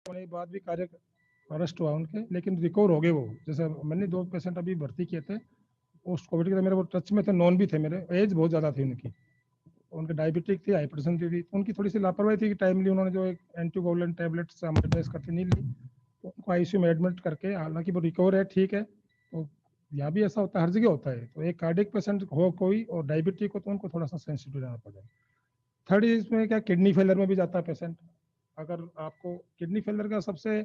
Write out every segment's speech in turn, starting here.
होने के बाद भी कार्य अरेस्ट हुआ उनके, लेकिन रिकवर हो गए वो। जैसे मैंने 2 पेशेंट अभी भर्ती किए थे पोस्ट कोविड के, मेरे वो टच में थे, नॉन भी थे मेरे, एज बहुत ज़्यादा थी उनकी, उनके डायबिटिक थी, हाइपरटेंशन थी, उनकी थोड़ी सी लापरवाही थी कि टाइमली उन्होंने जो एक एंटीकोगुलेंट टैबलेट्स हमारे टेस्ट करके नहीं ली, तो उनको आईसीयू में एडमिट करके, हालांकि वो रिकवर है, ठीक है। तो यहाँ भी ऐसा होता है, हर जगह होता है। तो एक कार्डियक पेशेंट हो कोई और डायबिटिक हो तो उनको थोड़ा सा सेंसिटिव रहना पड़ेगा। थर्ड इसमें क्या, किडनी फेलर में भी जाता है पेशेंट। अगर आपको किडनी फेलर का सबसे,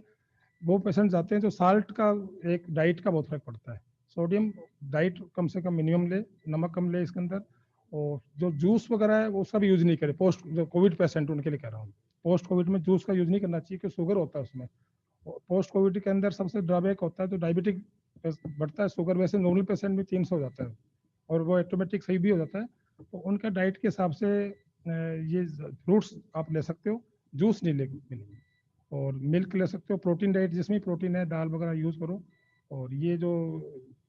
वो पेशेंट जाते हैं जो साल्ट का, एक डाइट का बहुत फर्क पड़ता है। सोडियम डाइट कम से कम मिनिमम ले, नमक कम ले इसके अंदर, और जो जूस वगैरह है वो उसका भी यूज नहीं करे। पोस्ट जो कोविड पेशेंट उनके लिए कह रहा हूँ, पोस्ट कोविड में जूस का यूज नहीं करना चाहिए, क्योंकि शुगर होता है उसमें। पोस्ट कोविड के अंदर सबसे ड्रॉबैक होता है तो डायबिटिक बढ़ता है, शुगर वैसे नॉर्मल पेशेंट में 300 हो जाता है, और वो ऑटोमेटिक सही भी हो जाता है। तो उनका डाइट के हिसाब से ये फ्रूट्स आप ले सकते हो, जूस नहीं ले मिलेंगे, और मिल्क ले सकते हो, प्रोटीन डाइट जिसमें प्रोटीन है, दाल वगैरह यूज़ करो। और ये जो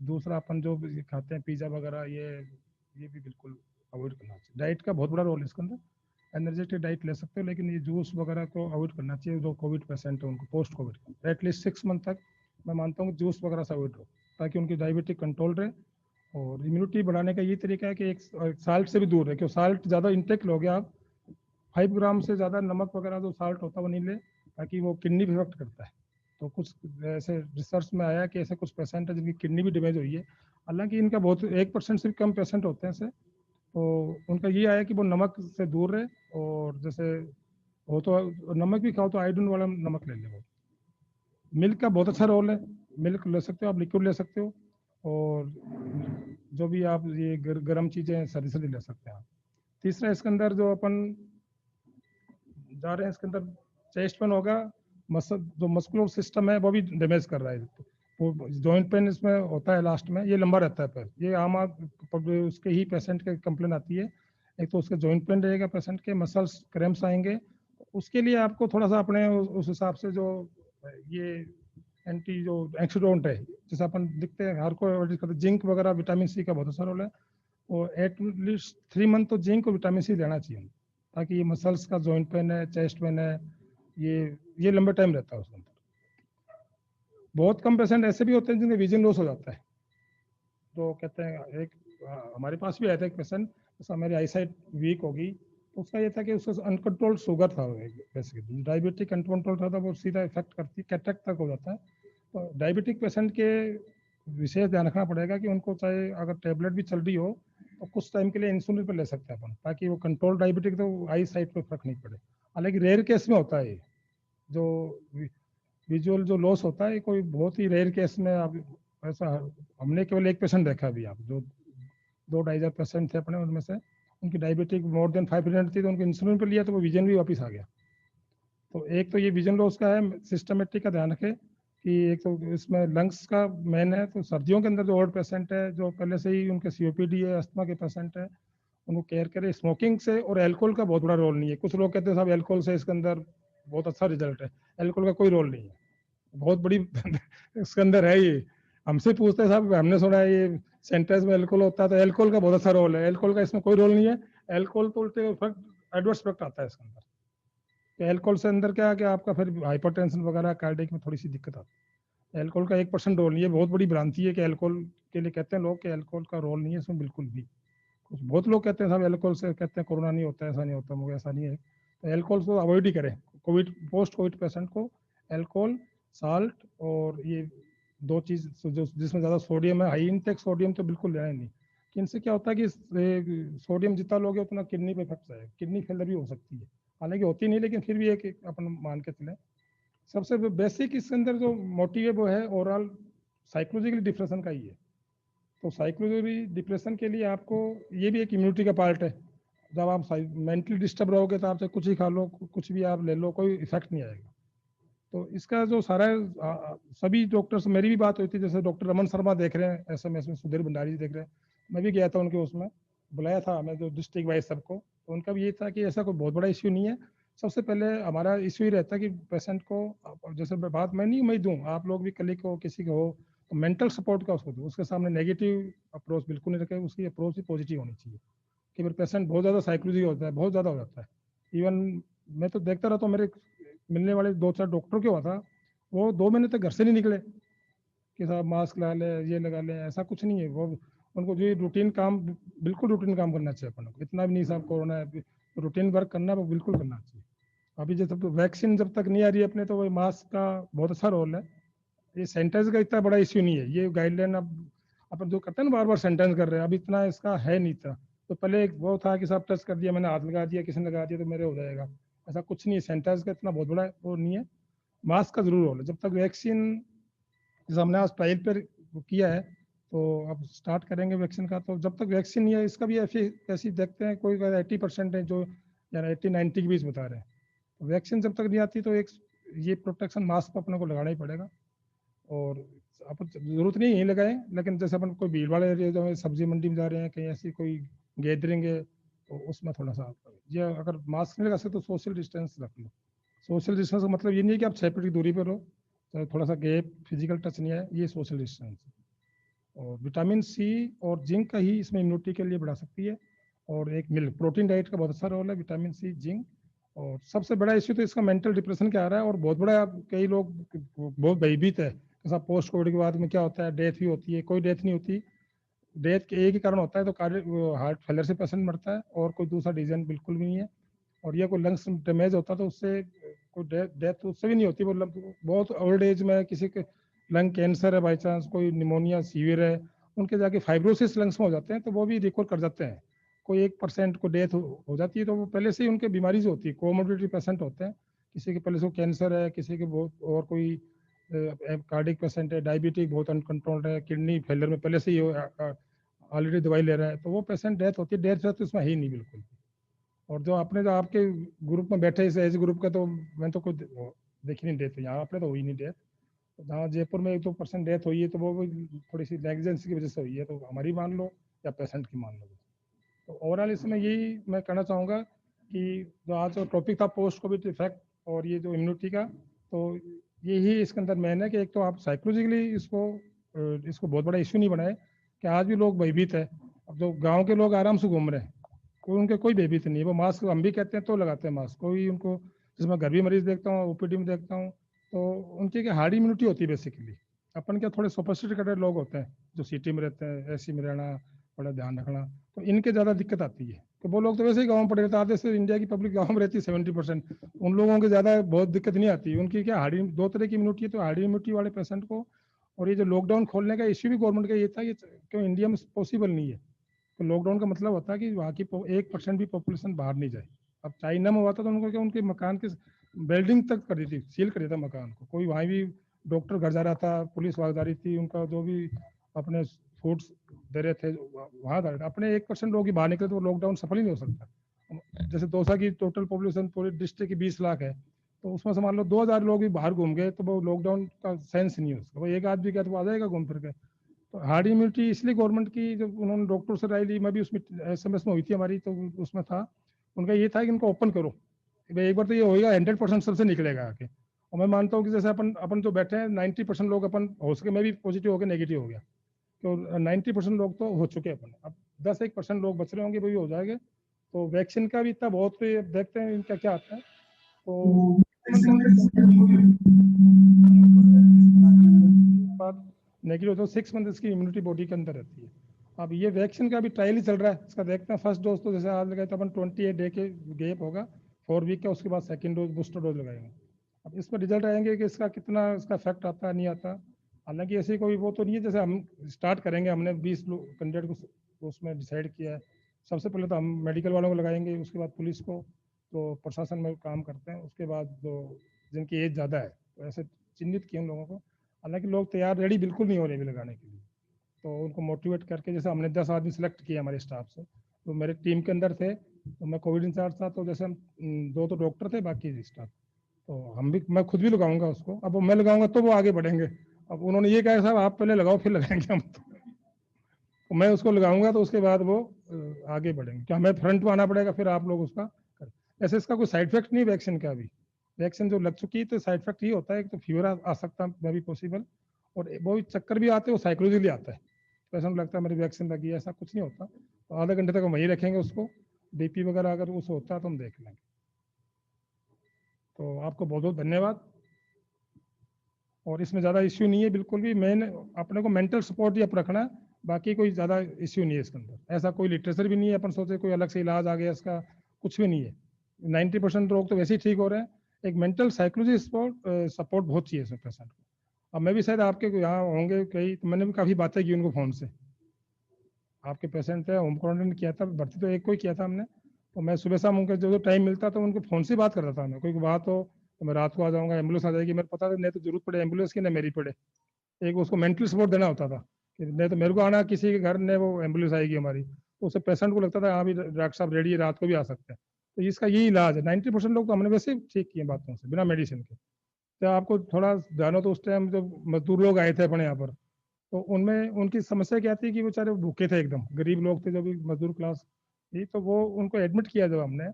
दूसरा अपन जो खाते हैं पिज़्ज़ा वगैरह, ये भी बिल्कुल अवॉइड करना चाहिए। डाइट का बहुत बड़ा रोल है इसके अंदर। एनर्जेटिक डाइट ले सकते हो, लेकिन ये जूस वगैरह को अवॉइड करना चाहिए। जो कोविड पेशेंट है उनको पोस्ट कोविड एटलीस्ट 6 मंथ तक मैं मानता हूँ जूस वगैरह से अवॉइड हो, ताकि उनकी डायबिटिक कंट्रोल रहे। और इम्यूनिटी बढ़ाने का ये तरीका है कि एक साल्ट से भी दूर रहे, क्योंकि साल्ट ज़्यादा इंटेक लोगे आप, 5 ग्राम से ज़्यादा नमक वगैरह जो साल्ट होता है वो नहीं ले, ताकि वो किडनी भी इफेक्ट करता है। तो कुछ ऐसे रिसर्च में आया कि ऐसे कुछ पेशेंट है जिनकी किडनी भी डैमेज हुई है, हालांकि इनका बहुत 1% से भी कम पेशेंट होते हैं ऐसे। तो उनका ये आया कि वो नमक से दूर रहे, और जैसे हो तो नमक भी खाओ तो आयोडीन वाला नमक ले ले। वो मिल्क का बहुत अच्छा रोल है, मिल्क ले सकते हो आप, लिक्विड ले सकते हो, और जो भी आप ये गर्म चीज़ें सर्दी सर्दी ले सकते हैं आप। तीसरा इसके अंदर जो अपन जा रहे हैं इसके अंदर, चेस्ट पेन होगा, मसल जो मस्कुलर सिस्टम है वो भी डैमेज कर रहा है। वो जॉइंट पेन इसमें होता है लास्ट में, ये लंबा रहता है पैर, ये आम उसके ही पेशेंट के कंप्लेन आती है। एक तो उसके जॉइंट पेन रहेगा पेशेंट के, मसल्स क्रैम्प्स आएंगे। उसके लिए आपको थोड़ा सा अपने उस हिसाब से जो ये एंटी जो एक्सीडेंट है, जैसे अपन दिखते हैं हर को जिंक वगैरह, विटामिन सी का बहुत अच्छा रोल है। और एटलीस्ट 3 मंथ तो जिंक और विटामिन सी लेना चाहिए, ताकि ये मसल्स का जॉइंट पेन है, चेस्ट पेन है, ये ये लंबे टाइम रहता है उसके अंदर। बहुत कम पेशेंट ऐसे भी होते हैं जिनके विजन लॉस हो जाता है, जो कहते हैं एक हमारे पास भी आया था एक पेशेंट, जैसा मेरी आई साइट वीक होगी, तो उसका ये था कि उसका अनकंट्रोल्ड शुगर था, बेसिकली डायबिटिक अनकंट्रोल था, तो वो सीधा इफेक्ट करती, कैटरेक्ट तक हो जाता है। तो डायबिटिक पेशेंट के विशेष ध्यान रखना पड़ेगा कि उनको चाहे अगर टेबलेट भी चल रही हो तो कुछ टाइम के लिए इंसुलिन पर ले सकते हैं अपन, ताकि वो कंट्रोल डायबिटिक, तो आई साइट पर फर्क नहीं पड़े। हालांकि रेयर केस में होता है जो विजुअल जो लॉस होता है, कोई बहुत ही रेयर केस में। आप ऐसा, हमने केवल एक पेशेंट देखा अभी, आप जो 2-2.5 पेशेंट थे अपने, उनमें से उनकी डायबिटिक मोर देन 500 थी, तो उनको इंसुलिन पर लिया तो वो विजन भी वापस आ गया। तो एक तो ये विजन लॉस का है, सिस्टमेटिक का ध्यान रखें कि एक तो इसमें लंग्स का मेन है। तो सर्दियों के अंदर जो ओल्ड पेशेंट है, जो पहले से ही उनके सीओपीडी है, अस्थमा के पेशेंट है, उनको केयर करें। स्मोकिंग से और अल्कोहल का बहुत बड़ा रोल नहीं है। कुछ लोग कहते हैं साहब अल्कोहल से इसके अंदर बहुत अच्छा रिजल्ट है, अल्कोहल का कोई रोल नहीं है, बहुत बड़ी इसके अंदर है ये। हमसे पूछते हैं साहब, हमने सुना है ये सेंटेंस में अल्कोहल होता है, तो अल्कोहल का बहुत अच्छा रोल है, अल्कोहल का इसमें कोई रोल नहीं है। अल्कोहल तो उल्टे इफेक्ट, एडवर्स इफेक्ट आता है इसके अंदर। तो अल्कोहल से अंदर क्या है कि आपका फिर हाइपरटेंशन वगैरह, कार्डियक में थोड़ी सी दिक्कत आती है। अल्कोहल का 1% रोल नहीं है, बहुत बड़ी भ्रांति है कि अल्कोहल के लिए कहते हैं लोग कि अल्कोहल का रोल नहीं है इसमें, बिल्कुल भी। कुछ बहुत लोग कहते हैं साहब अल्कोहल से कहते हैं कोरोना नहीं होता, ऐसा नहीं होता, मुझे ऐसा नहीं है। तो अल्कोहल को अवॉइड ही करें, कोविड पोस्ट कोविड पेशेंट को। अल्कोहल, साल्ट, और ये दो चीज जो जिसमें ज़्यादा सोडियम है, हाई इंटेक सोडियम तो बिल्कुल लेना ही नहीं, कि इनसे क्या होता है कि सोडियम जितना लोगे उतना किडनी पे इफेक्ट आएगा, किडनी फेलर भी हो सकती है। हालांकि होती नहीं, लेकिन फिर भी एक अपन मान के चले। सबसे बेसिक इसके अंदर जो मोटिव है वो है ओवरऑल साइकोलॉजिकल डिप्रेशन का ही है। तो साइकोलॉजिकली डिप्रेशन के लिए आपको, ये भी एक इम्यूनिटी का पार्ट है। जब आप मेंटली डिस्टर्ब रहोगे तो आप चाहे कुछ ही खा लो, कुछ भी आप ले लो, कोई इफेक्ट नहीं आएगा। तो इसका जो सारा सभी डॉक्टर्स, मेरी भी बात हुई थी, जैसे डॉक्टर रमन शर्मा देख रहे हैं एसएमएस में, सुधीर भंडारी जी देख रहे हैं, मैं भी गया था उनके उसमें, बुलाया था हमें जो डिस्ट्रिक्ट वाइज सबको। तो उनका भी ये था कि ऐसा कोई बहुत बड़ा इश्यू नहीं है। सबसे पहले हमारा इश्यू ही रहता है कि पेशेंट को, जैसे बात मैं नहीं मैं दूँ, आप लोग भी कलीग को किसी को हो तो मेंटल सपोर्ट का उसको दो, उसके सामने नेगेटिव अप्रोच बिल्कुल नहीं रखे, उसकी अप्रोच ही पॉजिटिव होनी चाहिए। कि फिर पेशेंट बहुत ज़्यादा साइकोलॉजी होता है, बहुत ज़्यादा हो जाता है। इवन मैं तो देखता रहता हूँ, मेरे मिलने वाले 2-4 डॉक्टर के हुआ था, वो 2 महीने तक घर से नहीं निकले कि साहब मास्क लगा ले, ये लगा ले, ऐसा कुछ नहीं है। वो उनको जो रूटीन काम, बिल्कुल रूटीन काम करना चाहिए अपन को, इतना भी नहीं साहब कोरोना है, रूटीन वर्क करना है वो बिल्कुल करना चाहिए। अभी जब तक वैक्सीन जब तक नहीं आ रही है अपने, तो वो मास्क का बहुत अच्छा रोल है। ये सेंटेंस का इतना बड़ा इश्यू नहीं है, ये गाइडलाइन अब अपन जो करते हैं ना बार बार सेंटेंस कर रहे हैं, अभी इतना इसका है नहीं था। तो पहले एक वो था कि साहब टच कर दिया, मैंने हाथ लगा दिया, किसी ने लगा दिया तो मेरे हो जाएगा, ऐसा कुछ नहीं है। सेंटेंस का इतना बहुत बड़ा वो नहीं है, मास्क का जरूर रोल है। जब तक वैक्सीन, जैसे हमने आज ट्रायल पर किया है, तो अब स्टार्ट करेंगे वैक्सीन का, तो जब तक वैक्सीन नहीं है इसका भी ऐसी देखते हैं, कोई 80% है जो, या 80-90 के बीच बता रहे हैं। तो वैक्सीन जब तक नहीं आती तो एक ये प्रोटेक्शन मास्क अपने को लगाना ही पड़ेगा। और अपन जरूरत नहीं है लगाएं, लेकिन जैसे अपन कोई भीड़ वाले एरिया जो सब्जी मंडी में जा रहे हैं, कहीं ऐसी कोई गैदरिंग है, तो उसमें थोड़ा सा ये अगर मास्क नहीं लगा सकते तो सोशल डिस्टेंस रख लो। सोशल डिस्टेंस का मतलब ये नहीं है कि आप 6 फीट की दूरी पर रहो, तो थोड़ा सा गैप, फिजिकल टच नहीं है, ये सोशल डिस्टेंस है। और विटामिन सी और जिंक का ही इसमें इम्यूनिटी के लिए बढ़ा सकती है। और एक मिल्क प्रोटीन डाइट का बहुत अच्छा रोल है, विटामिन सी, जिंक। और सबसे बड़ा इश्यू तो इसका मेंटल डिप्रेशन क्या आ रहा है, और बहुत बड़ा, कई लोग बहुत भयभीत है, जैसा पोस्ट कोविड के बाद में क्या होता है, डेथ भी होती है, कोई डेथ नहीं होती। डेथ के एक ही कारण होता है, तो हार्ट फेलियर से पेशेंट मरता है, और कोई दूसरा रीजन बिल्कुल भी नहीं है। और ये कोई लंग्स डैमेज होता तो उससे कोई डेथ उससे भी नहीं होती। मतलब बहुत ओल्ड एज में किसी के लंग कैंसर है, बाई चांस कोई निमोनिया सीवियर है, उनके जाके फाइब्रोसिस लंग्स में हो जाते हैं, तो वो भी रिकवर कर जाते हैं। कोई 1% को डेथ हो जाती है, तो वो पहले से ही उनके बीमारी से होती है, कोमोर्बिडिटी पेशेंट होते हैं, किसी के पहले से कैंसर है, किसी के बहुत, और कोई कार्डिक पेशेंट है, डायबिटिक बहुत अनकंट्रोल्ड है, किडनी फेलियर में पहले से ही ऑलरेडी दवाई ले रहा है, तो वो पेशेंट डेथ होती है। डेथ तो इसमें है ही नहीं बिल्कुल। और जो आपने जो आपके ग्रुप में बैठे इस एज ग्रुप का, तो मैं तो कोई देखी नहीं डेथ, यहाँ आपने तो हुई नहीं डेथ। जहाँ जयपुर में 1-2% डेथ हुई है, तो वो थोड़ी सी नेग्लिजेंस की वजह से हुई है, तो हमारी मान लो या पेशेंट की मान लो। तो ओवरऑल इसमें यही मैं कहना चाहूँगा कि जो आज जो टॉपिक था पोस्ट कोविड इफेक्ट और ये जो इम्यूनिटी का, तो यही इसके अंदर मेन है कि एक तो आप साइकोलॉजिकली इसको बहुत बड़ा इश्यू नहीं बनाए कि आज भी लोग भयभीत है। अब जो गाँव के लोग आराम से घूम रहे हैं, कोई उनके कोई भयभीत नहीं है, वो मास्क हम भी कहते हैं तो लगाते हैं मास्क, कोई उनको, जिसमें घर भी मरीज देखता हूँ, ओपीडी में देखता हूँ, तो उनकी क्या हार्ड इम्यूनिटी होती है बेसिकली। अपन क्या थोड़े सोफिस्टिकेटेड लोग होते हैं जो सिटी में रहते हैं, एसी में रहना, बड़ा ध्यान रखना, तो इनके ज़्यादा दिक्कत आती है। तो वो लोग तो वैसे ही गाँव में पड़े रहते हैं, आधे से इंडिया की पब्लिक गाँव में रहती है 70%, उन लोगों के ज़्यादा बहुत दिक्कत नहीं आती। उनकी क्या हार्ड, दो तरह की इम्यूनिटी है, तो हार्ड इम्यूनिटी वाले पेशेंट को। और ये जो लॉकडाउन खोलने का इश्यू भी गवर्नमेंट का ये था, ये क्यों इंडिया में पॉसिबल नहीं है। तो लॉकडाउन का मतलब होता है कि वहाँ की 1% भी पॉपुलेशन बाहर नहीं जाए। अब चाइना में हुआ था तो उनको क्या, उनके मकान के बिल्डिंग तक कर दी थी, सील कर दिया था मकान को, कोई वहाँ भी डॉक्टर घर जा रहा था, पुलिस वहाँ जा रही थी, उनका जो भी अपने फूड्स दे रहे थे वहाँ जा रहे थे। अपने 1% लोग ही बाहर निकले तो लॉकडाउन सफल ही नहीं हो सकता। जैसे दौसा की टोटल पॉपुलेशन पूरे डिस्ट्रिक्ट की 20 लाख है, तो उसमें से मान लो 2000 लोग भी बाहर घूम गए, तो वो लॉकडाउन का सेंस नहीं है उसका। वो एक आदमी क्या तो आ जाएगा घूम फिर के। तो हार्ड इम्यूनिटी इसलिए गवर्नमेंट की, जब उन्होंने डॉक्टर से राय ली, मैं भी उसमें SMS में हुई थी हमारी, तो उसमें था, उनका ये था कि इनको ओपन करो, एक बार तो ये होएगा 100% सबसे निकलेगा आके। और मैं मानता हूँ कि जैसे अपन अपन जो बैठे हैं 90% लोग, अपन हो सके मैं भी पॉजिटिव हो गया, नेगेटिव हो गया, तो 90% लोग तो हो चुके हैं अपन, अब 10-1% लोग बच रहे होंगे, वही हो जाएंगे। तो वैक्सीन का भी इतना बहुत देखते हैं इनका क्या आता है। तो बाद नेगेटिव तो 6 मंथ इसकी इम्यूनिटी बॉडी के अंदर रहती है। अब ये वैक्सीन का भी ट्रायल ही चल रहा है, इसका देखते हैं। फर्स्ट डोज तो जैसे आज लगाए तो अपन 28 डे के गैप होगा, 4 वीक का, उसके बाद सेकंड डोज, बूस्टर डोज लगाएंगे। अब इसमें रिजल्ट आएंगे कि इसका कितना इसका इफेक्ट आता है नहीं आता। हालांकि ऐसी कोई वो तो नहीं है, जैसे हम स्टार्ट करेंगे, हमने 20 कैंडिडेट को उसमें डिसाइड किया है। सबसे पहले तो हम मेडिकल वालों को लगाएंगे, उसके बाद पुलिस को, तो प्रशासन में काम करते हैं, उसके बाद जो जिनकी एज ज़्यादा है, तो ऐसे चिन्हित किए उन लोगों को। हालांकि लोग तैयार रेडी बिल्कुल नहीं हो रहे भी लगाने के लिए, तो उनको मोटिवेट करके, जैसे हमने 10 आदमी सेलेक्ट किए हमारे स्टाफ से, तो मेरे टीम के अंदर थे, तो मैं कोविड इंचार्ज था, तो जैसे हम 2 तो डॉक्टर थे, बाकी स्टाफ, तो हम भी, मैं खुद भी लगाऊंगा उसको। अब मैं लगाऊंगा तो वो आगे बढ़ेंगे। अब उन्होंने ये कहा साहब आप पहले लगाओ फिर लगाएंगे हम, तो मैं उसको लगाऊंगा तो उसके बाद वो आगे बढ़ेंगे, क्या हमें फ्रंट में आना पड़ेगा, फिर आप लोग उसका ऐसे इसका कोई साइड इफेक्ट नहीं वैक्सीन का भी। वैक्सीन जो लग चुकी है तो साइड इफेक्ट ये होता है कि तो फीवर आ सकता है भी पॉसिबल, और वो चक्कर भी आते हैं, वो साइकोलॉजिकली आता है, पेशेंट लगता है मेरी वैक्सीन लगी है, ऐसा कुछ नहीं होता। तो आधे घंटे तक हम वहीं रखेंगे उसको, BP वगैरह अगर उस होता है तो हम देख लेंगे। तो आपको बहुत बहुत धन्यवाद। और इसमें ज़्यादा इश्यू नहीं है बिल्कुल भी, मेन अपने को मेंटल सपोर्ट ही आप रखना है, बाकी कोई ज़्यादा इश्यू नहीं है इसके अंदर। ऐसा कोई लिटरेचर भी नहीं है अपन सोचे कोई अलग से इलाज आ गया इसका, कुछ भी नहीं है। 90% लोग तो वैसे ही ठीक हो रहे हैं। एक मेंटल साइकोलॉजी सपोर्ट सपोर्ट बहुत चाहिए इसमें पेशेंट को। अब मैं भी शायद आपके यहाँ होंगे कई, तो मैंने भी काफ़ी बातें की उनको फ़ोन से। आपके पेशेंट थे, होम क्वारंटाइन किया था, भर्ती तो एक को ही किया था हमने। तो मैं सुबह शाम उनके जो टाइम मिलता था उनको फ़ोन से बात करता था मैं, कोई बात हो तो मैं रात को आ जाऊँगा, एम्बुलेंस आ जाएगी, मेरे पता था नहीं तो जरूरत पड़े एम्बुलेंस की, ना मेरी पड़े। एक उसको मेंटल सपोर्ट देना होता था कि नहीं तो मेरे को आना, किसी के घर ने वो एम्बुलेंस आएगी हमारी, तो उससे पेशेंट को लगता था हाँ भी डॉक्टर साहब रेडी है, रात को भी आ सकते हैं। तो इसका यही इलाज है। 90% लोग तो हमने वैसे ही ठीक किए बातों से, बिना मेडिसिन के। तो आपको थोड़ा जानो तो उस टाइम जब मजदूर लोग आए थे अपने यहाँ पर, तो उनमें उनकी समस्या क्या थी कि बेचारे भूखे थे, एकदम गरीब लोग थे जो भी मजदूर क्लास थी। तो वो उनको एडमिट किया जब हमने,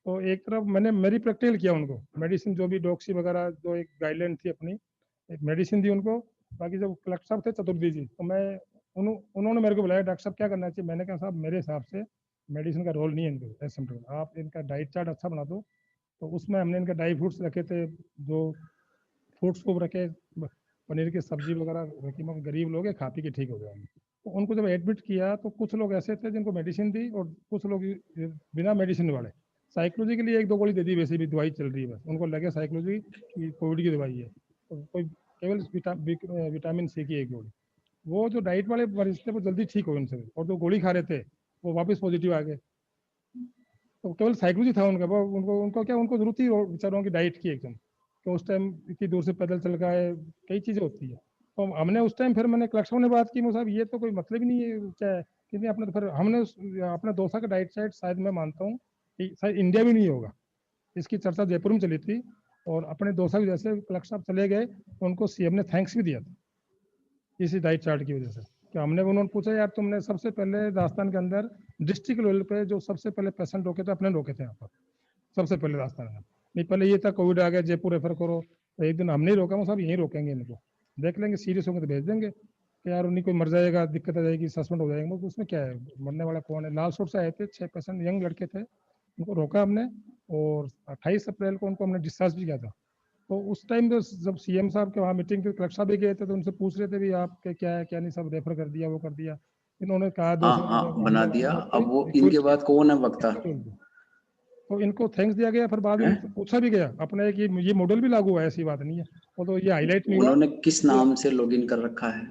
तो एक तरफ मैंने मेरी प्रैक्टिकल किया उनको मेडिसिन, जो भी डॉक्सी वगैरह जो एक गाइडलाइन थी अपनी, एक मेडिसिन दी उनको। बाकी जब कलेक्टर साहब थे चतुर्वेदी जी, तो मैं उन्होंने मेरे को बुलाया, डॉक्टर साहब क्या करना चाहिए। मैंने कहा साहब मेरे हिसाब से मेडिसिन का रोल नहीं है इनको एसिम्टोमेटिक, आप इनका डाइट चार्ट अच्छा बना दो। तो उसमें हमने इनका ड्राई फ्रूट्स रखे थे, जो फ्रूट्स को रखे, पनीर की सब्जी वगैरह रखी, मगर गरीब लोग हैं, खा पी के ठीक हो जाएंगे। तो उनको जब एडमिट किया तो कुछ लोग ऐसे थे जिनको मेडिसिन दी, और कुछ लोग बिना मेडिसिन वाले साइकोलॉजी के लिए एक दो गोली दे दी, वैसे भी दवाई चल रही है, बस उनको लगे साइकोलॉजी की कोविड की दवाई है, तो कोई केवल विटामिन सी की एक गोली। वो जो डाइट वाले मरीज थे वो जल्दी ठीक हो उनसे, और जो गोली खा रहे थे वो वापस पॉजिटिव आ गए। तो केवल साइकोलॉजी था उनका, वो उनको उनको क्या, उनको जरूरत थी बेचारों की डाइट की एकदम। तो उस टाइम इतनी दूर से पैदल चल गए, कई चीज़ें होती है। तो हमने उस टाइम फिर मैंने कलेक्टर ने बात की, मुझे साहब ये तो कोई मतलब ही नहीं है क्या है कि नहीं, अपने तो फिर हमने अपने दोसा का डाइट चार्ट शायद मैं मानता हूँ कि शायद इंडिया में नहीं होगा। इसकी चर्चा जयपुर में चली थी, और अपने दोसा की जैसे कलेक्टर साहब चले गए, तो उनको सीएम ने थैंक्स भी दिया था इसी डाइट चार्ट की वजह से। कि हमने उन्होंने पूछा यार तुमने सबसे पहले राजस्थान के अंदर डिस्ट्रिक्ट लेवल पे जो सबसे पहले पेशेंट रोके थे, अपने रोके थे यहाँ पर सबसे पहले राजस्थान में। नहीं पहले ये था कोविड आ गया जयपुर रेफर करो, तो एक दिन हमने ही रोका, वो सब यहीं रोकेंगे इनको, देख लेंगे सीरियस होंगे तो भेज देंगे कि यार उन्हीं कोई मर जाएगा, दिक्कत आ जाएगी, सस्पेंड हो जाएंगे, तो उसमें क्या है, मरने वाला कौन है। लाल सोट से आए थे 6 पेशेंट, यंग लड़के थे, उनको रोका हमने, और 28 अप्रैल को उनको हमने डिस्चार्ज भी किया था। तो उस टाइम जब सीएम साहब के वहाँ मीटिंग थी, कलेक्टर साहब भी गए थे, तो उनसे पूछ रहे थे भी आपके क्या है क्या नहीं, सब रेफर कर दिया वो कर दिया। इन्होंने कहा दो हाँ सौ हाँ बना दिया। अब वो इनके रिक्वेस्ट बाद कौन है वक्ता की, तो इनको थैंक्स दिया गया। फिर बाद में है? उनसे पूछा भी गया अपने कि ये मॉडल भी लागू हुआ है, ऐसी बात नहीं है, वो तो ये हाईलाइट नहीं हुआ उन्होंने किस कि नाम से लॉगिन कर रखा है?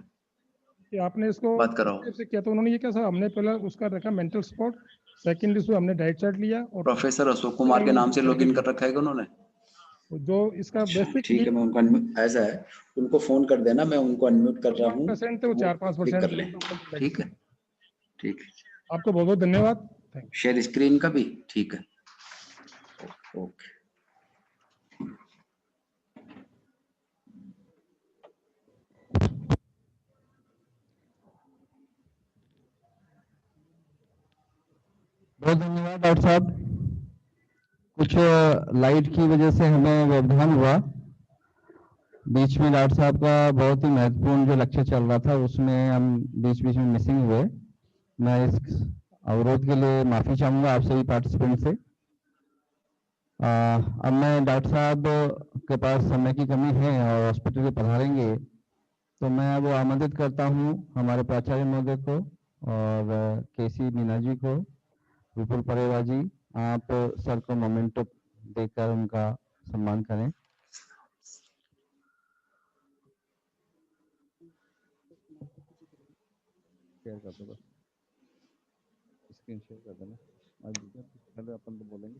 कि आपने इसको बात किस कराओ। टाइप से किया। तो उन्होंने ये क्या सर, हमने पहले उसका रखा मेंटल सपोर्ट, सेकेंडली उसमें हमने डाइट चार्ट लिया, और प्रोफेसर अशोक कुमार के नाम से थेरेपी लॉगिन दी। कर रखा है क्या उन्होंने? तो जो इसका अच्छा बेसिक ठीक है, मैं उनका ऐसा है, उनको फोन कर देना, मैं उनको अनम्यूट कर रहा हूँ, पेशेंट थे, वो वो चार पाँच क्लिक परसेंट कर थे लें। उनको ठीक मेडिसिन। है, ठीक है। आपको बहुत बहुत धन्यवाद, थैंक शेयर स्क्रीन का भी ठीक है। ओके। बहुत धन्यवाद डॉक्टर साहब। कुछ लाइट की वजह से हमें व्यवधान हुआ, बीच में डॉक्टर साहब का बहुत ही महत्वपूर्ण जो लेक्चर चल रहा था उसमें हम बीच बीच में मिसिंग हुए। मैं इस अवरोध के लिए माफी चाहूंगा आप सभी पार्टिसिपेंट से। अब मैं डॉक्टर साहब के पास समय की कमी है और हॉस्पिटल के पधारेंगे, तो मैं अब आमंत्रित करता हूं हमारे प्राचार्य महोदय को और केसी मीना जी को, विपुल परेवा जी, आप सर को मोमेंटो देकर उनका सम्मान करें। शेयर कर दो, बस स्क्रीन शेयर कर देना। पहले अपन तो बोलेंगे।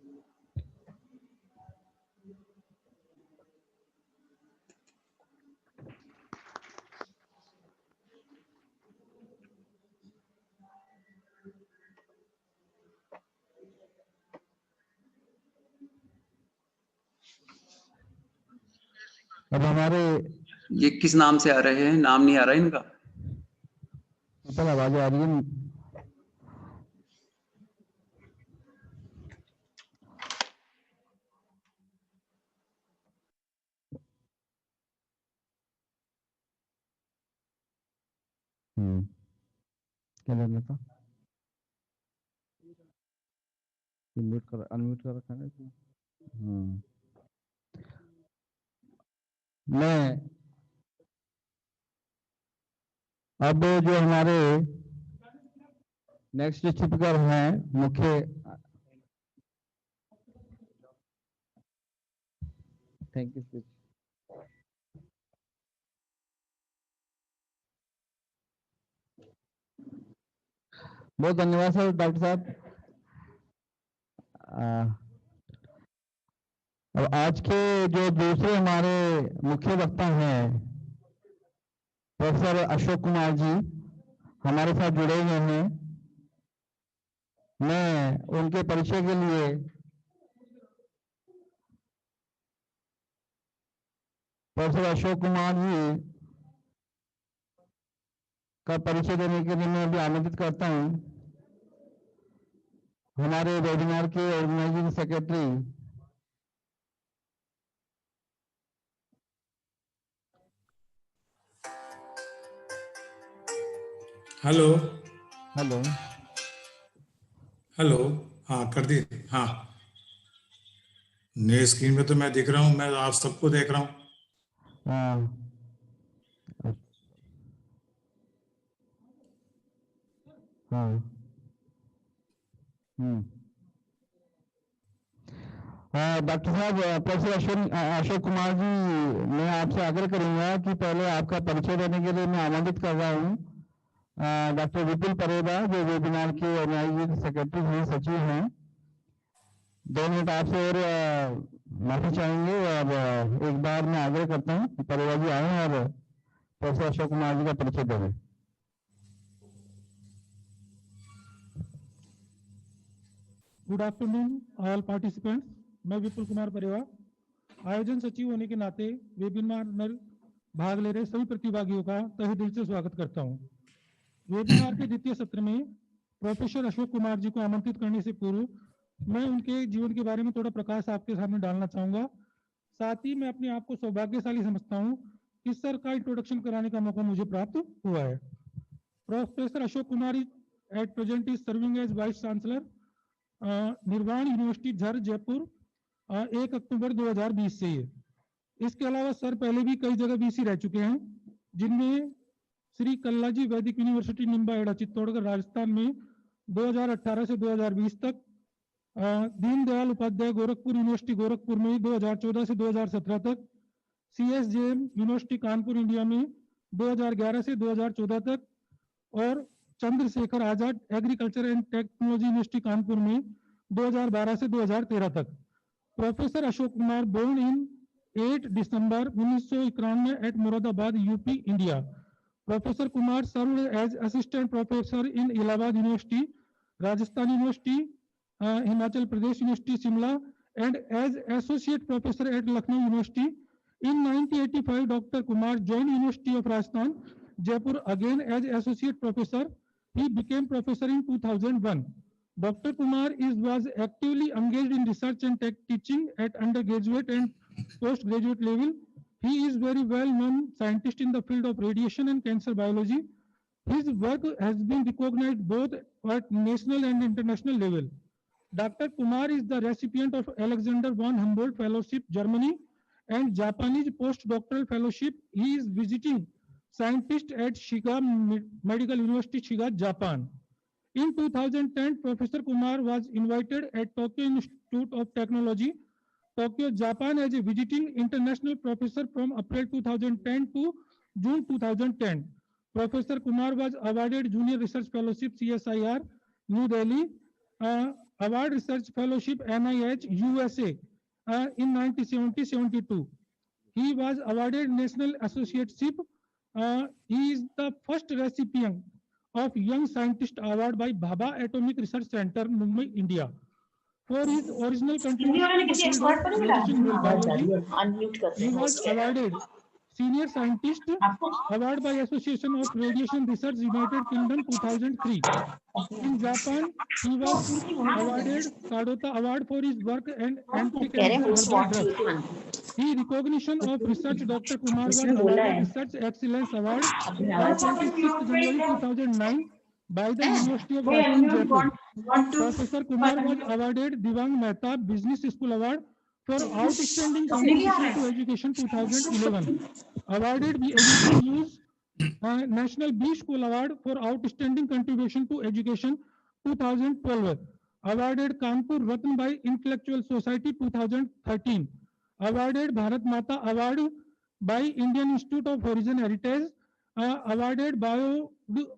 अब हमारे ये किस नाम से आ रहे हैं? नाम नहीं आ रहा है इनका। आवाज आ रही है। क्या करना था? म्यूट कर, अनम्यूट कर रखा है। मैं अब जो हमारे नेक्स्ट स्पीकर हैं मुख्य, थैंक यू। बहुत धन्यवाद सर, डॉक्टर साहब। अब आज के जो दूसरे हमारे मुख्य वक्ता हैं प्रोफेसर अशोक कुमार जी हमारे साथ जुड़े हुए हैं। मैं उनके परिचय के लिए प्रोफेसर अशोक कुमार जी का परिचय देने के लिए मैं भी आमंत्रित करता हूं हमारे वेबिनार के organising secretary hello hello hello. हाँ कर दी। हाँ नए स्क्रीन में तो मैं दिख रहा हूँ, मैं आप सबको देख रहा हूँ। हाँ डॉक्टर साहब, प्रोफेसर अशोक कुमार जी, मैं आपसे आग्रह करूंगा कि पहले आपका परिचय देने के लिए मैं आमंत्रित कर रहा हूँ डॉक्टर विपुल परेरा, जो वेबिनार के ऑर्गेनाइजिंग सेक्रेटरी हैं, सचिव हैं। 2 मिनट आपसे और माफी चाहेंगे और एक बार मैं आग्रह करता हूँ कि परेरा जी आए और प्रोफेसर अशोक कुमार जी का परिचय दें। Good afternoon all participants. मैं विपुल कुमार परेवा, आयोजन सचिव होने के नाते वेबिनार में भाग ले रहे सभी प्रतिभागियों का तहे दिल से स्वागत करता हूं। वेबिनार के द्वितीय सत्र में प्रोफेसर अशोक कुमार जी को आमंत्रित करने से पूर्व मैं उनके जीवन के बारे में थोड़ा प्रकाश आपके सामने डालना चाहूंगा। साथ ही मैं अपने आप को सौभाग्यशाली समझता हूं कि सर का इंट्रोडक्शन कराने का मौका मुझे प्राप्त हुआ है। Professor Ashok Kumar at present is serving as vice chancellor Nirvan university झर जयपुर 1 अक्टूबर 2020 से है। इसके अलावा सर पहले भी कई जगह बीसी रह चुके हैं, जिनमें श्री कल्लाजी वैदिक यूनिवर्सिटी निम्बा एडा चित्तौड़गढ़ राजस्थान में 2018 से 2020 तक, दीनदयाल उपाध्याय गोरखपुर यूनिवर्सिटी गोरखपुर में 2014 से 2017 तक, CSJM यूनिवर्सिटी कानपुर इंडिया में 2011 से 2014 तक और Chandrashekhar Azad agriculture and technology university Kanpur में 2012 से 2013 तक। Professor Ashok Kumar born in 8 December 1991 at Moradabad UP India. Professor Kumar served as assistant professor in Allahabad university, Rajasthan university, Himachal Pradesh university Shimla and as associate professor at Lucknow university. In 1985, Dr. Kumar joined University of Rajasthan, Jaipur again as associate professor. He became professor in 2001. Dr. Kumar was actively engaged in research and teaching at undergraduate and postgraduate level. He is very well known scientist in the field of radiation and cancer biology. His work has been recognized both at national and international level. Dr. Kumar is the recipient of Alexander von Humboldt Fellowship, Germany, and Japanese postdoctoral fellowship. He is visiting scientist at Shiga Medical University, Shiga, Japan. In 2010, Professor Kumar was invited at Tokyo Institute of Technology, Tokyo, Japan as a visiting international professor from April 2010 to June 2010. Professor Kumar was awarded Junior Research Fellowship, CSIR, New Delhi, Award Research Fellowship, NIH, USA, in 1970-72. He was awarded National Associateship. He is the first recipient of Young Scientist Award by Bhabha Atomic Research Center, Mumbai, India. For his original contribution to the field of radiation biology, he was awarded Senior Scientist Award by Association of Radiation Research, United Kingdom, 2003. In Japan, he was awarded Kadota Award for his work and anti-cancer herbal drugs. He recognition of research Dr. Kumar was awarded Research Excellence Award on 26 January 2009 by the University of Rajasthan, Jaipur. Professor Kumar was awarded Divang Mehta Business School Award for outstanding contribution to education 2011. Awarded ABP News National B School Award for outstanding contribution to education 2012. Awarded Kanpur Ratnbai Intellectual Society 2013. Awarded Bharat Mata Award by Indian Institute of Horizon Heritage. Awarded Bio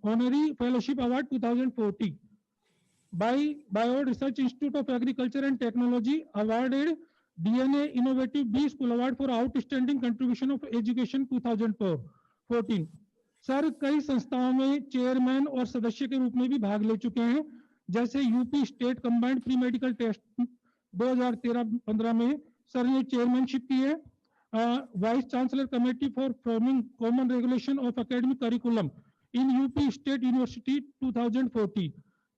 Honorary Fellowship Award 2014. By Bio Research Institute of Agriculture and Technology. Awarded DNA Innovative B School Award for outstanding contribution of education 2014. Sir कई संस्थाओं में chairman और सदस्य के रूप में भी भाग ले चुके हैं, जैसे UP state combined pre medical test 2013-15 में सर ने चेयरमैनशिप की है. Vice chancellor committee for forming common regulation of academic curriculum in UP state university 2014.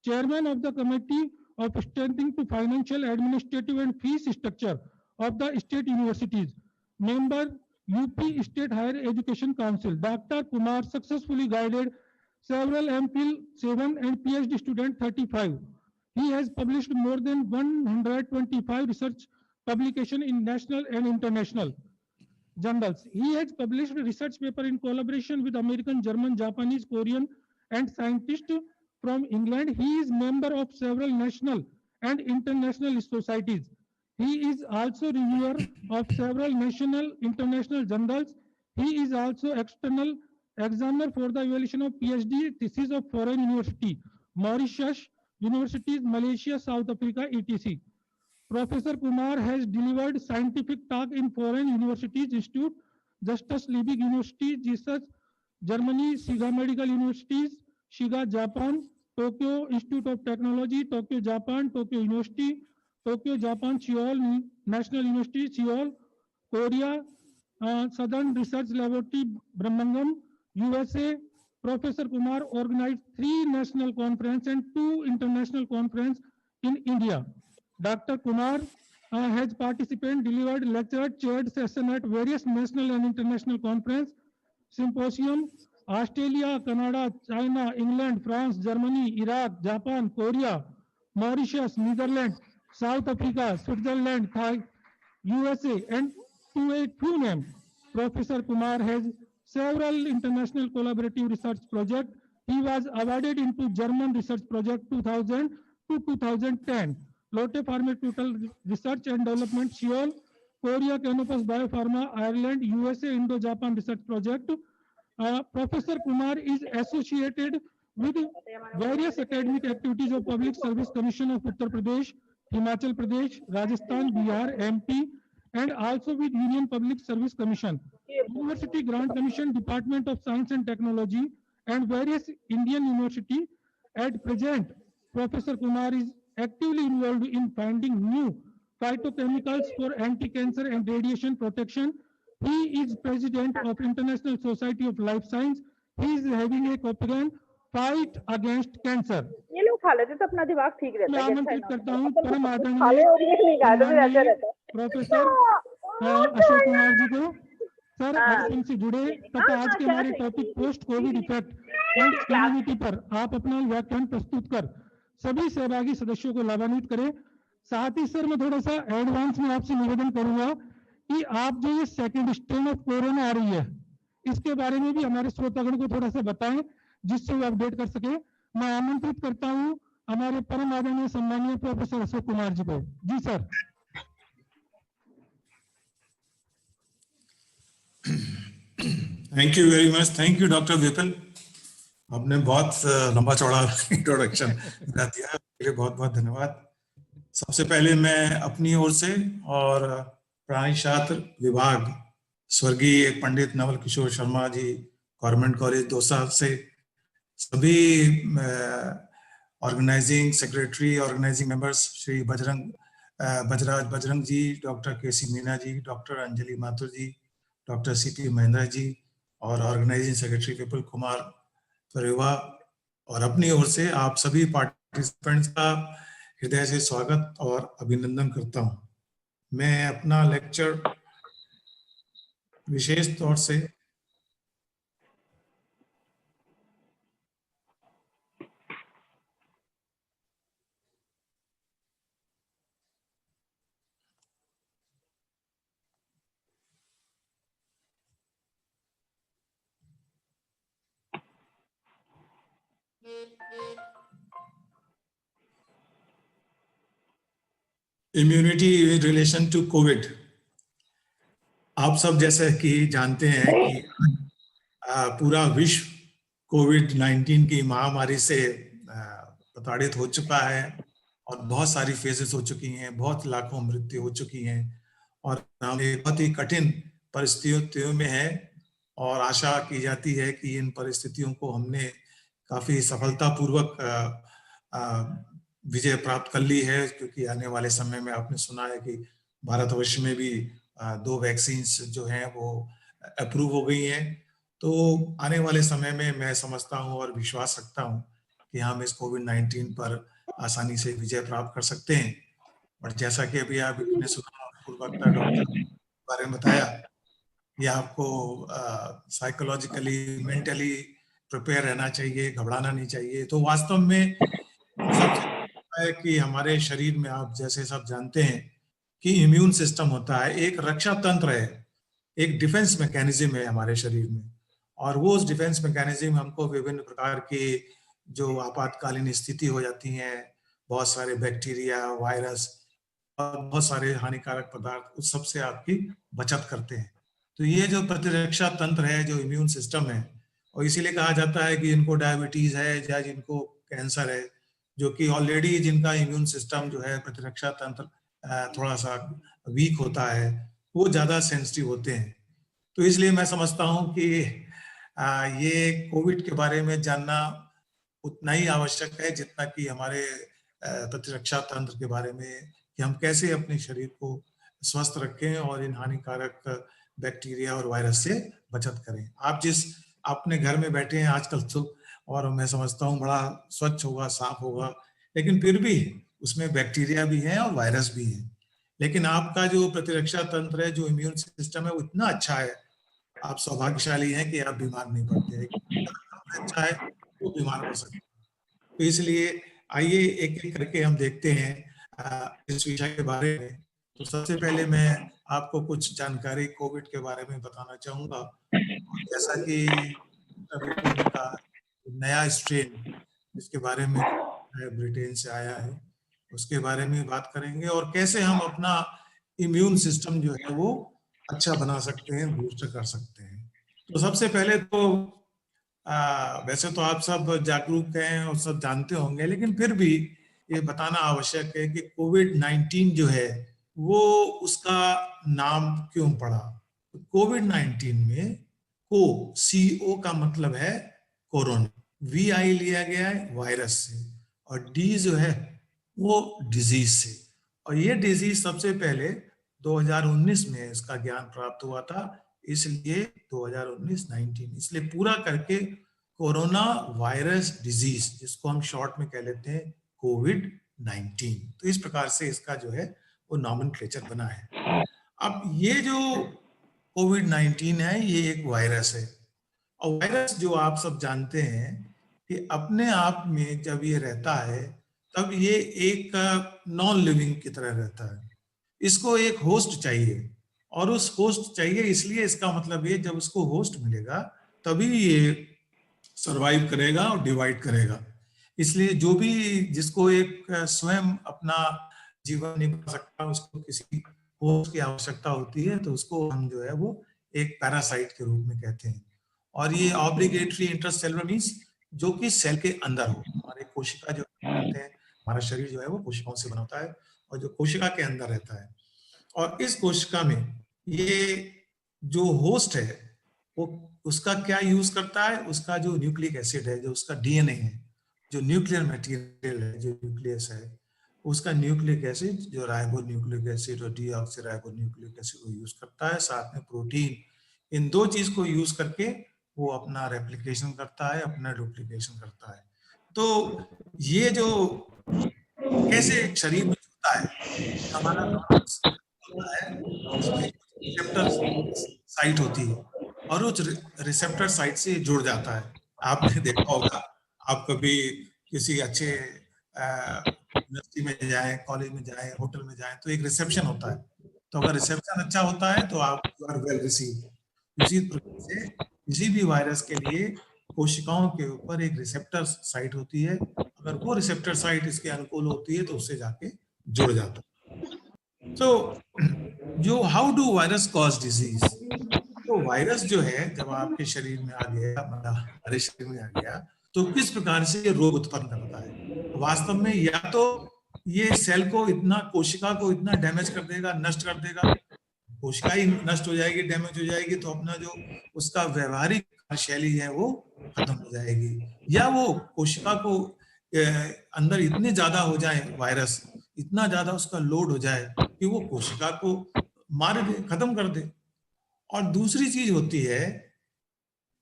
Chairman of the committee of strengthening to financial, administrative and fees structure of the state universities. Member UP State Higher Education Council. Dr. Kumar successfully guided several MPhil 7 and PhD student 35. He has published more than 125 research publication in national and international journals. He has published research paper in collaboration with American, German, Japanese, Korean and scientists from England. He is member of several national and international societies. He is also reviewer of several national international journals. He is also external examiner for the evaluation of PhD thesis of foreign university, Mauritius universities, Malaysia, South Africa, etc. Professor Kumar has delivered scientific talk in foreign universities, Institute, Justus Liebig University, Jesus, Germany, Shiga Medical Universities, Shiga, Japan, Tokyo Institute of Technology, Tokyo, Japan, Tokyo University, Tokyo, Japan, Seoul National University, Seoul, Korea, Southern Research Laboratory, Birmingham, USA. Professor Kumar organized 3 national conferences and 2 international conferences in India. Dr. Kumar has participated, delivered, lectured, chaired session at various national and international conference, symposium, Australia, Canada, China, England, France, Germany, Iraq, Japan, Korea, Mauritius, Netherlands, South Africa, Switzerland, USA, and to a few names. Professor Kumar has several international collaborative research projects. He was awarded into German Research Project 2000 to 2010, Lotte Pharmaceutical Research and Development, Seoul, Korea, Canopus Biopharma, Ireland, USA, Indo-Japan Research Project. Professor Kumar is associated with various academic activities of Public Service Commission of Uttar Pradesh, Himachal Pradesh, Rajasthan, Bihar, MP, and also with Union Public Service Commission, University Grant Commission, Department of Science and Technology, and various Indian university. At present, Professor Kumar is actively involved in finding new phytochemicals for anti-cancer and radiation protection. He is president of International Society of Life Science. He is having a copyright fight against cancer. ये लोग खा लेते तो अपना दिमाग ठीक रहता मैं है। आमंत्रित करता हूँ अपन परम कुछ खा ले और ये नहीं खाया तो फिर ऐसा रहता है। प्रोफेसर अशोक कुमार जी को सर हाँ। आप इनसे जुड़े तथा आज के हमारे topic post Covid effect and immunity पर आप अपना व्याख्यान प्रस्तुत कर सभी सहभागी सदस्यों को लाभान्वित करें। साथ ही सर मैं थोड़ा सा एडवांस में आपसे निवेदन करूंगा कि आप जो ये सेकेंड स्ट्रेन ऑफ कोरोना आ रही है इसके बारे में भी हमारे श्रोतागण को थोड़ा सा बताएं जिससे वो अपडेट कर सके। मैं आमंत्रित करता हूं हमारे परम आदरणीय सम्मानीय प्रोफेसर अशोक कुमार जी को। जी sir. Thank you very much. Thank you doctor Vipin, आपने बहुत लंबा चौड़ा इंट्रोडक्शन दिया, इसके बहुत बहुत धन्यवाद। सबसे पहले मैं अपनी ओर से और प्राणी शास्त्र विभाग स्वर्गीय पंडित नवल किशोर शर्मा जी, गवर्नमेंट कॉलेज दौसा से सभी organising secretary, organising members Shri Bajrang ji, doctor KC Meena ji, doctor Anjali Mathur ji, doctor CP Mahendra ji और ऑर्गेनाइजिंग सेक्रेटरी विपुल कुमार परिवा और अपनी ओर से आप सभी पार्टिसिपेंट्स का हृदय से स्वागत और अभिनंदन करता हूं। मैं अपना लेक्चर विशेष तौर से immunity in relation to COVID. आप सब जैसे कि जानते हैं कि पूरा विश्व कोविड-19 की महामारी से प्रताड़ित हो चुका है और बहुत सारी फेजेस हो चुकी हैं, बहुत लाखों मृत्यु हो चुकी हैं और हम एक बहुत ही कठिन परिस्थितियों में है और आशा की जाती है कि इन परिस्थितियों को हमने काफी सफलतापूर्वक विजय प्राप्त कर ली है, क्योंकि आने वाले समय में आपने सुना है कि भारतवर्ष में भी 2 वैक्सीन्स जो हैं वो अप्रूव हो गई हैं। तो आने वाले समय में मैं समझता हूं और विश्वास रखता हूं कि हम इस कोविड-19 पर आसानी से विजय प्राप्त कर सकते हैं। और जैसा कि अभी आपने सुना, पूर्ववक्ता डॉक्टर के बारे में बताया कि आपको साइकोलॉजिकली, मेंटली प्रिपेयर रहना चाहिए, घबराना नहीं चाहिए। तो वास्तव में सबसे है कि हमारे शरीर में, आप जैसे सब जानते हैं कि इम्यून सिस्टम होता है, एक रक्षा तंत्र है, एक डिफेंस मैकेनिज्म है हमारे शरीर में, और वो उस डिफेंस मैकेनिज्म हमको विभिन्न प्रकार के जो आपातकालीन स्थिति हो जाती हैं, बहुत सारे बैक्टीरिया, वायरस और बहुत सारे हानिकारक पदार्थ, उस सब से आपकी बचत करते हैं। तो ये जो प्रतिरक्षा तंत्र है, जो इम्यून सिस्टम है, और इसीलिए कहा जाता है कि इनको डायबिटीज है या जिनको कैंसर है, जो कि ऑलरेडी जिनका इम्यून सिस्टम जो है, प्रतिरक्षा तंत्र थोड़ा सा वीक होता है, वो ज्यादा सेंसिटिव होते हैं। तो इसलिए मैं समझता हूं कि ये कोविड के बारे में जानना उतना ही आवश्यक है जितना कि हमारे प्रतिरक्षा तंत्र के बारे में, कि हम कैसे अपने शरीर को स्वस्थ रखें और इन हानिकारक बैक्टीरिया और वायरस से बचत करें। आप जिस अपने घर में बैठे हैं आजकल तो, और मैं समझता हूँ बड़ा स्वच्छ होगा, साफ होगा, लेकिन फिर भी उसमें बैक्टीरिया भी है और वायरस भी है। लेकिन आपका जो प्रतिरक्षा तंत्र है, जो इम्यून सिस्टम है, वो इतना अच्छा है, आप सौभाग्यशाली हैं कि आप बीमार नहीं पड़ते। अच्छा है वो बीमार हो सकते हैं। तो इसलिए आइए एक एक करके हम देखते हैं इस विषय के बारे में। तो सबसे पहले मैं आपको कुछ जानकारी कोविड के बारे में बताना चाहूंगा। जैसा कि अभी कोविड का नया स्ट्रेन जिसके बारे में ब्रिटेन से आया है, उसके बारे में बात करेंगे और कैसे हम अपना इम्यून सिस्टम जो है वो अच्छा बना सकते हैं, बूस्ट कर सकते हैं। तो सबसे पहले तो वैसे तो आप सब जागरूक हैं और सब जानते होंगे, लेकिन फिर भी ये बताना आवश्यक है कि कोविड-19 जो है वो उसका नाम क्यों पड़ा। कोविड-19 में CO का मतलब है कोरोना, VI लिया गया है वायरस से, और D जो है वो डिजीज से। और ये डिजीज सबसे पहले 2019 में इसका ज्ञान प्राप्त हुआ था, इसलिए 2019 इसलिए पूरा करके कोरोना वायरस डिजीज, जिसको हम शॉर्ट में कह लेते हैं कोविड-19। तो इस प्रकार से इसका जो है वो नॉमेनक्लेचर बना है। अब ये जो कोविड-19 है, ये एक वायरस है, और वायरस जो आप सब जानते हैं कि अपने आप में जब ये रहता है तब ये एक नॉन लिविंग की तरह रहता है। इसको एक होस्ट चाहिए, और उस होस्ट चाहिए इसलिए इसका मतलब ये, जब उसको होस्ट मिलेगा तभी ये सरवाइव करेगा और डिवाइड करेगा। इसलिए जो भी जिसको एक स्वयं अपना जीवन नहीं बना सकता, उसको किसी होस्ट की आवश्यकता होती है, तो उसको हम जो है वो एक पैरासाइट के रूप में कहते हैं। और ये ऑब्लिगेटरी इंटरसेलुलर मींस जो कि सेल के अंदर हो। हमारे कोशिका जो कहते हैं, हमारा शरीर जो है वो कोशिकाओं से बना होता है, और जो कोशिका के अंदर रहता है, और इस कोशिका में ये जो होस्ट है वो उसका क्या यूज करता है, उसका जो न्यूक्लिक एसिड है, जो उसका DNA है, जो न्यूक्लियर मटेरियल है, जो न्यूक्लियस है, उसका न्यूक्लिक एसिड, जो राइबो न्यूक्लिक एसिड और डीऑक्सीराइबो न्यूक्लिक एसिड को यूज करता है, साथ में प्रोटीन। इन दो चीज को यूज करके वो अपना रेप्लिकेशन करता है, अपना डुप्लीकेशन करता है। तो ये जो कैसे शरीर में होता है, हमारा होता है, उसमें रिसेप्टर साइट होती है, और उस रिसेप्टर साइट से जुड़ जाता है। आपने देखा होगा, आप कभी किसी अच्छे यूनिवर्सिटी में जाएं, कॉलेज में जाएं, होटल में जाएं, तो एक रिसेप्शन होता है। तो अगर रिसेप्शन अच्छा होता है तो आप यू आर वेल रिसीव्ड। इसी प्रकार से किसी भी वायरस के लिए कोशिकाओं के ऊपर एक रिसेप्टर साइट होती है, अगर वो रिसेप्टर साइट इसके अनुकूल होती है तो उससे जाके जुड़ जाता है। So, जो how do virus cause disease, तो वायरस जो है जब आपके शरीर में आ गया, मतलब हमारे शरीर में आ गया, तो किस प्रकार से ये रोग उत्पन्न करता है। वास्तव में या तो ये सेल को इतना, कोशिका को इतना डैमेज कर देगा, नष्ट कर देगा, कोशिका ही नष्ट हो जाएगी, डैमेज हो जाएगी, तो अपना जो उसका व्यवहारिक शैली है वो खत्म हो जाएगी, या वो कोशिका को अंदर इतने ज्यादा हो जाए, वायरस इतना ज्यादा उसका लोड हो जाए कि वो कोशिका को मार दे, खत्म कर दे। और दूसरी चीज होती है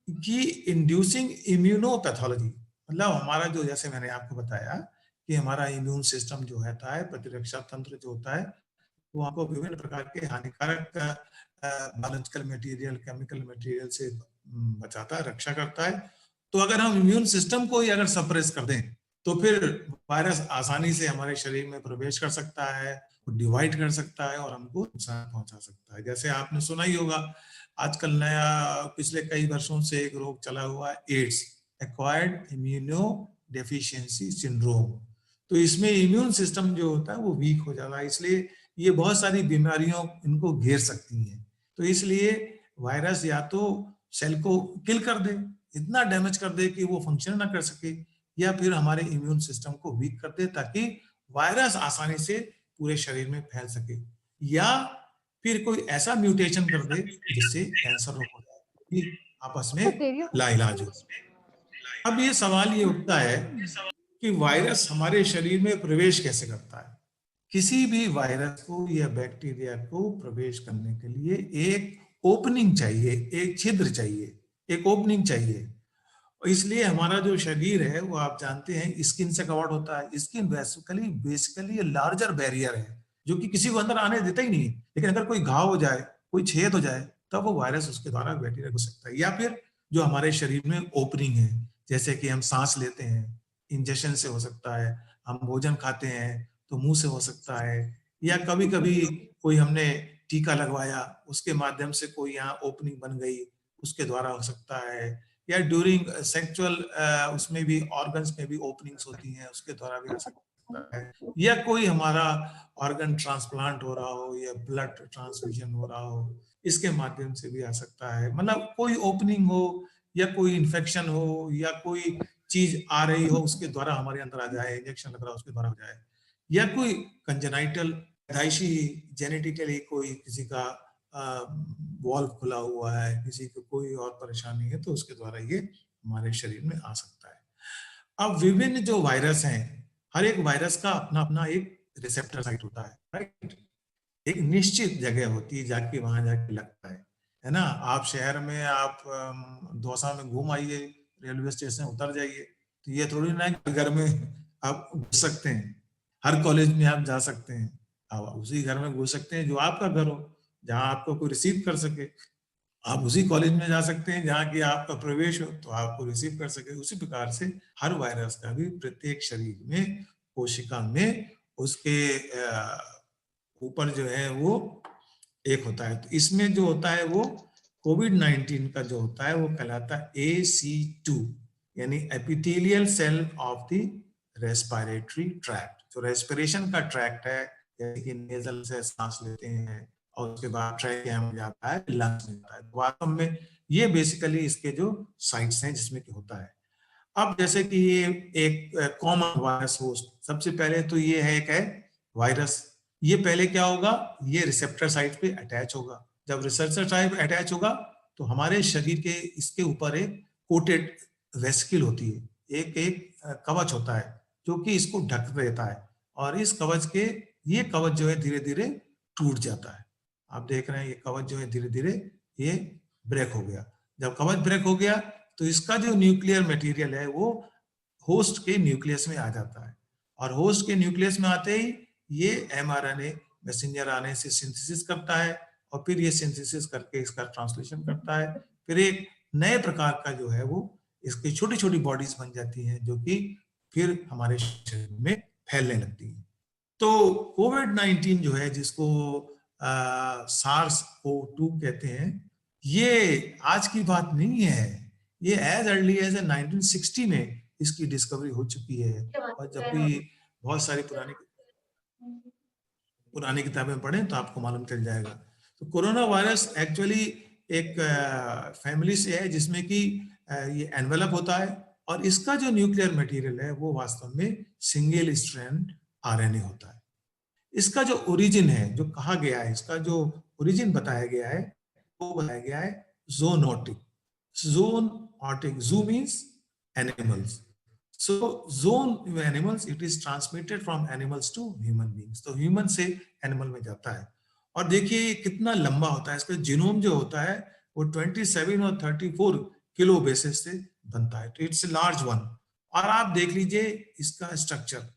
कि इंड्यूसिंग इम्यूनोपैथोलॉजी, मतलब हमारा जो, जैसे मैंने आपको बताया कि हमारा इम्यून सिस्टम जो होता है, प्रतिरक्षा तंत्र जो होता है, वो आपको विभिन्न प्रकार के हानिकारक बायोलॉजिकल मटेरियल, केमिकल मटेरियल से बचाता है, रक्षा करता है। तो अगर हम इम्यून सिस्टम को ही अगर सप्रेस कर दें तो फिर वायरस आसानी से हमारे शरीर में प्रवेश कर सकता है, डिवाइड कर सकता है और हमको नुकसान पहुंचा सकता है। जैसे आपने सुना ही होगा, आजकल नया पिछले कई वर्षों से एक रोग चला हुआ है, AIDS, acquired immunodeficiency syndrome. तो इसमें इम्यून सिस्टम जो होता है वो वीक हो जाता है, इसलिए ये बहुत सारी बीमारियों इनको घेर सकती हैं। तो इसलिए वायरस या तो सेल को किल कर दे, इतना डैमेज कर दे कि वो फंक्शन ना कर सके, या फिर हमारे इम्यून सिस्टम को वीक कर दे ताकि वायरस आसानी से पूरे शरीर में फैल सके, या फिर कोई ऐसा म्यूटेशन कर दे जिससे कैंसर रोग हो जाए, ये आपस में लाइलाज हो। अब ये सवाल ये उठता है कि वायरस हमारे शरीर में प्रवेश कैसे करता है। किसी भी वायरस को या बैक्टीरिया को प्रवेश करने के लिए एक ओपनिंग चाहिए, एक छिद्र चाहिए, एक ओपनिंग चाहिए। इसलिए हमारा जो शरीर है वो आप जानते हैं स्किन से कवर्ड होता है। स्किन बेसिकली लार्जर बैरियर है जो कि किसी को अंदर आने देता ही नहीं। लेकिन अगर कोई घाव हो जाए, कोई छेद हो जाए, तब वो वायरस उसके द्वारा बैक्टीरिया घुस सकता है। या फिर जो हमारे शरीर में ओपनिंग है, जैसे कि हम सांस लेते हैं, इंजेक्शन से हो सकता है, हम भोजन खाते हैं तो मुंह से हो सकता है, या कभी कभी कोई हमने टीका लगवाया उसके माध्यम से कोई यहाँ ओपनिंग बन गई, उसके द्वारा हो सकता है, या ड्यूरिंग सेक्सुअल उसमें भी ऑर्गन्स में भी ओपनिंग्स होती हैं, उसके द्वारा भी आ सकता है, या कोई हमारा ऑर्गन ट्रांसप्लांट हो रहा हो या ब्लड ट्रांसफ्यूजन हो रहा हो, इसके माध्यम से भी आ सकता है। मतलब कोई ओपनिंग हो या कोई इन्फेक्शन हो या कोई चीज आ रही हो उसके द्वारा हमारे अंदर आ जाए, इंजेक्शन लग रहा हो उसके द्वारा हो जाए, या कोई कंजेनाइटल पैदाइशी जेनेटिकली कोई किसी का वॉल्व खुला हुआ है, किसी को कोई और परेशानी है, तो उसके द्वारा ये हमारे शरीर में आ सकता है। अब विभिन्न जो वायरस हैं, हर एक वायरस का अपना अपना एक रिसेप्टर साइट होता है, राइट। एक निश्चित जगह होती है जाके वहां जाके लगता है ना। आप शहर में आप दौसा में घूम आइए, रेलवे स्टेशन उतर जाइए, तो ये थोड़ी ना घर में आप घुस सकते हैं। हर कॉलेज में आप जा सकते हैं, आप उसी घर में घुस सकते हैं जो आपका घर हो, जहां आपको कोई रिसीव कर सके। आप उसी कॉलेज में जा सकते हैं जहाँ की आपका प्रवेश हो, तो आपको रिसीव कर सके। उसी प्रकार से हर वायरस का भी प्रत्येक शरीर में, कोशिका में उसके ऊपर जो है वो एक होता है। तो इसमें जो होता है वो कोविड-19 का जो होता है वो कहलाता है AC2, यानी epithelial cell of the respiratory tract. जो रेस्पिरेशन का ट्रैक्ट है, जैसे कि नेजल से सांस लेते हैं और उसके बाद ट्रैकिया में जाता है, लंग्स में जाता है। वास्तव में ये बेसिकली इसके जो साइट्स हैं जिसमें कि होता है। अब जैसे कि ये एक कॉमन वायरस होस्ट, सबसे पहले तो ये है एक है वायरस। ये पहले क्या होगा, ये रिसेप्टर साइट पे अटैच होगा। जब रिसेप्टर साइट पे अटैच होगा तो हमारे शरीर के इसके ऊपर एक कोटेड वेसिकल होती है, एक एक कवच होता है जो कि इसको ढक देता है, और इस कवच के, ये कवच जो है धीरे धीरे टूट जाता है। आप देख रहे हैं ये कवच जो है धीरे धीरे ये ब्रेक हो गया। जब कवच ब्रेक हो गया तो इसका जो न्यूक्लियर मटेरियल है वो होस्ट के न्यूक्लियस में आ जाता है, और होस्ट के न्यूक्लियस में आते ही ये mRNA मैसेंजर आरएनए से सिंथेसिस करता है, और फिर ये सिंथेसिस करके इसका ट्रांसलेशन करता है। फिर एक नए प्रकार का जो है वो इसकी छोटी छोटी बॉडीज बन जाती हैं जो कि फिर हमारे शरीर में फैलने लगती है। तो कोविड-19 जो है, जिसको SARS-CoV-2 कहते हैं, ये आज की बात नहीं है। ये एज अर्ली एज 1960 में इसकी डिस्कवरी हो चुकी है, और जब भी बहुत सारी पुरानी पुरानी किताबें पढ़ें तो आपको मालूम चल जाएगा। तो कोरोना वायरस एक्चुअली एक फैमिली से है जिसमें कि ये एनवेलप होता है, और इसका जो न्यूक्लियर मटेरियल है वो वास्तव में सिंगल स्ट्रैंड आरएनए होता है। इसका जो ओरिजिन है, जो कहा गया है, इसका जो ओरिजिन बताया गया है वो बताया गया है zoonotic. Zoonotic, zoo means animals, so zone animals, it is transmitted from animals to human beings, तो ह्यूमन से एनिमल में जाता है। और देखिए कितना लंबा होता है, इसका जीनोम जो होता है वो 27 और 34 किलो बेसिस से बनता है, तो इट्स लार्ज वन। और आप देख लीजिए इसका स्ट्रक्चर,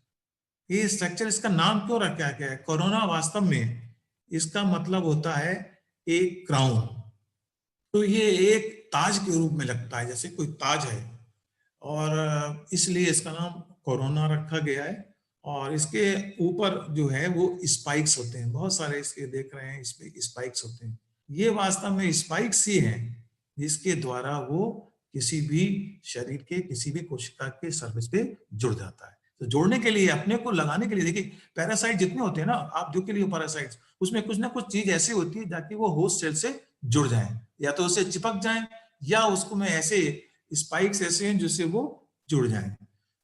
ये स्ट्रक्चर, इसका नाम क्यों रखा गया है कोरोना, वास्तव में इसका मतलब होता है एक क्राउन। तो ये एक ताज के रूप में लगता है, जैसे कोई ताज है, और इसलिए इसका नाम कोरोना रखा गया है। और इसके ऊपर जो है वो स्पाइक्स होते हैं, बहुत सारे इसके देख रहे हैं, इस पे स्पाइक्स होते हैं। ये वास्तव में स्पाइक्स ही हैं जिसके द्वारा वो किसी भी शरीर के किसी भी कोशिका के सर्फेस पे जुड़ जाता है। तो जोड़ने के लिए, अपने को लगाने के लिए, देखिए पैरासाइट जितने होते हैं ना, आप जो के लिए पैरासाइट्स, उसमें कुछ ना कुछ चीज ऐसी होती है ताकि वो होस्ट सेल से जुड़ जाए, या तो उससे चिपक जाए, या उसको में ऐसे स्पाइक्स ऐसे हैं जिससे वो जुड़ जाएं।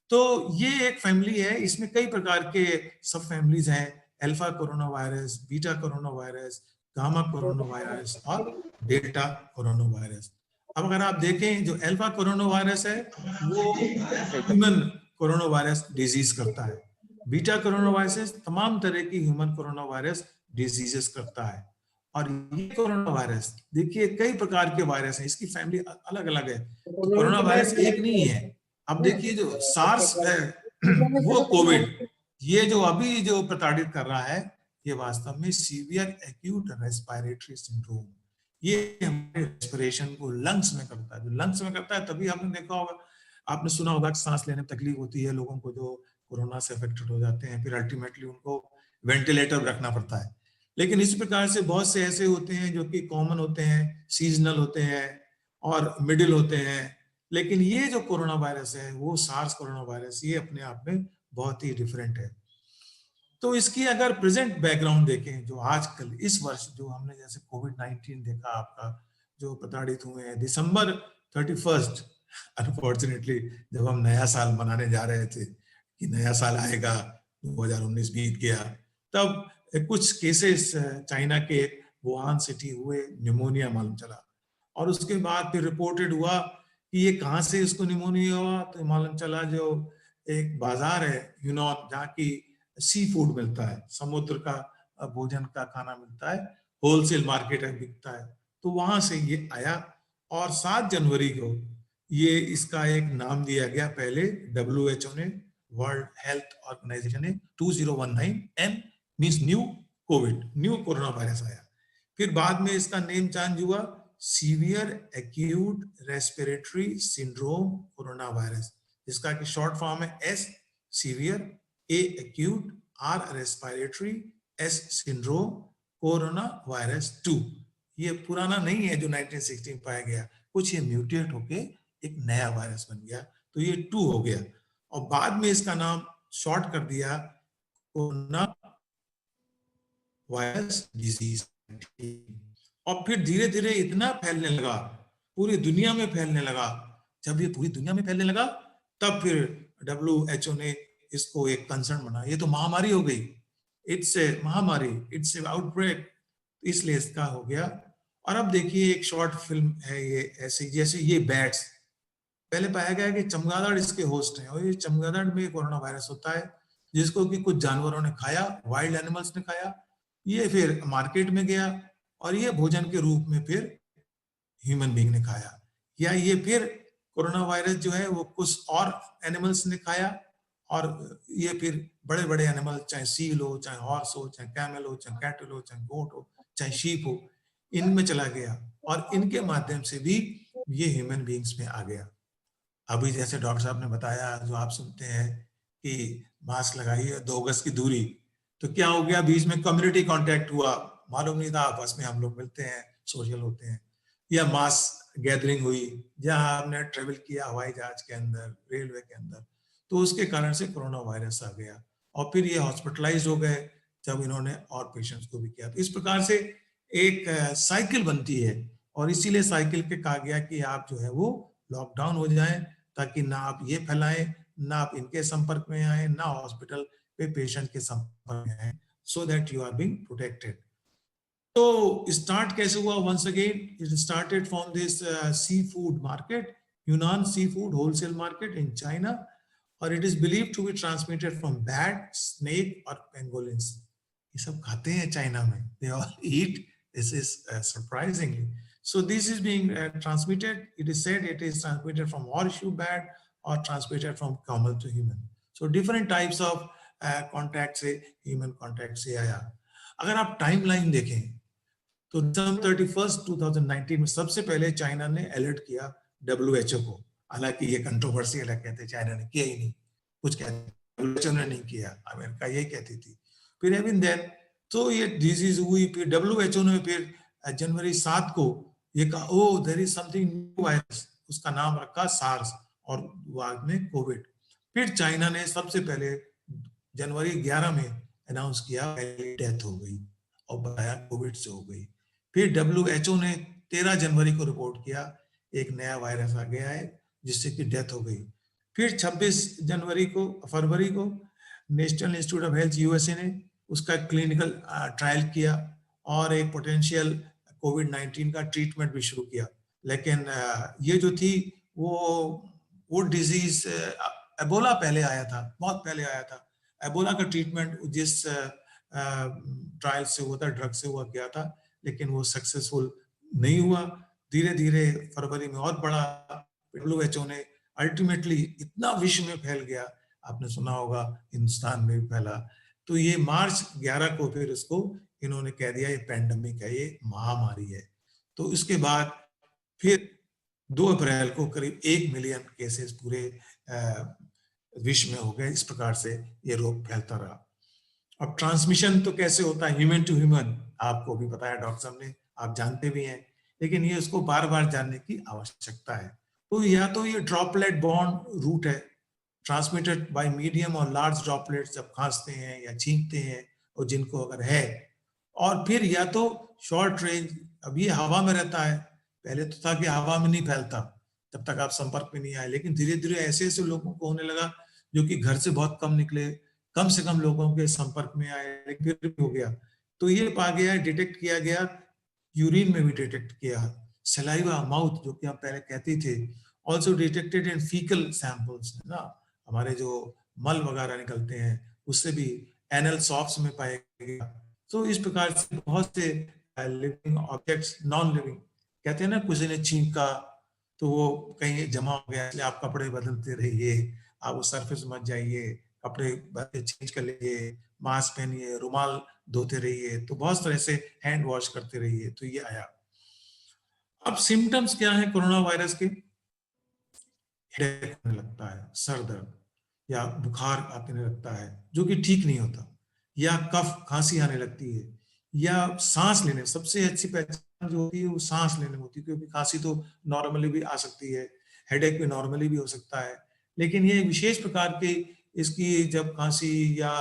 तो ये एक फैमिली है, इसमें कई प्रकार के सब फैमिलीज हैं, alpha corona virus, beta corona virus, gamma corona virus और डेल्टा कोरोना वायरस। अब अगर आप देखें, जो अल्फा कोरोना वायरस है वो ह्यूमन कोरोना वायरस डिजीज करता है, बीटा कोरोना वायरस तमाम तरह की ह्यूमन कोरोना वायरस डिजीजेस करता है, और ये कोरोना वायरस देखिए कई प्रकार के वायरस हैं, इसकी फैमिली अलग अलग है। तो कोरोना वायरस एक नहीं है। अब देखिए जो सार्स है वो कोविड, ये जो अभी जो प्रताड़ित कर रहा है, ये वास्तव में सीवियर एक्यूट रेस्पिरेटरी सिंड्रोम, ये हमारे रेस्पिरेशन को लंग्स में करता है। जो लंग्स में करता है, तभी आपने देखा होगा, आपने सुना होगा कि सांस लेने में तकलीफ होती है लोगों को जो कोरोना से अफेक्टेड हो जाते हैं, फिर अल्टीमेटली उनको वेंटिलेटर रखना पड़ता है। लेकिन इस प्रकार से बहुत से ऐसे होते हैं जो कि कॉमन होते हैं, सीजनल होते हैं और मिडिल होते हैं। लेकिन ये जो कोरोना वायरस है वो सार्स कोरोना वायरस, ये अपने आप में बहुत ही डिफरेंट है। तो इसकी अगर प्रेजेंट बैकग्राउंड देखें, जो आजकल इस वर्ष जो हमने जैसे कोविड-19 देखा आपका, जो प्रताड़ित हुए हैं, दिसंबर 31 अनफॉर्चुनेटली जब हम नया साल मनाने जा रहे थे कि नया साल आएगा, 2019 बीत गया, तब कुछ केसेस चाइना के वुहान सिटी हुए, निमोनिया मालूम चला, और उसके बाद फिर रिपोर्टेड हुआ कि ये कहाँ से इसको निमोनिया हुआ, तो मालूम चला जो एक बाजार है यूनॉन, जहाँ की सी फूड मिलता है, समुद्र का भोजन का खाना मिलता है, होलसेल मार्केट में बिकता है, तो वहां से ये आया। और 7 जनवरी को ये इसका एक नाम दिया गया, पहले WHO ने, वर्ल्ड हेल्थ ऑर्गेनाइजेशन ने 2019 N means new COVID, new corona virus आया। फिर बाद में इसका नेम चेंज हुआ severe acute respiratory syndrome corona virus, जिसका की शॉर्ट फॉर्म है S severe, A acute, R respiratory, S syndrome corona virus 2। ये पुराना नहीं है जो 1960 में पाया गया, कुछ ये म्यूटेट होके एक नया वायरस बन गया, तो ये 2 हो गया, और बाद में इसका नाम शॉर्ट कर दिया कोरोना वायरस डिजीज। और फिर धीरे धीरे इतना फैलने लगा, पूरी दुनिया में फैलने लगा। जब ये पूरी दुनिया में फैलने लगा, तब फिर WHO ने इसको एक कंसर्न बना, ये तो महामारी हो गई, इट्स ए महामारी, इट्स ए आउटब्रेक, इसलिए इसका हो गया। और अब देखिए एक शॉर्ट फिल्म है ये ऐसे, जैसे ये बैट्स, पहले पाया गया कि चमगादड़ इसके होस्ट हैं, और ये चमगादड़ में कोरोना वायरस होता है, जिसको कि कुछ जानवरों ने खाया, वाइल्ड एनिमल्स ने खाया, ये फिर मार्केट में गया, और ये भोजन के रूप में फिर ह्यूमन बीइंग ने खाया, या ये फिर कोरोना वायरस जो है वो कुछ और एनिमल्स ने खाया, और ये फिर बड़े बड़े एनिमल, चाहे सील हो, चाहे हॉर्स हो, चाहे कैमल हो, चाहे कैटल हो, चाहे गोट हो, चाहे शीप हो, इनमें चला गया, और इनके माध्यम से भी ये ह्यूमन बीइंग्स में आ गया। अभी जैसे डॉक्टर साहब ने बताया, जो आप सुनते हैं कि मास्क लगाइए, 2 गज की दूरी, तो क्या हो गया, बीच में कम्युनिटी कांटेक्ट हुआ, मालूम नहीं था, आपस में हम लोग मिलते हैं, सोशल होते हैं, या मास गैदरिंग हुई, जहां हमने ट्रेवल किया हवाई जहाज के अंदर, रेलवे के अंदर, तो उसके कारण से कोरोना वायरस आ गया, और फिर ये हॉस्पिटलाइज हो गए, जब इन्होंने और पेशेंट्स को भी किया। तो इस प्रकार से एक साइकिल बनती है और इसीलिए साइकिल के कहा गया कि आप जो है वो लॉकडाउन हो जाएं ताकि ना आप ये फैलाएं, ना आप इनके संपर्क में आए, ना हॉस्पिटल पे पेशेंट के संपर्क में आए, so that you are being protected. तो स्टार्ट कैसे हुआ? Once again it started from this seafood market, Wuhan seafood wholesale market in China, और it is believed to be transmitted from bat, snake और pangolins. ये सब खाते हैं China में, they all eat, this is surprisingly. So this is being transmitted. It is said it is transmitted from horseshoe bat or transmitted from camel to human. So different types of contact से human contact से आया। अगर आप timeline देखें तो December 31, 2019 में सबसे पहले चाइना ने अलर्ट किया WHO को। हालांकि ये कंट्रोवर्शियल है, कहते चाइना ने किया ही नहीं, कुछ कहते WHO ने नहीं किया, अमेरिका यही कहती थी। फिर even then तो ये डिजीज हुई, फिर WHO ने फिर जनवरी 7 को ये कहा, oh there is something new virus, उसका नाम रखा सार्स और बाद में कोविड। फिर चाइना ने सबसे पहले जनवरी 11 में अनाउंस किया डेथ हो गई और बताया कोविड से हो गई। फिर WHO ने 13 जनवरी को रिपोर्ट किया एक नया वायरस आ गया है जिससे कि डेथ हो गई। फिर 26 फरवरी को national institute of health USA ने उसका क्लिनिकल ट्रायल किया और एक पोटेंशियल कोविड-19 का ट्रीटमेंट भी शुरू किया। लेकिन ये जो थी वो डिजीज एबोला पहले आया था, बहुत पहले आया था। एबोला का ट्रीटमेंट जिस ट्रायल से हुआ था, ड्रग से हुआ गया था, लेकिन वो सक्सेसफुल नहीं हुआ। धीरे धीरे फरवरी में और बड़ा WHO ने अल्टीमेटली इतना विश्व में फैल गया, आपने सुना होगा हिंदुस्तान में भी फैला। तो ये मार्च 11 को फिर उसको इन्होंने कह दिया ये पैंडेमिक है, ये महामारी है। तो इसके बाद फिर 2 अप्रैल को करीब 1 मिलियन केसेस पूरे विश्व में हो गए। इस प्रकार से ये रोग फैलता रहा। अब ट्रांसमिशन तो कैसे होता है, ह्यूमन टू ह्यूमन, आपको भी बताया डॉक्टर साहब ने, आप जानते भी हैं, लेकिन ये उसको बार बार जानने की आवश्यकता है। तो या तो ये ड्रॉपलेट बॉर्न रूट है, ट्रांसमिटेड बाय मीडियम और लार्ज ड्रॉपलेट्स जब खांसते हैं या छींकते हैं और जिनको अगर है, और फिर या तो शॉर्ट रेंज, अब ये हवा में रहता है, पहले तो था कि हवा में नहीं फैलता जब तक आप संपर्क में नहीं आए, लेकिन धीरे धीरे ऐसे ऐसे लोगों को होने लगा जो कि घर से बहुत कम निकले, कम से कम लोगों के संपर्क में आए, लेकिन फिर भी हो गया। तो ये पा गया, डिटेक्ट किया गया, यूरिन में भी डिटेक्ट किया, सलाइवा, माउथ जो कि हम पहले कहते थे, also detected in faecal samples, है ना, हमारे जो मल वगैरह निकलते हैं उससे भी, एनल सॉफ्ट्स में पाया गया। तो इस प्रकार से बहुत से लिविंग ऑब्जेक्ट्स, नॉन लिविंग, कहते हैं ना, किसी ने छींका तो वो कहीं जमा हो गया, इसलिए आप कपड़े बदलते रहिए, आप उस सरफेस मत जाइए, कपड़े चेंज कर लीजिए, मास्क पहनिए, रुमाल धोते रहिए, तो बहुत तरह से हैंड वॉश करते रहिए। तो ये आया। अब सिम्टम्स क्या है कोरोना वायरस के? हेडेक होने लगता है, सर दर्द या बुखार आने लगता है जो कि ठीक नहीं होता, या कफ खांसी आने लगती है, या सांस लेने, सबसे अच्छी पहचान जो होती है वो सांस लेने में होती है, क्योंकि खांसी तो नॉर्मली भी आ सकती है, हेडेक भी नॉर्मली भी हो सकता है, लेकिन ये विशेष प्रकार की इसकी जब खांसी या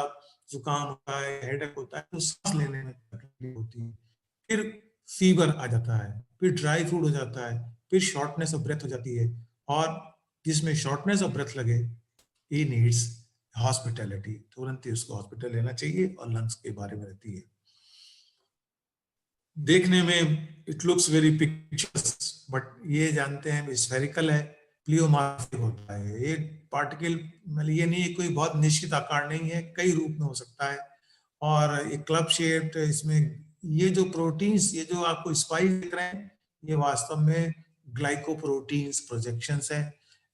जुकाम होता है, हेडेक होता है, तो सांस लेने में तकलीफ होती है। फिर फीवर आ जाता है, फिर ड्राई फूड हो जाता है, फिर शॉर्टनेस ऑफ ब्रेथ हो जाती है, और जिसमें शॉर्टनेस ऑफ ब्रेथ लगे, he needs hospitality, तुरंत ही उसको हॉस्पिटल लेना चाहिए, और लंग्स के बारे में रहती है। देखने में it looks very pictures, but ये जानते हैं स्फेरिकल है, प्लियोमार्फिक होता है, ये पार्टिकल, मतलब ये नहीं, कोई बहुत निश्चित आकार नहीं है, कई रूप में हो सकता है, और एक क्लब शेप्ड, इसमें ये जो प्रोटीन्स, ये जो आपको स्पाइक दिख रहे हैं, ये वास्तव में ग्लाइकोप्रोटीन्स प्रोजेक्शंस है।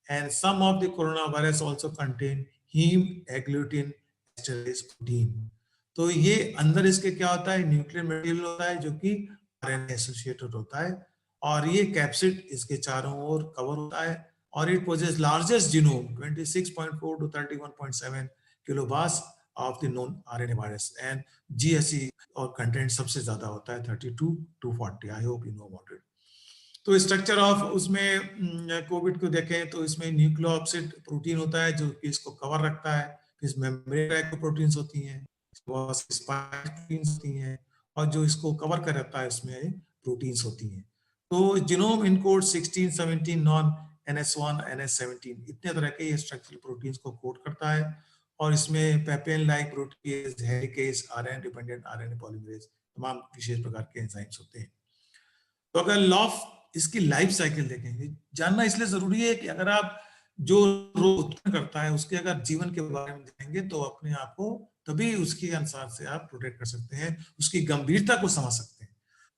And some of the coronavirus also contain heme agglutinin esterase protein. तो ये अंदर इसके क्या होता है, न्यूक्लियर मटेरियल होता है जो कि RNA एसोसिएटेड होता है, और ये कैप्सिड इसके चारों ओर कवर होता है, और it poses largest genome 26.4 to 31.7 kilobase of the known RNA virus, and GSE और कंटेंट सबसे ज्यादा होता है 32 to 40। I hope you know about it. तो स्ट्रक्चर ऑफ उसमें कोविड को देखें तो इसमें न्यूक्लियोसिड प्रोटीन होता है जो कि इसको कवर रखता है, फिर मेम्ब्रेन प्रोटीन्स होती हैं, बहुत स्पाइक प्रोटीन्स होती हैं, और जो इसको कवर कर रहता है इसमें प्रोटीन्स होती हैं। तो genome encode 16, 17 non NS1, NS17 इतने तरह के ये स्ट्रक्चरल प्रोटीन्स को कोड करता है, और इसमें पेपेन like proteases, helicase, RNA dependent RNA polymerase तमाम विशेष प्रकार के एंजाइम्स होते हैं। तो अगर लॉ ऑफ इसकी लाइफ साइकिल देखेंगे, जानना इसलिए जरूरी है कि अगर आप जो रोग उत्पन्न करता है उसके अगर जीवन के बारे में जानेंगे तो अपने आप को तभी उसके अनुसार से आप प्रोटेक्ट कर सकते हैं, उसकी गंभीरता को समझ सकते हैं,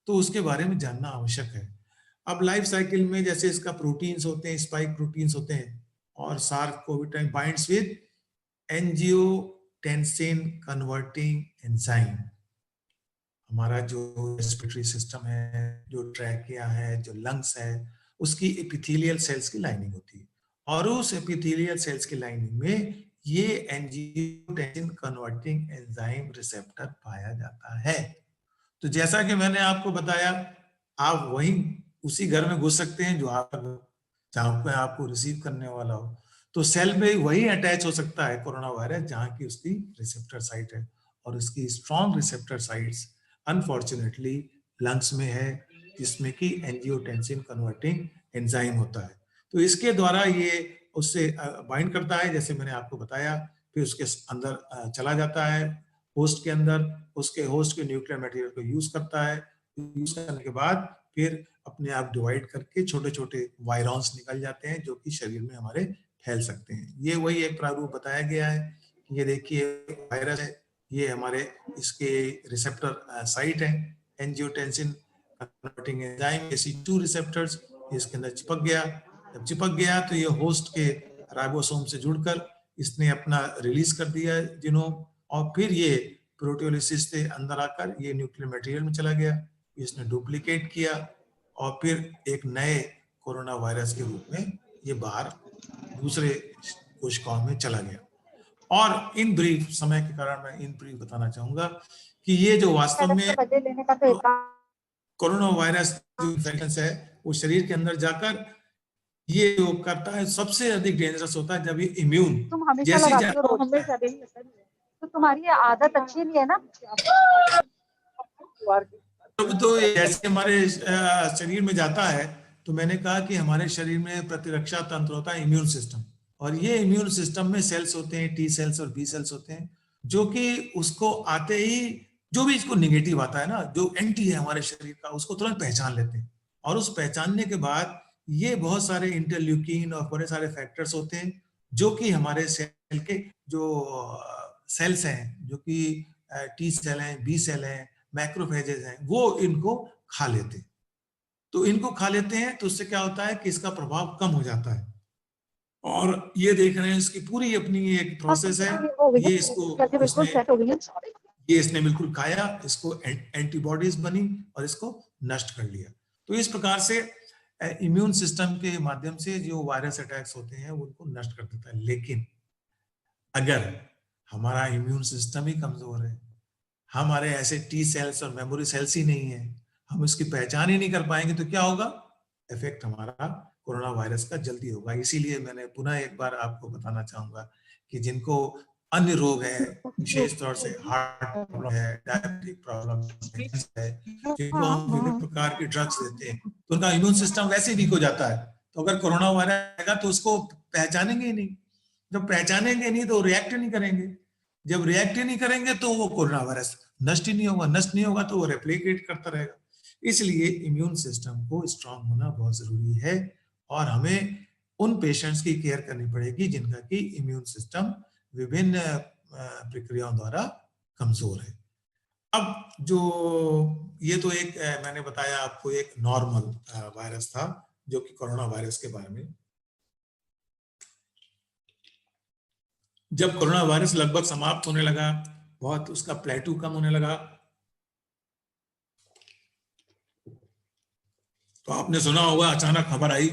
तो उसके बारे में जानना आवश्यक है। अब लाइफ साइकिल में जैसे इसका प्रोटीन्स होते हैं, स्पाइक प्रोटीन्स होते हैं, और SARS-CoV-2 binds with angiotensin converting enzyme. हमारा जो रेस्पिरेटरी सिस्टम है, जो ट्रैकिया है, जो लंग्स है, उसकी एपिथेलियल सेल्स की लाइनिंग होती है, और उस एपिथेलियल सेल्स की लाइनिंग में ये एंजियोटेंसिन कन्वर्टिंग एंजाइम रिसेप्टर पाया जाता है। तो जैसा कि मैंने आपको बताया, आप वहीं उसी घर में घुस सकते हैं जो जहां पे आपको रिसीव करने वाला हो, तो सेल में वही अटैच हो सकता है कोरोना वायरस जहां की उसकी रिसेप्टर साइट है, और उसकी strong receptor sites unfortunately lungs में है, जिसमें कि एंजियोटेंसिन कन्वर्टिंग एंजाइम होता है। तो इसके द्वारा ये उससे बाइंड करता है, जैसे मैंने आपको बताया, फिर उसके अंदर चला जाता है होस्ट के अंदर, उसके होस्ट के न्यूक्लियर मटेरियल को यूज करता है, यूज करने के बाद फिर अपने आप डिवाइड करके छोटे छोटे वायरॉन्स निकल जाते हैं जो कि शरीर में हमारे फैल सकते हैं। ये वही एक प्रारूप बताया गया है कि ये देखिए वायरस है, ये हमारे इसके रिसेप्टर साइट है, angiotensin converting enzyme AC2 receptors, इसके अंदर चिपक गया। जब चिपक गया तो ये होस्ट के राइबोसोम से जुड़कर इसने अपना रिलीज कर दिया जीनोम, और फिर ये प्रोटियोलिसिस से अंदर आकर ये न्यूक्लियर मटेरियल में चला गया, इसने डुप्लीकेट किया, और फिर एक नए कोरोना वायरस के रूप में ये बाहर दूसरे कोशिकाओं में चला गया। और इन ब्रीफ समय के कारण मैं इन ब्रीफ बताना चाहूंगा कि ये जो वास्तव में कोरोना वायरस जो इन्फेक्शन है वो शरीर के अंदर जाकर ये जो करता है सबसे अधिक डेंजरस होता है जब ये इम्यून तो तुम्हारी ये आदत अच्छी नहीं है ना। तो जैसे हमारे शरीर में जाता है, तो मैंने कहा कि हमारे शरीर में प्रतिरक्षा तंत्र होता है इम्यून सिस्टम, और ये इम्यून सिस्टम में सेल्स होते हैं, T सेल्स और B सेल्स होते हैं, जो कि उसको आते ही जो भी इसको निगेटिव आता है ना, जो एंटी है हमारे शरीर का, उसको तुरंत पहचान लेते हैं, और उस पहचानने के बाद ये बहुत सारे इंटरल्यूकिन और बड़े सारे फैक्टर्स होते हैं जो कि हमारे सेल के जो सेल्स हैं, जो कि T सेल हैं, B सेल हैं, मैक्रोफेजेस हैं, वो इनको खा लेते हैं। तो इनको खा लेते हैं तो उससे क्या होता है कि इसका प्रभाव कम हो जाता है, और ये देख रहे हैं इसकी पूरी अपनी एक प्रोसेस है। ये इसने बिल्कुल खाया, इसको एंटीबॉडीज बनी और इसको नष्ट कर लिया। तो इस प्रकार से इम्यून सिस्टम के माध्यम से जो वायरस अटैक्स होते हैं उनको नष्ट कर देता है। लेकिन अगर हमारा इम्यून सिस्टम ही कमजोर है, हमारे ऐसे T सेल्स और मेमोरी सेल्स ही नहीं है, हम इसकी पहचान ही नहीं कर पाएंगे, तो क्या होगा? इफेक्ट हमारा कोरोना वायरस का जल्दी होगा। इसीलिए मैंने पुनः एक बार आपको बताना चाहूंगा कि जिनको अन्य रोग है, विशेष तौर से हार्ट प्रॉब्लम है, डायबिटिक प्रॉब्लम है, जिनको हम विभिन्न प्रकार के ड्रग्स देते हैं, तो उनका इम्यून सिस्टम वैसे वीक हो जाता है। तो अगर कोरोना वायरस आएगा तो उसको पहचानेंगे ही नहीं, जब पहचानेंगे नहीं तो रिएक्ट नहीं करेंगे, जब रिएक्ट नहीं करेंगे तो वो कोरोना वायरस नष्ट ही नहीं होगा, नष्ट नहीं होगा तो वो रेप्लिकेट करता रहेगा। इसलिए इम्यून सिस्टम को स्ट्रांग होना बहुत जरूरी है, और हमें उन पेशेंट्स की केयर करनी पड़ेगी जिनका कि इम्यून सिस्टम विभिन्न प्रक्रियाओं द्वारा कमजोर है। अब जो ये तो एक मैंने बताया आपको एक नॉर्मल वायरस था जो कि कोरोना वायरस के बारे में। जब कोरोना वायरस लगभग समाप्त होने लगा, बहुत उसका प्लेटू कम होने लगा, तो आपने सुना होगा अचानक खबर आई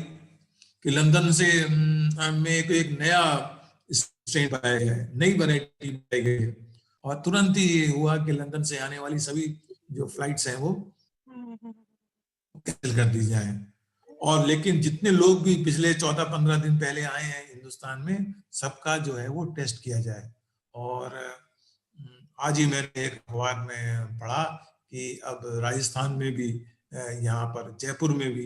कि लंदन से में एक नया स्ट्रेन पाया गया है, नई वैरायटी पाई गई है, और तुरंत ही हुआ कि लंदन से आने वाली सभी जो फ्लाइट्स हैं वो कैंसिल कर दी जाए। और लेकिन जितने लोग भी पिछले 14-15 दिन पहले आए हैं हिंदुस्तान में, सबका जो है वो टेस्ट किया जाए, और आज ही मैंने एक अखबार में पढ़ा कि अब राजस्थान में भी यहाँ पर जयपुर में भी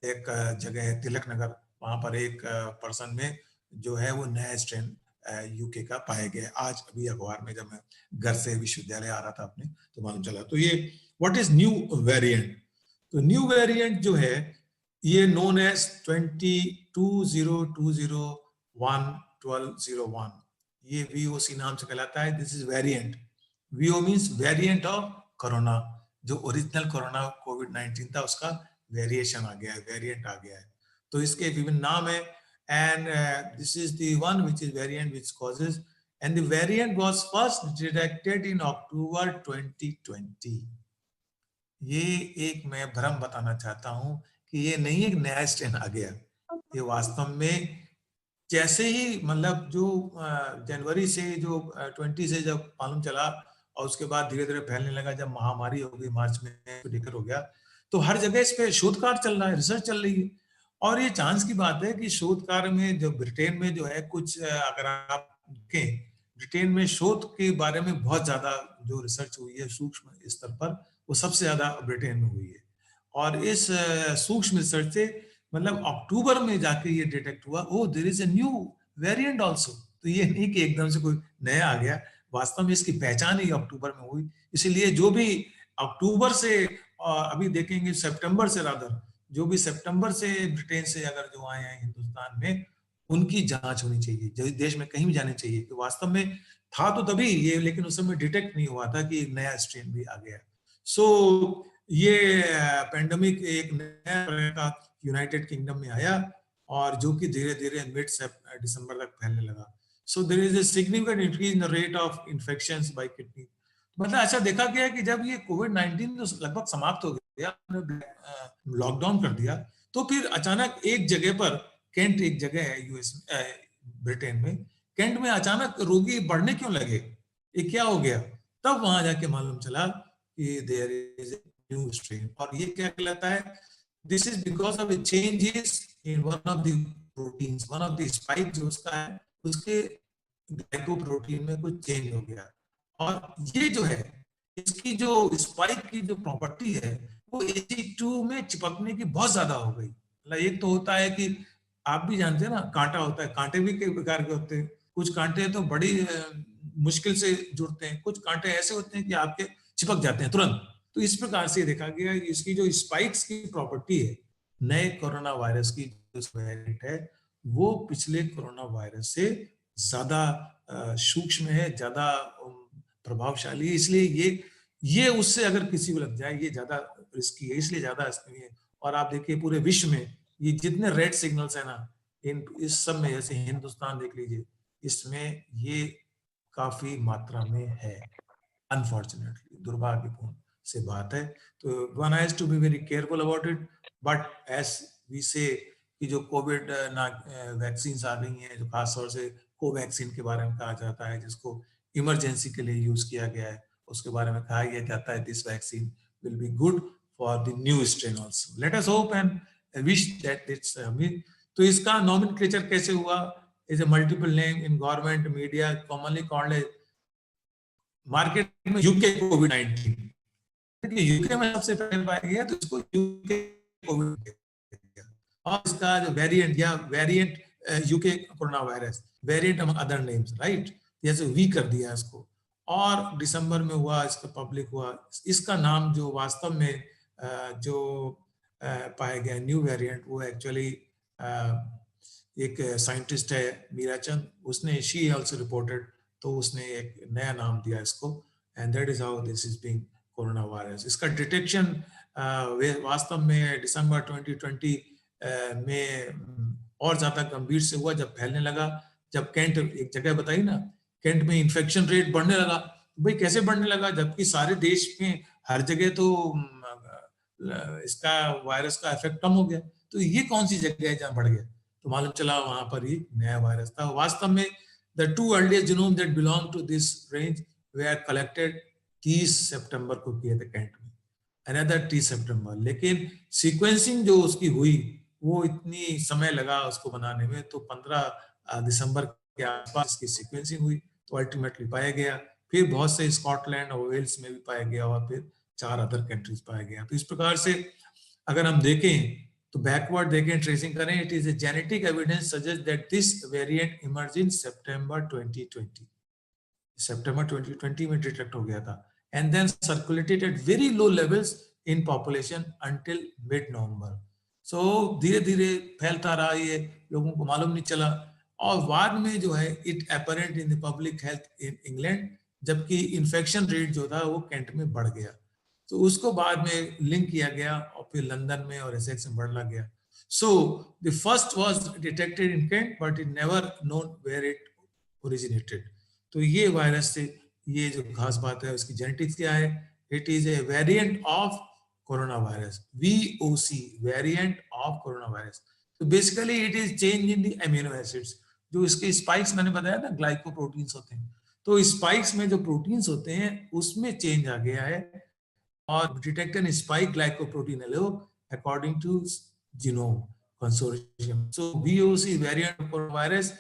एक जगह है तिलक नगर, वहां पर एक पर्सन में जो है वो नया स्ट्रेन यूके का पाया गया। आज अभी अखबार में जब मैं घर से विश्वविद्यालय आ रहा था अपने तो मालूम चला। तो ये व्हाट इज न्यू वेरिएंट? तो न्यू वेरिएंट जो है ये नोन एज 2202011201, ये VOC नाम से कहलाता है। This is variant. VO means variant of corona. जो ओरिजिनल कोरोना कोविड-19 था उसका वेरिएशन आ गया है, वेरिएंट आ गया है। तो इसके विभिन्न नाम है and this is the one which is variant which causes, and the variant was first detected in October 2020. ये एक मैं भ्रम बताना चाहता हूं कि ये नहीं एक नया स्ट्रेन आ गया, ये वास्तव में जैसे ही मतलब जो जनवरी से जो 20 से जब मालूम चला और उसके बाद धीरे धीरे फैलने लगा, जब महामारी हो गई मार्च में डिक्लेयर हो गया, तो हर जगह इस पे शोध कार्य चल रहा है, रिसर्च चल रही है। और ये चांस की बात है कि शोध कार्य में जो ब्रिटेन में जो है कुछ अगर आप देखें, ब्रिटेन में शोध के बारे में बहुत ज्यादा जो रिसर्च हुई है सूक्ष्म स्तर पर, वो सबसे ज्यादा ब्रिटेन में हुई है। और इस सूक्ष्म रिसर्च से मतलब अक्टूबर में जाके ये डिटेक्ट हुआ, oh there is a new variant also. तो ये नहीं कि एकदम से कोई नया आ गया, वास्तव में इसकी पहचान ही अक्टूबर में हुई। इसलिए जो भी अक्टूबर से अभी देखेंगे सितंबर से रादर, जो भी सितंबर से ब्रिटेन से अगर जो आए हैं हिंदुस्तान में, उनकी जांच होनी चाहिए, जो देश में कहीं भी जानी चाहिए कि वास्तव में था तो तभी ये, लेकिन उस समय डिटेक्ट नहीं हुआ था कि एक नया स्ट्रेन भी आ गया। सो ये पेंडेमिक एक नया तरह का यूनाइटेड किंगडम में आया और जो कि धीरे धीरे मिड दिसंबर तक फैलने लगा। So there is a significant increase in the rate of infections by kidney. मतलब ऐसा देखा गया है कि जब ये कोविड-19 लगभग समाप्त हो गया, लॉकडाउन कर दिया, तो फिर अचानक एक जगह पर, केंट एक जगह है यूएस ब्रिटेन में, केंट में अचानक रोगी बढ़ने क्यों लगे, ये क्या हो गया? तब वहां जाके मालूम चला कि देयर इज न्यू स्ट्रेन। और ये क्या कहलाता है? This is because of changes in one of the proteins, one of the spike जो उसका है, उसके ग्लाइकोप्रोटीन में कुछ चेंज हो गया। और ये जो है इसकी जो स्पाइक की जो प्रॉपर्टी है वो ACE2 में चिपकने की बहुत ज्यादा हो गई। मतलब एक तो होता है कि आप भी जानते हैं ना, कांटा होता है, कांटे भी कई प्रकार के होते हैं। कुछ कांटे तो बड़ी मुश्किल से जुड़ते हैं, कुछ कांटे ऐसे होते हैं कि आपके चिपक जाते हैं तुरंत। तो इस प्रकार से देखा गया इसकी जो स्पाइक्स की प्रॉपर्टी है नए कोरोना वायरस की जो वेरिएंट है, वो पिछले कोरोना वायरस से ज्यादा सूक्ष्म है, ज्यादा प्रभावशाली है। इसलिए ये उससे अगर किसी को लग जाए ये ज्यादा रिस्की है, इसलिए ज्यादा इसमें है। और आप देखिए पूरे विश्व में ये जितने रेड सिग्नल्स है ना, इस सब में, जैसे हिंदुस्तान देख लीजिए, इसमें ये काफी मात्रा में है। अनफॉर्चुनेटली, दुर्भाग्यपूर्ण से बात है। तो one has to be very careful about it. But as we say कि जो कोविड वैक्सीन आ गई हैं, जो खासतौर से कोवैक्सीन के बारे में कहा जाता है, जिसको इमरजेंसी के लिए यूज किया गया है, उसके बारे में कहा यह जाता है this vaccine will be good for the new strain also. Let us hope and wish that it's तो इसका नॉमेनक्लेचर कैसे हुआ? Is a multiple name in government media commonly called as, market में यूके कोविड-19, यूके में सबसे पहले पाया गया तो इसको यूके कोविड। और इसका जो वेरिएंट या variant UK corona virus, variant among other names, right, जैसे वी कर दिया इसको। और दिसंबर में हुआ, इसका पब्लिक हुआ। इसका नाम जो वास्तव में जो पाया गया न्यू वेरिएंट, वो एक्चुअली एक साइंटिस्ट है मीराचंद, उसने शी आल्सो रिपोर्टेड, तो उसने एक नया नाम दिया इसको, and that is how this is being corona virus. इसका डिटेक्शन वास्तव में दिसंबर 2020 में और ज्यादा गंभीर से हुआ जब फैलने लगा। जब केंट एक जगह बताई ना, केंट में इन्फेक्शन रेट बढ़ने लगा। भाई कैसे बढ़ने लगा, जबकि सारे देश में हर जगह तो इसका वायरस का इफेक्ट कम हो गया। तो ये कौन सी जगह है जहां बढ़ गया? तो मालूम चला वहां पर ही नया वायरस था। वास्तव में the two earliest genome that belong to this range were collected 30 सितंबर को किए थे कैंट में, another 30 सितंबर। लेकिन सीक्वेंसिंग जो उसकी हुई वो इतनी समय लगा उसको बनाने में, तो 15 दिसंबर के आसपास इसकी सीक्वेंसिंग हुई, तो अल्टीमेटली पाया गया फिर बहुत से स्कॉटलैंड और वेल्स में भी पाया गया और फिर 4 अदर कंट्रीज पाया गया। तो इस प्रकार से अगर हम देखें तो बैकवर्ड देखें, ट्रेसिंग करें, it is a genetic evidence suggest that this variant emerge in September 2020। सितंबर 2020 में डिटेक्ट हो गया था and then circulated at very low levels in population until mid November. So धीरे धीरे फैलता रहा, ये लोगों को मालूम नहीं चला और बाद में जो है it apparent in the public health in England, जबकि इन्फेक्शन रेट जो था वो कैंट में बढ़ गया। तो उसको बाद में लिंक किया गया और फिर लंदन में और एसेक्स में बढ़ना गया। So the first was detected in Kent but it never known where it originated. तो ये वायरस से, ये जो खास बात है उसकी जेनेटिक्स क्या है, it is a variant of corona virus, VOC, variant of corona virus. तो basically it is change in the amino acids, जो इसके स्पाइक्स मैंने बताया ना ग्लाइकोप्रोटीन्स होते हैं, तो स्पाइक्स में जो प्रोटीन्स होते हैं उसमें चेंज आ गया है और detected spike glycoprotein according to genome consortium. So VOC variant of corona virus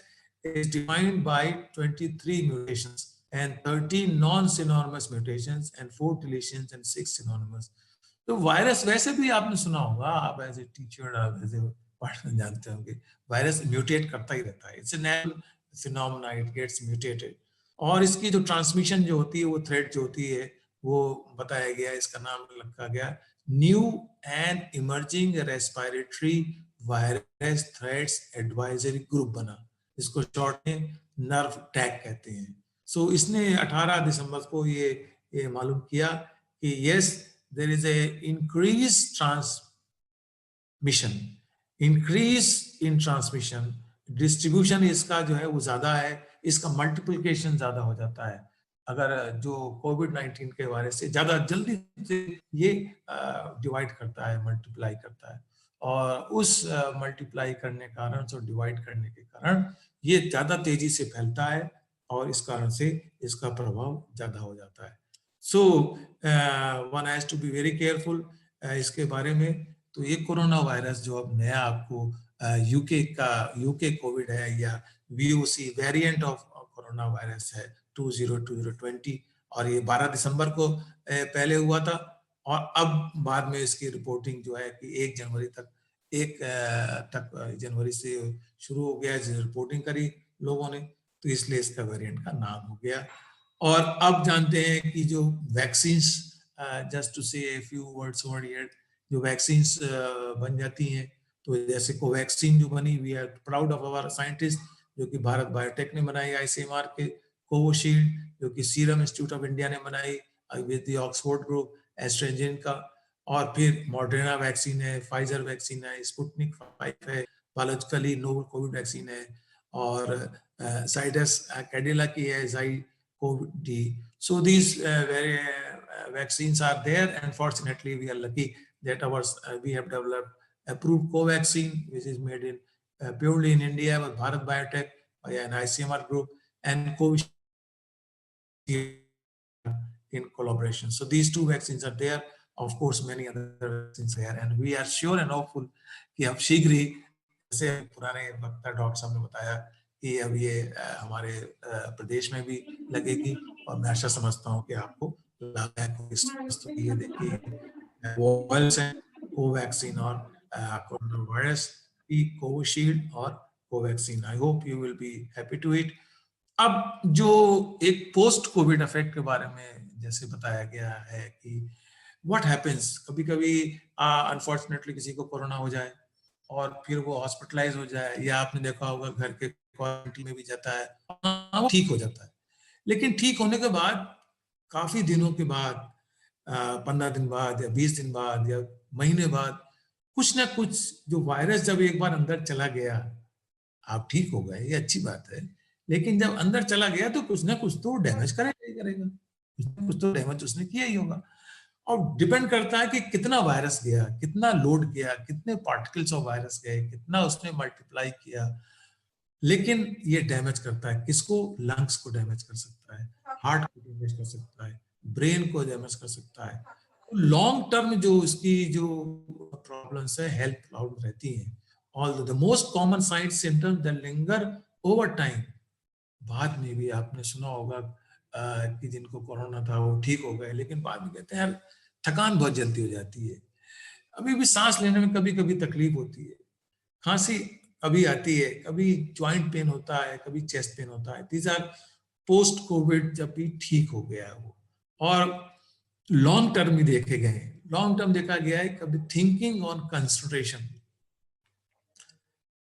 is defined by 23 mutations and 13 non-synonymous mutations and 4 deletions and 6 synonymous। तो वायरस वैसे भी आपने सुना होगा, आप एज ए टीचर आप एज ए पार्टनर जानते होंगे, वायरस म्यूटेट करता ही रहता है, it's a natural phenomena, it gets mutated. और इसकी जो ट्रांसमिशन जो होती है, वो थ्रेड जो होती है वो बताया गया, इसका नाम रखा गया new and emerging respiratory virus threads advisory group बना, इसको शॉर्ट में नर्व टैग कहते हैं। सो इसने 18 दिसंबर को ये मालूम किया कि yes there is a increase in transmission, distribution इसका जो है वो ज्यादा है, इसका मल्टीप्लिकेशन ज्यादा हो जाता है। अगर जो कोविड-19 के वायरस से ज्यादा जल्दी से ये डिवाइड करता है, मल्टीप्लाई करता है, और उस मल्टीप्लाई करने के कारण, सो डिवाइड करने के कारण ये ज्यादा तेजी से फैलता है और इस कारण से इसका प्रभाव ज्यादा हो जाता है। So one has to be very careful इसके बारे में। तो ये कोरोना वायरस जो अब नया आपको यूके कोविड है या VOC variant of corona virus है 2020, और ये 12 दिसंबर को पहले हुआ था और अब बाद में इसकी रिपोर्टिंग जो है कि 1 जनवरी से शुरू हो गया, रिपोर्टिंग करी लोगों ने, तो इसलिए इसका वेरिएंट का नाम हो गया। और अब जानते हैं कि जो vaccines, just to say a few words over here, जो वैक्सीन्स बन जाती हैं, तो जैसे कोवैक्सीन जो बनी, we are proud of our scientist जो कि भारत बायोटेक ने बनाई ICMR के, कोविशील्ड जो कि सीरम इंस्टीट्यूट ऑफ इंडिया ने बनाई with the Oxford group, AstraZeneca, और फिर मॉडर्ना वैक्सीन है, फाइजर वैक्सीन है, स्पुतनिक 5 है, बायोलॉजिकली नोवल कोविड वैक्सीन है, और साइडस कैडिला की है, ZyCoV-D। So these vaccines are there, and fortunately we are lucky that we have developed approved Covaxin, which is made in purely in India by Bharat Biotech by an ICMR group, and Covishield in collaboration. So these 2 vaccines are there. Of course, many other vaccines are there, and we are sure and hopeful कि अब शीघ्र ही, जैसे पुराने वक्ता doctor साहब ने बताया कि अब ये हमारे प्रदेश में भी लगेगी, और मैं आशा समझता हूँ कि आपको लाभदायक ये देखिए कोवैक्सीन और कोरोना वायरस की, कोविशील्ड और Covaxin. I hope you will be happy to it. अब जो एक पोस्ट कोविड इफेक्ट के बारे में जैसे बताया गया है कि व्हाट हैपेंस, कभी कभी अनफॉर्चुनेटली किसी को कोरोना हो जाए और फिर वो हॉस्पिटलाइज हो जाए, या आपने देखा होगा घर के क्वारंटीन में भी जाता है, वो ठीक हो जाता है, लेकिन ठीक होने के बाद काफी दिनों के बाद, 15 दिन बाद या 20 दिन बाद या महीने बाद, कुछ ना कुछ जो वायरस जब एक बार अंदर चला गया, आप ठीक हो गए, ये अच्छी बात है, लेकिन जब अंदर चला गया तो कुछ ना कुछ तो डैमेज करेगा, कुछ तो डैमेज उसने किया ही होगा। और डिपेंड करता है कि कितना वायरस गया, कितना लोड गया, कितने पार्टिकल्स ऑफ वायरस गए, कितना उसने मल्टीप्लाई किया, लेकिन ये डैमेज करता है किसको, लंग्स को डैमेज कर सकता है, हार्ट को डैमेज कर सकता है, ब्रेन को डैमेज कर सकता है। लॉन्ग टर्म जो इसकी जो प्रॉब्लम्स है हेल्थ प्रॉब्लम रहती हैं, all the most common side symptoms that linger over time, बाद में भी आपने सुना होगा कि जिनको कोरोना था वो ठीक हो गए, लेकिन बाद में कहते हैं यार थकान बहुत जल्दी हो जाती है, अभी भी सांस लेने में कभी कभी तकलीफ होती है, खांसी कभी आती है, कभी ज्वाइंट पेन होता है, कभी चेस्ट पेन होता है। दीज आर पोस्ट कोविड, जब भी ठीक हो गया है वो। और लॉन्ग टर्म भी देखे गए हैं, लॉन्ग टर्म देखा गया है कभी थिंकिंग ऑन कंसंट्रेशन,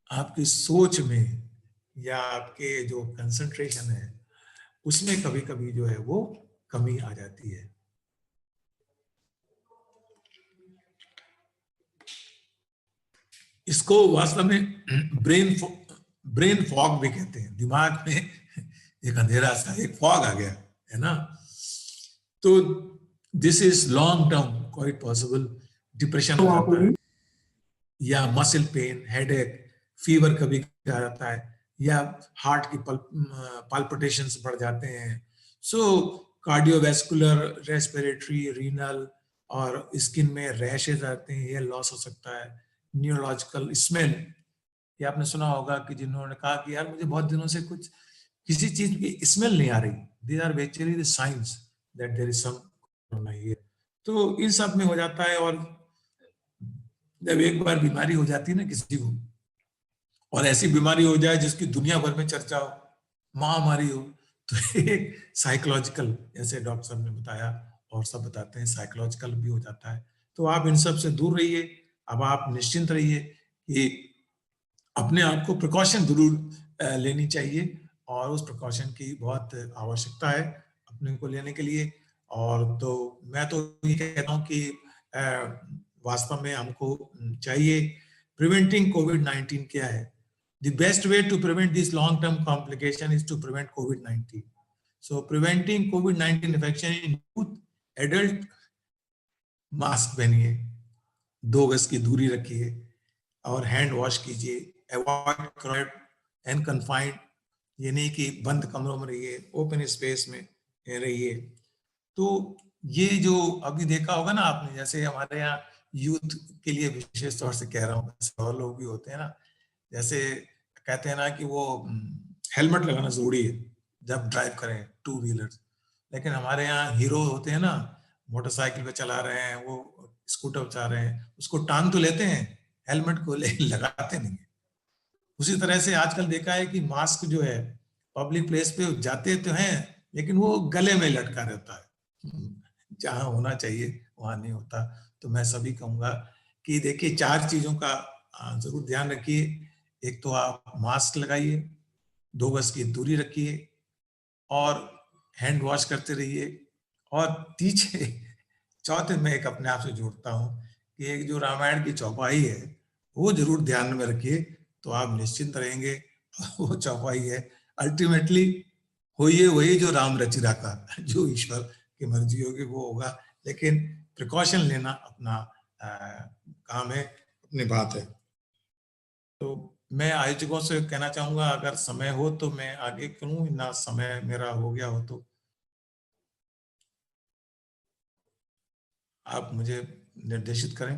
आपकी सोच में या आपके जो कंसंट्रेशन है उसमें कभी कभी जो है वो कमी आ जाती है। इसको वास्तव में ब्रेन फॉग भी कहते हैं, दिमाग में एक अंधेरा सा, एक फॉग आ गया है ना। तो this is long term quite possible, depression हो जाता है, या मसल पेन, हेडेक, फीवर कभी आ जाता है, या हार्ट की पाल्पिटेशंस बढ़ जाते हैं। सो कार्डियोवैस्कुलर, रेस्पिरेटरी, रीनल, और स्किन में रैशेज आते हैं, हेयर लॉस हो सकता है, न्यूरोलॉजिकल, स्मेल, ये आपने सुना होगा कि जिन्होंने कहा कि यार मुझे बहुत दिनों से कुछ किसी चीज की स्मेल नहीं आ रही, these are actually the science that there is some corona here. तो इन सब में हो जाता है। और जब एक बार बीमारी हो जाती है ना किसी को, और ऐसी बीमारी हो जाए जिसकी दुनिया भर में चर्चा हो, महामारी हो, तो एक साइकोलॉजिकल, जैसे डॉक्टर साहब ने बताया और सब बताते हैं, साइकोलॉजिकल भी हो जाता है। तो आप इन सब से दूर रहिए। अब आप निश्चिंत रहिए कि अपने आप को प्रिकॉशन जरूर लेनी चाहिए, और उस प्रिकॉशन की बहुत आवश्यकता है अपने को लेने के लिए। और तो मैं तो ये कहता हूँ कि वास्तव में हमको चाहिए, प्रिवेंटिंग कोविड-19 क्या है? The best way to prevent this long-term complication is to prevent COVID-19. So preventing COVID-19 infection in youth, adult, mask पहनिए, 2 गज की दूरी रखिए, और हैंड वॉश कीजिए, अवॉइड क्राउडेड एंड कन्फाइंड, ये नहीं कि बंद कमरों में रहिए, ओपन स्पेस में रहिए। तो ये जो अभी देखा होगा ना आपने, जैसे हमारे यहाँ यूथ के लिए विशेष तौर से कह रहा हूँ, और लोग भी होते हैं ना, जैसे कहते हैं ना कि वो हेलमेट लगाना जरूरी है जब ड्राइव करें टू व्हीलर, लेकिन हमारे यहाँ हीरो होते हैं ना, मोटरसाइकिल पे चला रहे हैं, वो स्कूटर पे चला रहे हैं, उसको टांग तो लेते हैं, हेलमेट को लगाते नहीं है। उसी तरह से आजकल देखा है कि मास्क जो है पब्लिक प्लेस पे जाते तो हैं, लेकिन वो गले में लटका रहता है, जहां होना चाहिए वहां नहीं होता। तो मैं सभी कहूंगा कि देखिए 4 चीजों का जरूर ध्यान रखिए। एक तो आप मास्क लगाइए, 2 गज की दूरी रखिए, और हैंड वॉश करते रहिए। और तीसरे चौथे में एक अपने आप से जोड़ता हूँ कि एक जो रामायण की चौपाई है वो जरूर ध्यान में रखिए, तो आप निश्चिंत रहेंगे। वो चौपाई है, अल्टीमेटली होइए वही जो राम रचि राखा, जो ईश्वर की मर्जी होगी वो होगा, लेकिन प्रिकॉशन लेना अपना काम है, अपनी बात है। तो मैं आयोजकों से कहना चाहूंगा, अगर समय हो तो मैं आगे करूं, ना समय मेरा हो गया हो तो आप मुझे निर्देशित करें।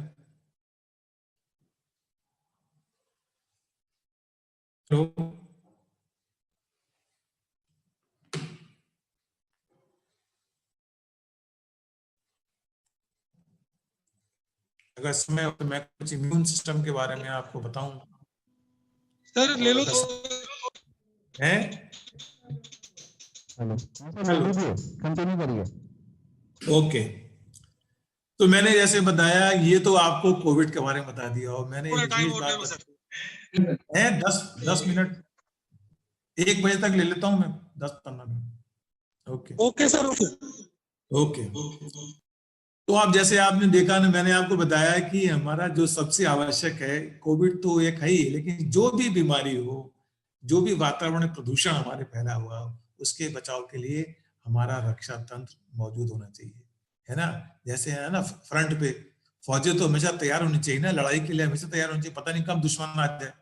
तो अगर समय हो तो मैं कुछ इम्यून सिस्टम के बारे में आपको बताऊं। सर ले लो है। कंटिन्यू करिए। ओके, तो मैंने जैसे बताया, ये तो आपको कोविड के बारे में बता दिया, और मैंने है 10 मिनट, 1 बजे तक ले लेता हूं मैं, 10-15 minute. Okay okay sir, okay. तो आप जैसे आपने देखा ना, मैंने आपको बताया कि हमारा जो सबसे आवश्यक है, कोविड तो एक है ही, लेकिन जो भी बीमारी हो, जो भी वातावरण प्रदूषण हमारे फैला हुआ हो, उसके बचाव के लिए हमारा रक्षा तंत्र मौजूद होना चाहिए, है ना। जैसे है ना, फ्रंट पे फौजें तो हमेशा तैयार होनी चाहिए ना, लड़ाई के लिए हमेशा तैयार होनी चाहिए, पता नहीं कब दुश्मन आ जाए,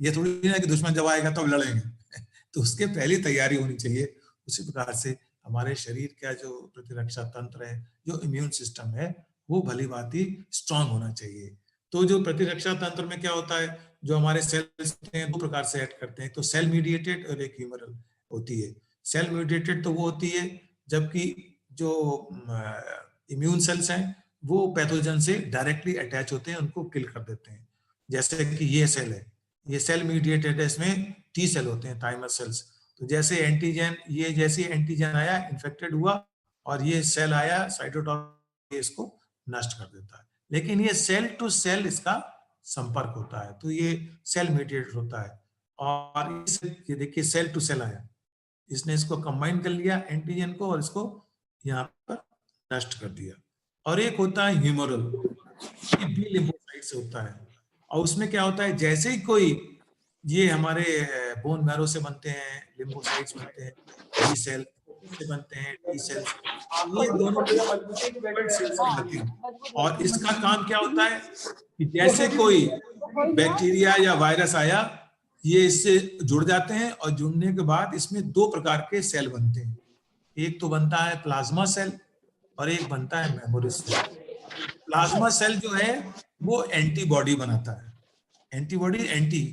ये थोड़ी ना कि दुश्मन जब आएगा तब लड़ेंगे। तो उसके पहले तैयारी होनी चाहिए। उसी प्रकार से हमारे शरीर का जो प्रतिरक्षा तंत्र है, जो इम्यून सिस्टम है, वो भली भांति स्ट्रांग होना चाहिए। तो जो प्रतिरक्षा तंत्र में क्या होता है, जो हमारे सेल्स होते हैं 2 प्रकार से एक्ट करते हैं, तो सेल मीडिएटेड और एक ह्यूमरल होती है। सेल म्यूटेटेड तो वो होती है जबकि जो इम्यून सेल्स हैं वो पैथोजन से डायरेक्टली अटैच होते हैं, उनको किल कर देते हैं। जैसे कि ये सेल है, ये सेल म्यूटेटेड है, इसमें टी सेल होते हैं, थाइमर सेल्स। तो जैसे एंटीजन, ये जैसे एंटीजन आया, इन्फेक्टेड हुआ और ये सेल आया साइटोटॉक्सिक, इसको नष्ट कर देता है। लेकिन ये सेल टू सेल इसका संपर्क होता है, तो ये सेल म्यूटेटेड होता है। और ये देखिए सेल टू सेल आया, इसने इसको कंबाइन कर लिया एंटीजन को और इसको यहाँ पर नष्ट कर दिया। और एक होता है ह्यूमरल, ये बी लिम्फोसाइट से होता है। और उसमें क्या होता है, जैसे ही कोई, ये हमारे बोन मैरो से बनते हैं, लिम्फोसाइट्स बनते हैं, बी सेल से बनते हैं, टी सेल, ये दोनों सेल्स बनते हैं। और इसका काम क्या होता है कि जैसे कोई बैक्टीरिया या वायरस आया, ये इससे जुड़ जाते हैं और जुड़ने के बाद इसमें दो प्रकार के सेल बनते हैं। एक तो बनता है प्लाज्मा सेल और एक बनता है मेमोरी सेल। प्लाज्मा सेल जो है वो एंटीबॉडी बनाता है, एंटीबॉडी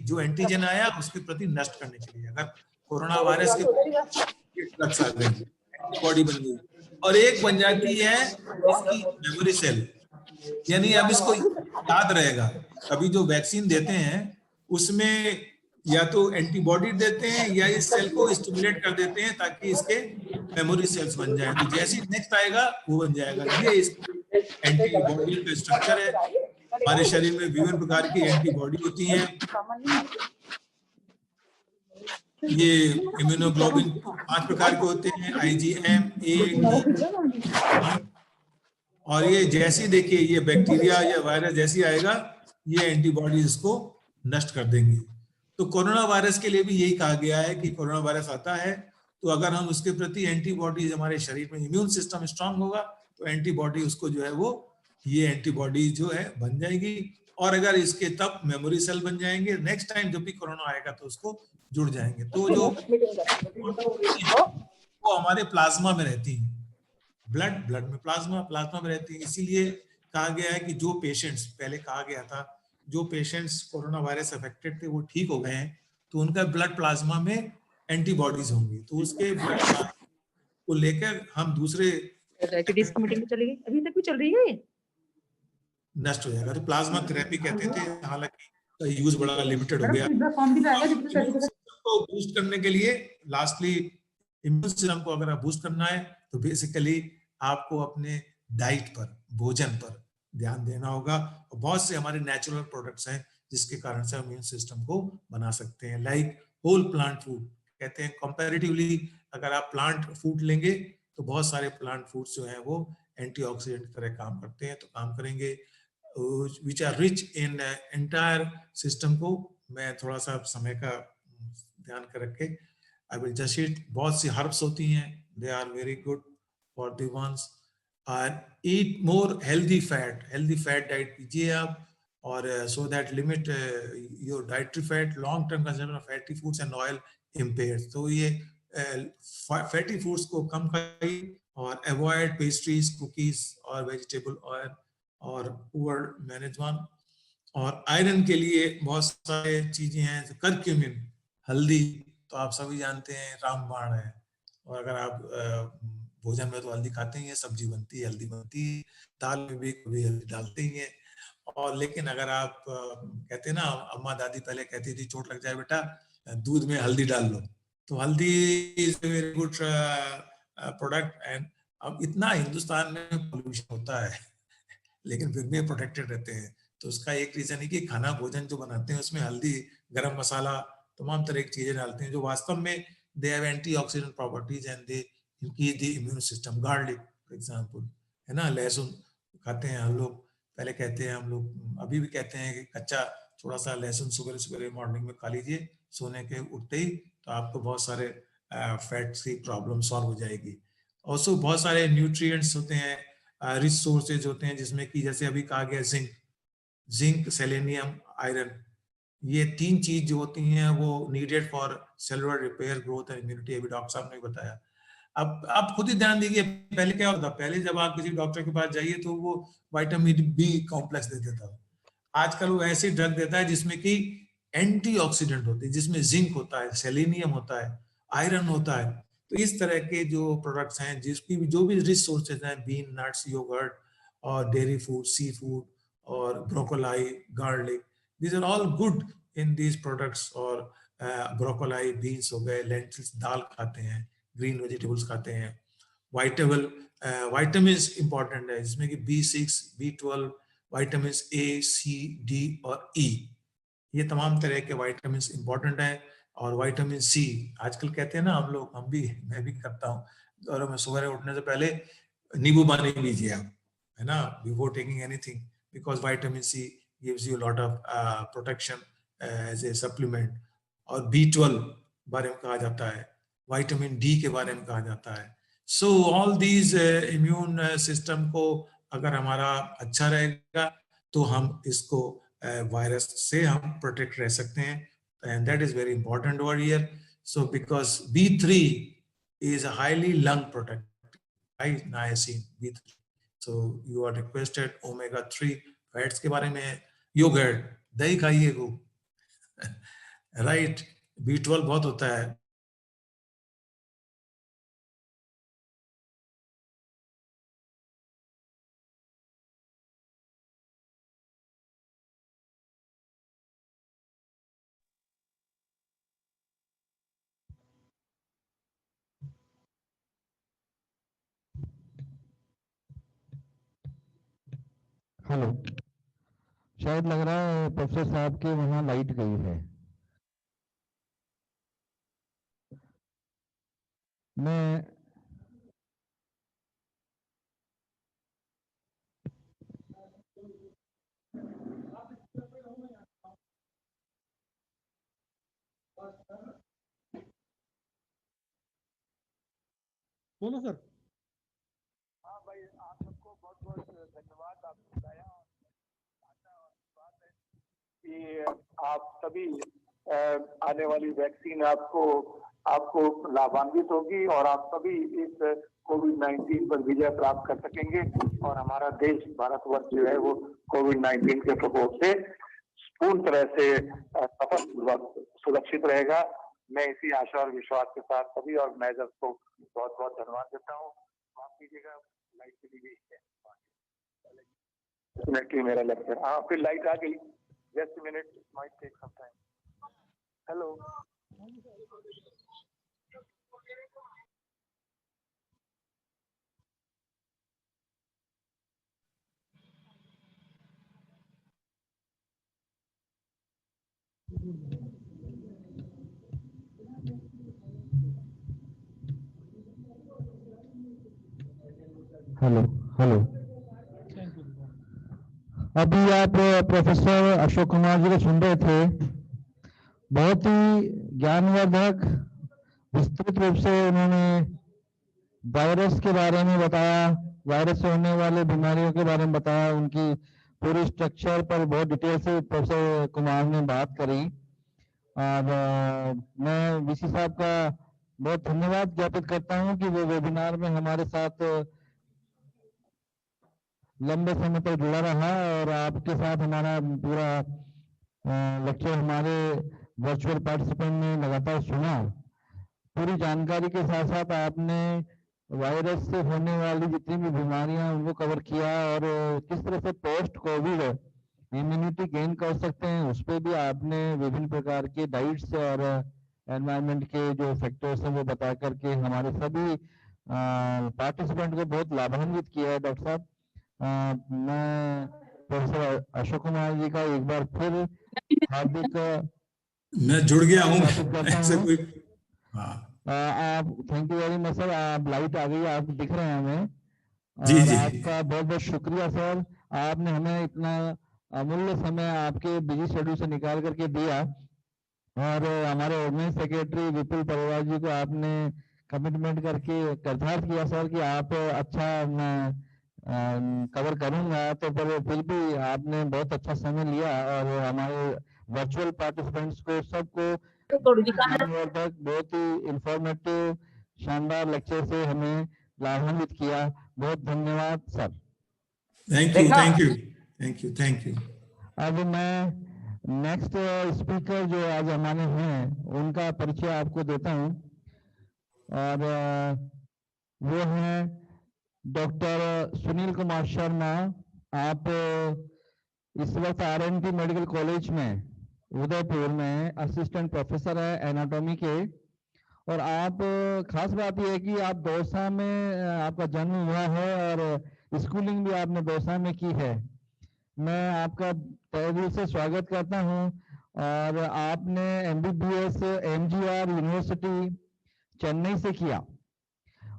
जो एंटीजन आया उसके प्रति नष्ट करने के लिए। अगर कोरोना वायरस के ड्रग्स आ गए, एंटीबॉडी बन गई। और एक बन जाती है इसकी मेमोरी सेल, यानी अब इसको याद रहेगा, कभी जो वैक्सीन देते हैं उसमें या तो एंटीबॉडी देते हैं या इस सेल को स्टिमुलेट कर देते हैं ताकि इसके मेमोरी सेल्स बन जाए। तो जैसे नेक्स्ट आएगा वो बन जाएगा। ये इस एंटीबॉडी का स्ट्रक्चर है। हमारे शरीर में विभिन्न प्रकार की एंटीबॉडी होती हैं। ये इम्यूनोग्लोबिन 5 प्रकार के होते हैं, IgM, A, और ये जैसे देखिए ये बैक्टीरिया या वायरस जैसी आएगा, ये एंटीबॉडीज इसको नष्ट कर देंगे। तो कोरोना वायरस के लिए भी यही कहा गया है कि कोरोना वायरस आता है तो अगर हम उसके प्रति एंटीबॉडीज, हमारे शरीर में इम्यून सिस्टम स्ट्रांग होगा तो एंटीबॉडी उसको जो है वो, ये एंटीबॉडी जो है बन जाएगी। और अगर इसके तब मेमोरी सेल बन जाएंगे, नेक्स्ट टाइम जब भी कोरोना आएगा तो उसको जुड़ जाएंगे। तो जो वो हमारे प्लाज्मा में रहती है, ब्लड में प्लाज्मा में रहती है। इसीलिए कहा गया है कि जो पेशेंट्स, पहले कहा गया था जो पेशेंट्स कोरोना वायरस अफेक्टेड थे वो ठीक हो गए हैं तो उनका ब्लड प्लाज्मा में एंटीबॉडीज होंगी, तो उसके ब्लड को लेकर हम दूसरे डायबिटीज की मीटिंग चलेगी, अभी तक भी चल रही है, नष्ट हो जाएगा। तो प्लाज्मा थेरेपी कहते थे, हालांकि यूज बड़ा लिमिटेड हो गया। को बूस्ट करने के लिए, लास्टली इम्यून सिस्टम को अगर आप बूस्ट करना है तो बेसिकली आपको अपने डाइट पर, भोजन पर ध्यान देना होगा। और बहुत से हमारे नेचुरल प्रोडक्ट्स हैं जिसके कारण से हम इम्यून सिस्टम को बना सकते हैं, लाइक होल प्लांट फूड कहते हैं। कंपैरेटिवली अगर आप प्लांट फूड लेंगे तो बहुत सारे प्लांट फूड्स जो हैं वो एंटीऑक्सीडेंट की तरह काम करते हैं, तो काम करेंगे, which are rich in entire system को। मैं थोड़ा सा समय का ध्यान कर रखे आई विल जस्ट इट। बहुत सी हर्ब्स होती हैं, they are very good for the ones. Eat more healthy fat diet कीजिए आप, और so that limit your dietary fat, long term consumption of fatty foods and oil impaired. तो ये fatty foods को कम खाइए और अवॉइड पेस्ट्रीज, कुकीज और वेजिटेबल ऑयल और पुअर मैनेजमेंट। और आयरन के लिए बहुत सारे चीजें हैं, करक्यूमिन, हल्दी तो आप सभी जानते हैं रामबाण है। और अगर आप भोजन में तो हल्दी खाते ही हैं, सब्जी बनती है हल्दी बनती है, दाल में भी कभी हल्दी डालते ही हैं। और लेकिन अगर आप कहते हैं ना, अम्मा दादी पहले कहती थी चोट लग जाए बेटा दूध में हल्दी डाल लो, तो हल्दी is a very good product. And अब इतना हिंदुस्तान में पोल्यूशन होता है लेकिन फिर भी प्रोटेक्टेड रहते हैं, तो उसका एक रीजन है कि खाना भोजन जो बनाते हैं उसमें हल्दी, गरम मसाला, तमाम तरह की चीजें डालते हैं जो वास्तव में they have antioxidant properties and they increase the immune system. Garlic for example है ना, लहसुन खाते हैं हम लोग, पहले कहते हैं हम लोग, अभी भी कहते हैं कि कच्चा थोड़ा सा लहसुन सुबह मॉर्निंग में खा लीजिए सोने के उठते ही, तो आपको बहुत सारे फैट्स की प्रॉब्लम सॉल्व हो जाएगी। ऑल्सो बहुत सारे न्यूट्रिएंट्स होते हैं, रिच सोर्सेज होते हैं जिसमें कि जैसे अभी कहा गया जिंक, सेलेनियम, आयरन, ये 3 चीज जो होती हैं वो needed for cellular repair, growth and immunity. अभी डॉक्टर साहब ने बताया। अब आप खुद ही ध्यान दीजिए, पहले क्या होता, पहले जब आप किसी डॉक्टर के पास जाइए तो वो विटामिन बी कॉम्प्लेक्स दे देता है। आजकल वो ऐसे ड्रग देता है जिसमें कि एंटीऑक्सीडेंट होते हैं, जिसमें जिंक होता है, सेलेनियम होता है, आयरन होता है। तो इस तरह के जो प्रोडक्ट्स हैं, जो भी रिच सोर्सेज हैं, बीन, नट्स, योगर्ट और डेयरी फूड, सी फूड और ब्रोकोलाई, garlic, these are all good in these products. और ब्रोकोलाई, बीन्स हो गए, लेंटिल्स, दाल खाते हैं, ग्रीन वेजिटेबल्स खाते हैं, विटामिन्स इंपॉर्टेंट है जिसमें कि B6, B12, vitamin A, C, D और E, ये तमाम तरह के विटामिन्स इंपॉर्टेंट हैं। और विटामिन C आजकल कहते हैं ना हम लोग, मैं भी करता हूँ, और मैं सुबह उठने से पहले नींबू पानी पीजिए आप, है ना, before taking anything, because vitamin C gives you a lot of protection as a supplement। और B12 बारे में कहा जाता है, विटामिन D के बारे में कहा जाता है। So all these immune system को अगर हमारा अच्छा रहेगा तो हम इसको वायरस से हम प्रोटेक्ट रह सकते हैं, and that is very important over here. So because B3 is a highly lung protective, right? Niacin, B3. So you are requested omega-3 fats के बारे में, योगर्ट, दही खाइए खूब, राइट, B12 बहुत होता है। हेलो, शायद लग रहा है प्रोफेसर साहब के वहाँ लाइट गई है। मैं बोलो सर। हाँ भाई, आप सबको बहुत बहुत धन्यवाद। आपने बताया कि आप सभी आने वाली वैक्सीन आपको लाभान्वित होगी और आप सभी इस कोविड-19 पर विजय प्राप्त कर सकेंगे और हमारा देश भारतवर्ष जो है वो कोविड-19 के प्रकोप से पूर्ण तरह से सफलपूर्वक सुरक्षित रहेगा। मैं इसी आशा और विश्वास के साथ सभी ऑर्गेनाइजर्स को बहुत बहुत धन्यवाद देता हूँ। माफ कीजिएगा, लाइट चली गई है, डेफिनेटली मेरा लेक्चर, हाँ फिर लाइट आ गई, just minute, might take some time. Hello, hello hello, अभी आप प्रोफेसर अशोक कुमार जी को सुन रहे थे। बहुत ही ज्ञानवर्धक विस्तृत रूप से उन्होंने वायरस के बारे में बताया, वायरस से होने वाले बीमारियों के बारे में बताया, उनकी पूरी स्ट्रक्चर पर बहुत डिटेल से प्रोफेसर कुमार ने बात करी। और मैं वीसी साहब का बहुत धन्यवाद ज्ञापित करता हूं कि वो वेबिनार में हमारे साथ लंबे समय तक जुड़ा रहा और आपके साथ हमारा पूरा लेक्चर हमारे वर्चुअल पार्टिसिपेंट ने लगातार सुना। पूरी जानकारी के साथ साथ आपने वायरस से होने वाली जितनी भी बीमारियां उनको कवर किया और किस तरह से पोस्ट कोविड इम्यूनिटी गेन कर सकते हैं उस पर भी आपने विभिन्न प्रकार के डाइट्स और एनवायरनमेंट के जो फैक्टर्स हैं वो बता करके हमारे सभी पार्टिसिपेंट को बहुत लाभान्वित किया है। डॉक्टर साहब, मैं प्रोफेसर अशोक कुमार जी का एक बार फिर हार्दिक मैं जुड़ गया हूँ ऐसे कोई, हाँ आप thank you very much sir. आप लाइट आ गई, आप दिख रहे हैं हमें, जी और जी आपका बहुत बहुत शुक्रिया सर। आपने हमें इतना अमूल्य समय आपके बिजी शेड्यूल से निकाल करके दिया और हमारे ऑर्गेनाइज सेक्रेटरी विपुल परिवार जी को आपने कमिटमेंट करके करतार किया सर कि आप अच्छा कवर करूंगा, तो फिर भी आपने बहुत अच्छा समय लिया और हमारे वर्चुअल पार्टिसिपेंट्स को सबको बहुत ही इंफॉर्मेटिव शानदार लेक्चर से हमें लाभान्वित किया। बहुत धन्यवाद sir. Thank you thank you thank you thank you. अब मैं नेक्स्ट स्पीकर जो आज हमारे हैं उनका परिचय आपको देता हूं। और वो हैं डॉक्टर सुनील कुमार शर्मा। आप इस वक्त आरएनटी मेडिकल कॉलेज में उदयपुर में असिस्टेंट प्रोफेसर है एनाटॉमी के। और आप खास बात यह है कि आप दौसा में आपका जन्म हुआ है और स्कूलिंग भी आपने दौसा में की है। मैं आपका तहे दिल से स्वागत करता हूं। और आपने एमबीबीएस एमजीआर यूनिवर्सिटी चेन्नई से किया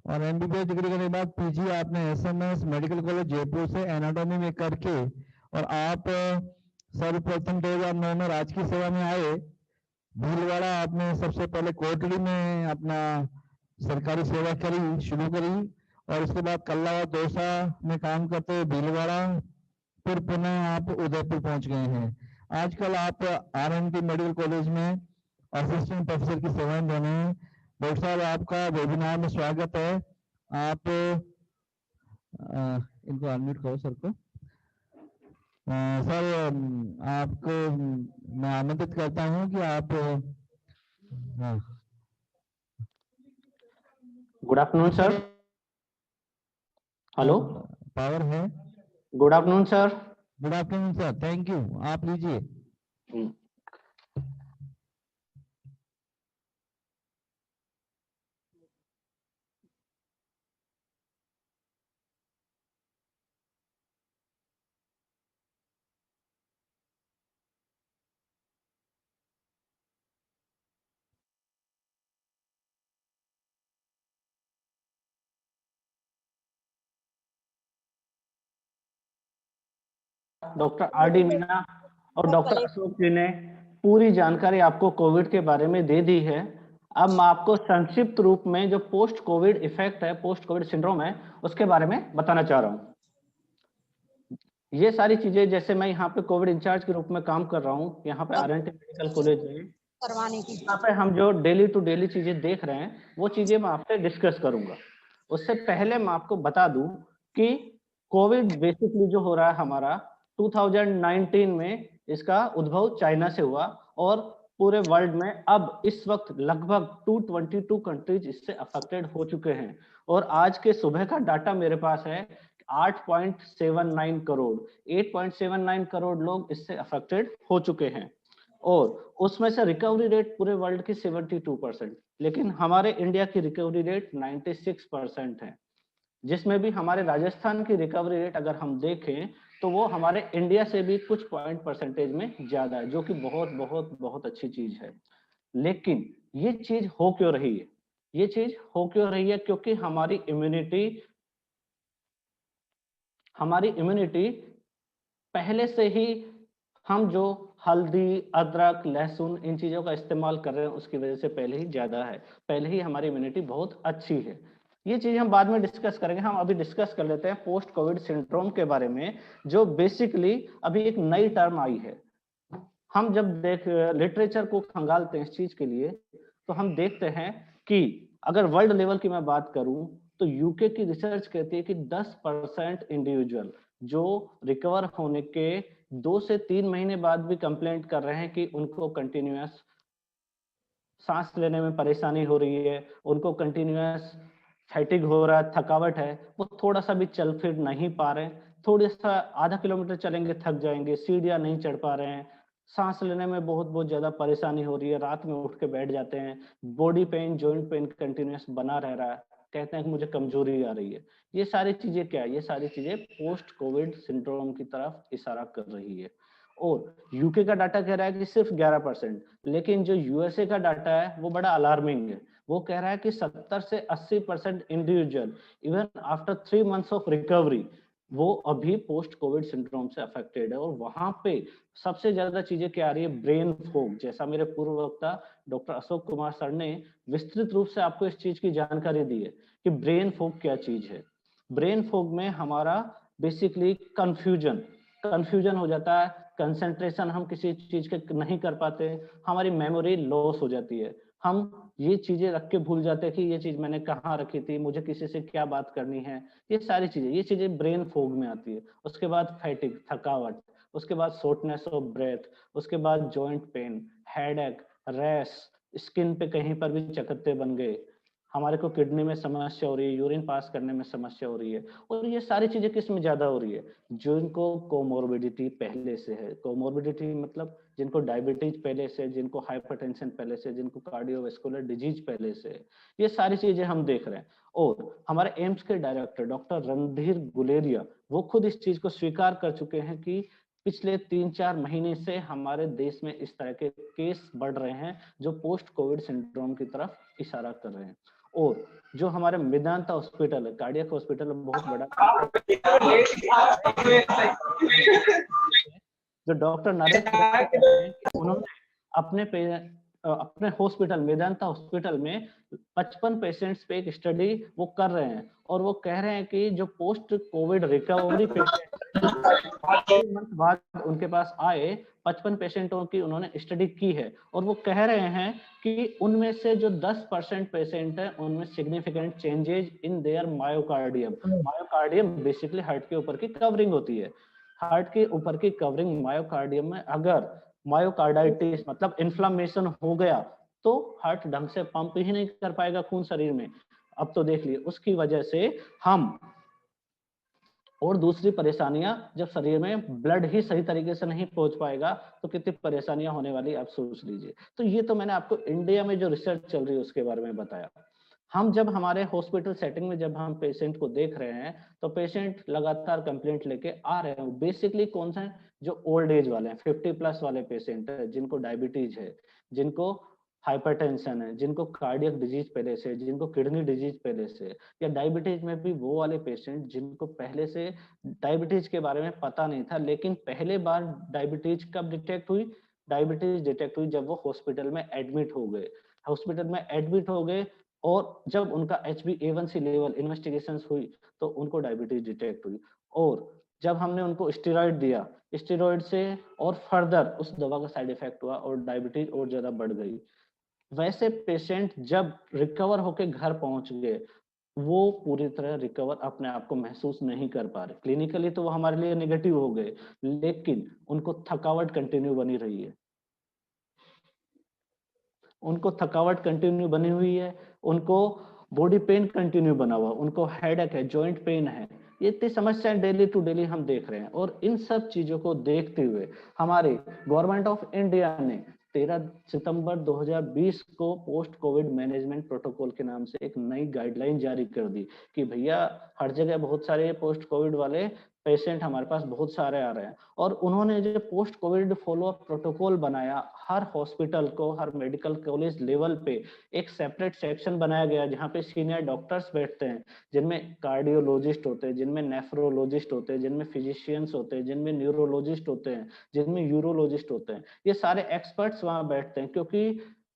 और एमबीबीएस डिग्री करने के बाद पीजी आपने एसएमएस मेडिकल कॉलेज जयपुर से एनाटॉमी में करके और आप सर्वप्रथम 2009 में राजकीय सेवा में आए। भीलवाड़ा आपने सबसे पहले कोटड़ी में अपना सरकारी सेवा करी शुरू करी और उसके बाद कल्ला और दौसा में काम करते हुए भीलवाड़ा, फिर पुनः आप उदयपुर पहुंच गए हैं। आजकल आप आरएनटी मेडिकल कॉलेज में असिस्टेंट प्रोफेसर की सेवाएं दे रहे हैं। डॉक्टर साहब, आपका वेबिनार में स्वागत है। आप इनको अनम्यूट करो सर को। सर आपको मैं आमंत्रित करता हूं कि आप good afternoon sir. Hello, power है। Good afternoon sir. Good afternoon sir, thank you. आप लीजिए। डॉक्टर आर डी मीना और डॉक्टर अशोक जी ने पूरी जानकारी आपको कोविड के बारे में दे दी है। अब मैं आपको संक्षिप्त रूप में जो पोस्ट कोविड इफेक्ट है, पोस्ट कोविड सिंड्रोम है, उसके बारे में बताना चाह रहा हूँ। ये सारी चीजें, जैसे मैं यहाँ पे कोविड इंचार्ज के रूप में काम कर रहा हूँ यहाँ पे आरएनटी मेडिकल कॉलेज में, करवाने की यहाँ पे हम जो डेली टू डेली चीजें देख रहे हैं वो चीजें मैं आपसे डिस्कस करूंगा। उससे पहले मैं आपको बता दूं कि कोविड बेसिकली जो हो रहा है हमारा 2019 में, इसका उद्भव चाइना से हुआ और पूरे वर्ल्ड में अब इस वक्त लगभग 222 कंट्रीज इससे अफेक्टेड हो चुके हैं। और आज के सुबह का डाटा मेरे पास है 8.79 करोड़ 8.79 करोड़ लोग इससे अफेक्टेड हो चुके हैं और उसमें से रिकवरी रेट पूरे वर्ल्ड की 72%, लेकिन हमारे इंडिया की रिकवरी रेट 96% है, जिसमें भी हमारे राजस्थान की रिकवरी रेट अगर हम देखें तो वो हमारे इंडिया से भी कुछ पॉइंट परसेंटेज में ज्यादा है, जो कि बहुत बहुत बहुत अच्छी चीज है। लेकिन ये चीज हो क्यों रही है? ये चीज हो क्यों रही है? क्योंकि हमारी इम्यूनिटी पहले से ही, हम जो हल्दी, अदरक, लहसुन इन चीजों का इस्तेमाल कर रहे हैं उसकी वजह से पहले ही ज्यादा है, पहले ही हमारी इम्यूनिटी बहुत अच्छी है। ये चीज हम बाद में डिस्कस करेंगे। हम अभी डिस्कस कर लेते हैं पोस्ट कोविड सिंड्रोम के बारे में, जो बेसिकली अभी एक नई टर्म आई है। हम जब लिटरेचर को खंगालते हैं इस चीज के लिए, तो हम देखते हैं कि अगर वर्ल्ड लेवल की मैं बात करूं तो यूके की रिसर्च कहती है कि 10% इंडिविजुअल जो रिकवर होने के 2 से 3 महीने बाद भी कंप्लेंट कर रहे हैं कि उनको कंटिन्यूअस सांस लेने में परेशानी हो रही है, उनको कंटिन्यूअस फैटिग हो रहा है, थकावट है, वो थोड़ा सा भी चल फिर नहीं पा रहे हैं, थोड़ा सा आधा किलोमीटर चलेंगे थक जाएंगे, सीढ़ियां नहीं चढ़ पा रहे हैं, सांस लेने में बहुत ज्यादा परेशानी हो रही है, रात में उठ के बैठ जाते हैं, body pain, joint pain continuous बना रह रहा है, कहते हैं कि मुझे कमजोरी आ रही है। ये सारी चीजें क्या है? ये सारी चीजें पोस्ट कोविड सिंड्रोम की तरफ इशारा कर रही है। और यूके का डाटा कह रहा है कि सिर्फ 11%, लेकिन जो यूएसए का डाटा है वो बड़ा अलार्मिंग है। वो कह रहा है कि 70 से 80% individual even after 3 months of recovery वो अभी पोस्ट कोविड सिंड्रोम से अफेक्टेड है। और वहां पे सबसे ज्यादा चीजें क्या आ रही है? Brain fog. जैसा मेरे पूर्व वक्ता डॉक्टर अशोक कुमार सर ने विस्तृत रूप से आपको इस चीज की जानकारी दी है कि ब्रेन फोग क्या चीज है। ब्रेन फोग में हमारा बेसिकली कंफ्यूजन हो जाता है, कंसंट्रेशन हम किसी चीज के नहीं कर पाते, हमारी मेमोरी लॉस हो जाती है, हम ये चीजें रख के भूल जाते हैं कि ये चीज मैंने कहाँ रखी थी, मुझे किसी से क्या बात करनी है, ये सारी चीजें, ये चीजें ब्रेन फोग में आती है। उसके बाद फैटिग, थकावट, उसके बाद शॉर्टनेस ऑफ ब्रेथ, उसके बाद joint pain, headache, rash, skin पे कहीं पर भी चकत्ते बन गए, हमारे को किडनी में समस्या हो रही है, यूरिन पास करने में समस्या हो रही है। और ये सारी चीजें किस में ज्यादा हो रही है? जिनको कोमोर्बिडिटी पहले से है। कोमोर्बिडिटी मतलब जिनको डायबिटीज पहले से, जिनको हाइपरटेंशन पहले से, जिनको कार्डियोवास्कुलर डिजीज पहले से, ये सारी चीजें हम देख रहे हैं। और हमारे एम्स के डायरेक्टर डॉक्टर रणधीर गुलेरिया वो खुद इस चीज को स्वीकार कर चुके हैं कि पिछले 3-4 महीने से हमारे देश में इस तरह के केस बढ़ रहे हैं जो पोस्ट कोविड सिंड्रोम की तरफ इशारा कर रहे हैं। और जो हमारे मेदांता हॉस्पिटल है, कार्डियक हॉस्पिटल, बहुत बड़ा, जो डॉक्टर नरेंद्र उन्होंने अपने हॉस्पिटल मंदांता हॉस्पिटल में 55 पेशेंट्स पे एक स्टडी वो कर रहे हैं। और वो कह रहे हैं कि जो पोस्ट कोविड रिकवरी पेशेंट बाद उनके पास आए, 55 पेशेंटों की उन्होंने स्टडी की है। और वो कह रहे हैं कि उनमें से जो 10% पेशेंट है उनमें significant changes in their myocardium. Myocardium basically heart के ऊपर की कवरिंग होती है। हार्ट के ऊपर की कवरिंग मायोकार्डियम में अगर मायोकार्डाइटिस मतलब इन्फ्लामेशन हो गया तो हार्ट ढंग से पंप ही नहीं कर पाएगा खून शरीर में। अब तो देख लिए उसकी वजह से हम, और दूसरी परेशानियां, जब शरीर में ब्लड ही सही तरीके से नहीं पहुंच पाएगा तो कितनी परेशानियां होने वाली आप सोच लीजिए। तो ये तो मैंने आपको इंडिया में जो रिसर्च चल रही है उसके बारे में बताया। हम जब हमारे हॉस्पिटल सेटिंग में जब हम पेशेंट को देख रहे हैं तो पेशेंट लगातार कंप्लेंट लेके आ रहे हैं। बेसिकली कौन सा है? जो ओल्ड एज वाले हैं, 50+ वाले पेशेंट है, जिनको डायबिटीज है, जिनको हाइपरटेंशन है, जिनको कार्डियक डिजीज पहले से, जिनको किडनी डिजीज पहले से, या डायबिटीज में भी वो वाले पेशेंट जिनको पहले से डायबिटीज के बारे में पता नहीं था, लेकिन पहले बार डायबिटीज कब डिटेक्ट हुई? डायबिटीज डिटेक्ट हुई जब वो हॉस्पिटल में एडमिट हो गए। हॉस्पिटल में एडमिट हो गए और जब उनका HbA1c लेवल इन्वेस्टिगेशंस हुई तो उनको डायबिटीज डिटेक्ट हुई। और जब हमने उनको स्टेरॉइड दिया, स्टेरॉइड से और फर्दर उस दवा का साइड इफेक्ट हुआ और डायबिटीज और ज्यादा बढ़ गई। वैसे पेशेंट जब रिकवर होके घर पहुंच गए वो पूरी तरह रिकवर अपने आप को महसूस नहीं कर पा रहे। क्लिनिकली तो वो हमारे लिए नेगेटिव हो गए, लेकिन उनको थकावट कंटिन्यू बनी रही है, उनको थकावट कंटिन्यू बनी हुई है, उनको बॉडी पेन कंटिन्यू बना हुआ, उनको हेडेक है, जॉइंट पेन है। ये इतनी समस्याएं डेली टू डेली हम देख रहे हैं। और इन सब चीजों को देखते हुए हमारे गवर्नमेंट ऑफ इंडिया ने 13 सितंबर 2020 को पोस्ट कोविड मैनेजमेंट प्रोटोकॉल के नाम से एक नई गाइडलाइन जारी कर दी कि भैया हर जगह बहुत सारे पोस्ट कोविड वाले पेशेंट हमारे पास बहुत सारे आ रहे हैं। और उन्होंने जो पोस्ट कोविड फॉलोअप प्रोटोकॉल बनाया, हर हॉस्पिटल को, हर मेडिकल कॉलेज लेवल पे एक सेपरेट सेक्शन बनाया गया जहाँ पे सीनियर डॉक्टर्स बैठते हैं, जिनमें कार्डियोलॉजिस्ट होते हैं, जिनमें नेफ्रोलॉजिस्ट होते हैं, जिनमें फिजिशियंस होते हैं, जिनमें न्यूरोलॉजिस्ट होते हैं, जिनमें यूरोलॉजिस्ट होते हैं। ये सारे एक्सपर्ट्स वहां बैठते हैं क्योंकि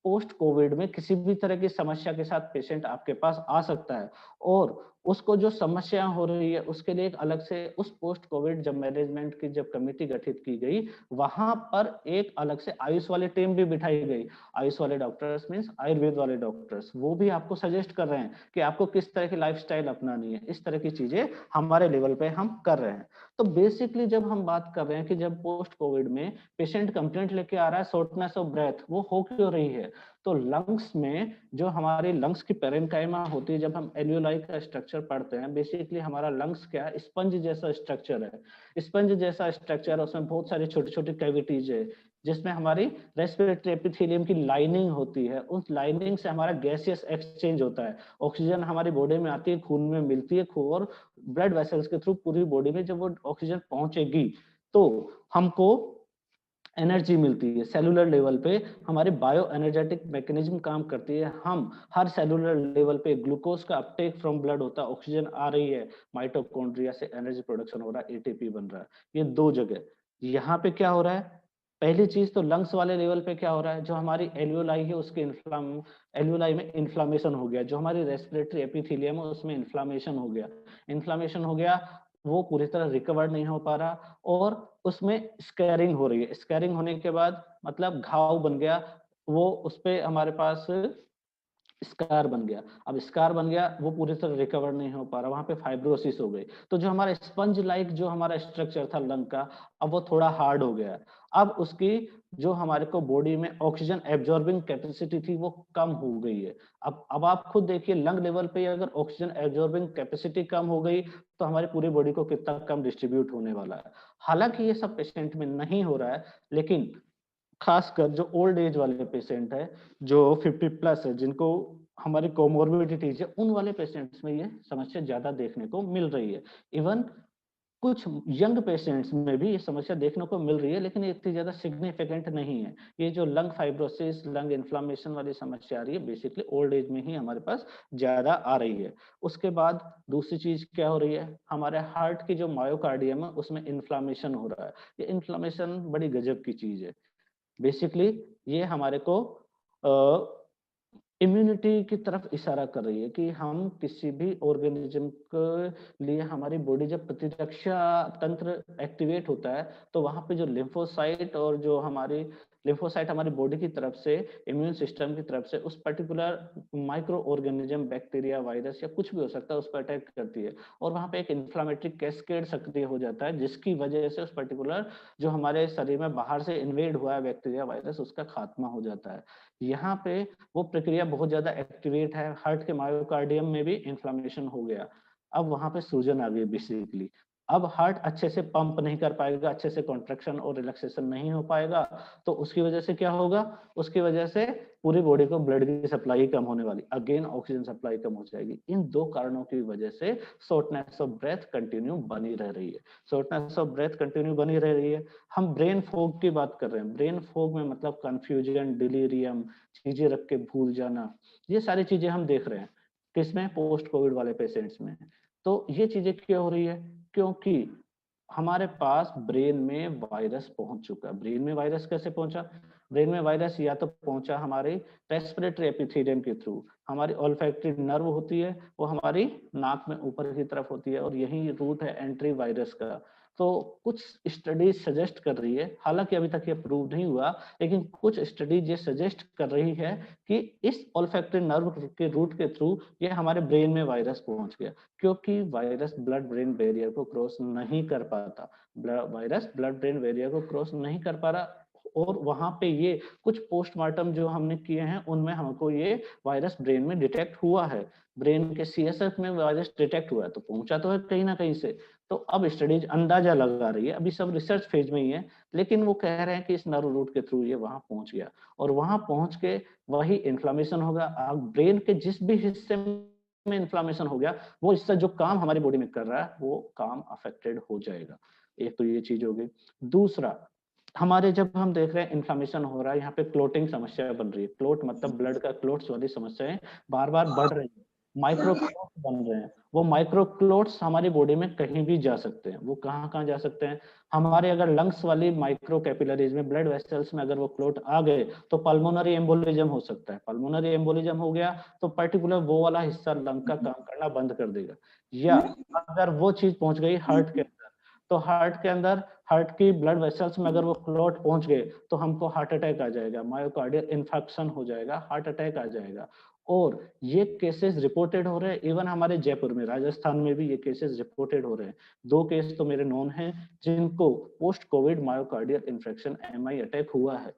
पोस्ट कोविड में किसी भी तरह की समस्या के साथ पेशेंट आपके पास आ सकता है और उसको जो समस्या हो रही है उसके लिए एक अलग से उस पोस्ट कोविड जब मैनेजमेंट की जब कमेटी गठित की गई वहां पर एक अलग से आयुष वाली टीम भी बिठाई गई। आयुष वाले डॉक्टर्स मींस आयुर्वेद वाले डॉक्टर्स, वो भी आपको सजेस्ट कर रहे हैं कि आपको किस तरह की लाइफस्टाइल अपनानी है। इस तरह की चीजें हमारे लेवल पे हम कर रहे हैं। तो बेसिकली जब हम बात कर रहे हैं कि जब पोस्ट कोविड में पेशेंट कंप्लेंट लेके आ रहा है शॉर्टनेस ऑफ ब्रेथ, वो हो क्यों रही है? तो लंग्स में जो हमारी लंग्स की पेरेन्काइमा होती है, जब हम एल्वियोलाई का स्ट्रक्चर पढ़ते हैं, बेसिकली हमारा लंग्स क्या है? स्पंज जैसा स्ट्रक्चर है। स्पंज जैसा स्ट्रक्चर है, उसमें बहुत सारी छोटी छोटी कैविटीज है जिसमें हमारी रेस्पिरेटरी एपिथेलियम की लाइनिंग होती है। उस लाइनिंग से हमारा गैसियस एक्सचेंज होता है, ऑक्सीजन हमारी बॉडी में आती है, खून में मिलती है, और ब्लड वेसल्स के थ्रू पूरी बॉडी में जब वो ऑक्सीजन पहुंचेगी तो हमको एनर्जी मिलती है। सेलुलर लेवल पे हमारी बायो एनर्जेटिक मैकेनिज्म काम करती है। हम हर सेलुलर लेवल पे ग्लूकोज का अपटेक फ्रॉम ब्लड होता है, ऑक्सीजन आ रही है, माइटोकॉन्ड्रिया से एनर्जी प्रोडक्शन हो रहा है, एटीपी बन रहा है। ये दो जगह। यहाँ पे क्या हो रहा है? पहली चीज तो लंग्स वाले लेवल पे क्या हो रहा है? जो हमारी एल्वियोलाई है उसके एल्वियोलाई में इन्फ्लामेशन हो गया, जो हमारी रेस्पिरेटरी एपिथेलियम है उसमें इन्फ्लामेशन हो गया। इन्फ्लामेशन हो गया, वो पूरी तरह रिकवर नहीं हो पा रहा और उसमें स्कैरिंग हो रही है। स्कैरिंग होने के बाद मतलब घाव बन गया, वो उस पे हमारे पास स्कार बन गया। अब स्कार बन गया, वो पूरी तरह रिकवर नहीं हो पा रहा, वहां पे फाइब्रोसिस हो गई। तो जो हमारा स्पंज लाइक जो हमारा स्ट्रक्चर था लंग का, अब वो थोड़ा हार्ड हो गया। अब उसकी जो हमारे को बॉडी में ऑक्सीजन एब्जॉर्बिंग कैपेसिटी थी वो कम हो गई है। अब आप खुद देखिए, लंग लेवल पे अगर ऑक्सीजन एब्जॉर्बिंग कैपेसिटी कम हो गई तो हमारी पूरी बॉडी को कितना कम डिस्ट्रीब्यूट होने वाला है। हालांकि ये सब पेशेंट में नहीं हो रहा है, लेकिन खासकर जो ओल्ड एज वाले पेशेंट है, जो 50 प्लस है, जिनको हमारी कोमोर्बिडिटीज है, उन वाले पेशेंट्स में ये समस्या ज्यादा देखने को मिल रही है। इवन कुछ यंग पेशेंट्स में भी ये समस्या देखने को मिल रही है, लेकिन ये इतनी ज्यादा सिग्निफिकेंट नहीं है। ये जो लंग फाइब्रोसिस, लंग इन्फ्लामेशन वाली समस्या आ रही है, बेसिकली ओल्ड एज में ही हमारे पास ज्यादा आ रही है। उसके बाद दूसरी चीज क्या हो रही है, हमारे हार्ट की जो मायोकार्डियम है उसमें इन्फ्लामेशन हो रहा है। ये इन्फ्लामेशन बड़ी गजब की चीज है। बेसिकली ये हमारे को इम्यूनिटी की तरफ इशारा कर रही है कि हम किसी भी ऑर्गेनिज्म के लिए हमारी बॉडी जब प्रतिरक्षा तंत्र एक्टिवेट होता है तो वहां पे जो लिम्फोसाइट और जो हमारी लिम्फोसाइट हमारी बॉडी की तरफ से, इम्यून सिस्टम की तरफ से उस particular micro organism, bacteria, virus या कुछ भी हो सकता है, उस पर अटैक करती है और वहां पे एक इन्फ्लामेटरी कैस्केड सक्रिय हो जाता है, जिसकी वजह से उस पर्टिकुलर जो हमारे शरीर में बाहर से इन्वेड हुआ है बैक्टीरिया, वायरस, उसका खात्मा हो जाता है। यहाँ पे वो प्रक्रिया बहुत ज्यादा एक्टिवेट है। हार्ट के मायोकार्डियम में भी इन्फ्लामेशन हो गया, अब वहां पे सूजन आ गई बेसिकली। अब हार्ट अच्छे से पंप नहीं कर पाएगा, अच्छे से कॉन्ट्रैक्शन और रिलैक्सेशन नहीं हो पाएगा, तो उसकी वजह से क्या होगा, उसकी वजह से पूरी बॉडी को ब्लड की सप्लाई कम होने वाली, अगेन ऑक्सीजन सप्लाई कम हो जाएगी। इन दो कारणों की वजह से शॉर्टनेस ऑफ ब्रेथ कंटिन्यू बनी रह रही है। शॉर्टनेस ऑफ ब्रेथ कंटिन्यू बनी रह रही है। हम ब्रेन फॉग की बात कर रहे हैं। ब्रेन फॉग में मतलब कंफ्यूजन, डिलीरियम, चीजें रख के भूल जाना, ये सारी चीजें हम देख रहे हैं किसमें, पोस्ट कोविड वाले पेशेंट्स में। तो ये चीजें क्यों हो रही है, क्योंकि हमारे पास ब्रेन में वायरस पहुंच चुका है। ब्रेन में वायरस कैसे पहुंचा, ब्रेन में वायरस या तो पहुंचा हमारे रेस्पिरेटरी एपिथेलियम के थ्रू। हमारी ऑल्फैक्टरी नर्व होती है, वो हमारी नाक में ऊपर की तरफ होती है और यही रूट है एंट्री वायरस का। तो कुछ स्टडीज सजेस्ट कर रही है, हालांकि अभी तक ये प्रूव नहीं हुआ, लेकिन कुछ स्टडीज ये सजेस्ट कर रही है कि इस ऑल्फैक्टरी नर्व के रूट के थ्रू ये हमारे ब्रेन में वायरस पहुंच गया, क्योंकि वायरस ब्लड ब्रेन बैरियर को क्रॉस नहीं कर पाता। वायरस ब्लड ब्रेन बैरियर को क्रॉस नहीं कर पा रहा, और वहां पे ये कुछ पोस्टमार्टम जो हमने किए हैं उनमें हमको ये वायरस ब्रेन में डिटेक्ट हुआ है। ब्रेन के सीएसएफ में वायरस डिटेक्ट हुआ है, तो पहुंचा तो है कहीं ना कहीं से। तो अब स्टडीज अंदाजा लगा रही है, अभी सब रिसर्च फेज में ही है, लेकिन वो कह रहे हैं कि इस नर्व रूट के थ्रू ये वहां पहुंच गया और वहां पहुंच के वही इन्फ्लामेशन होगा। ब्रेन के जिस भी हिस्से में इन्फ्लामेशन हो गया, वो हिस्सा जो काम हमारी बॉडी में कर रहा है वो काम अफेक्टेड हो जाएगा। एक तो ये चीज होगी। दूसरा, हमारे जब हम देख रहे हैं इन्फ्लामेशन हो रहा है, यहाँ पे क्लोटिंग समस्या बन रही है। क्लोट मतलब ब्लड का क्लोट्स वाली समस्याएं बार बार बढ़ रही है, माइक्रो क्लोट्स बन रहे हैं। वो माइक्रो क्लोट्स हमारी बॉडी में कहीं भी जा सकते हैं। वो कहाँ कहाँ जा सकते हैं, हमारे अगर लंग्स वाली माइक्रो कैपिलरीज में, ब्लड वेसल्स में अगर वो क्लोट आ गए तो पल्मोनरी एम्बोलिज्म हो सकता है। पल्मोनरी एम्बोलिज्म हो गया तो पर्टिकुलर वो वाला हिस्सा लंग का काम करना बंद कर देगा। या अगर वो चीज पहुंच गई हार्ट के अंदर, तो हार्ट के अंदर, हार्ट की ब्लड वेसल्स में अगर वो क्लॉट पहुंच गए तो हमको हार्ट अटैक आ जाएगा, मायोकार्डियल इन्फेक्शन हो जाएगा, हार्ट अटैक आ जाएगा। और ये केसेस रिपोर्टेड हो रहे हैं, इवन हमारे जयपुर में, राजस्थान में भी ये केसेस रिपोर्टेड हो रहे हैं। 2 केस तो मेरे नोन हैं जिनको post Covid myocardial infection, MI attack हुआ है।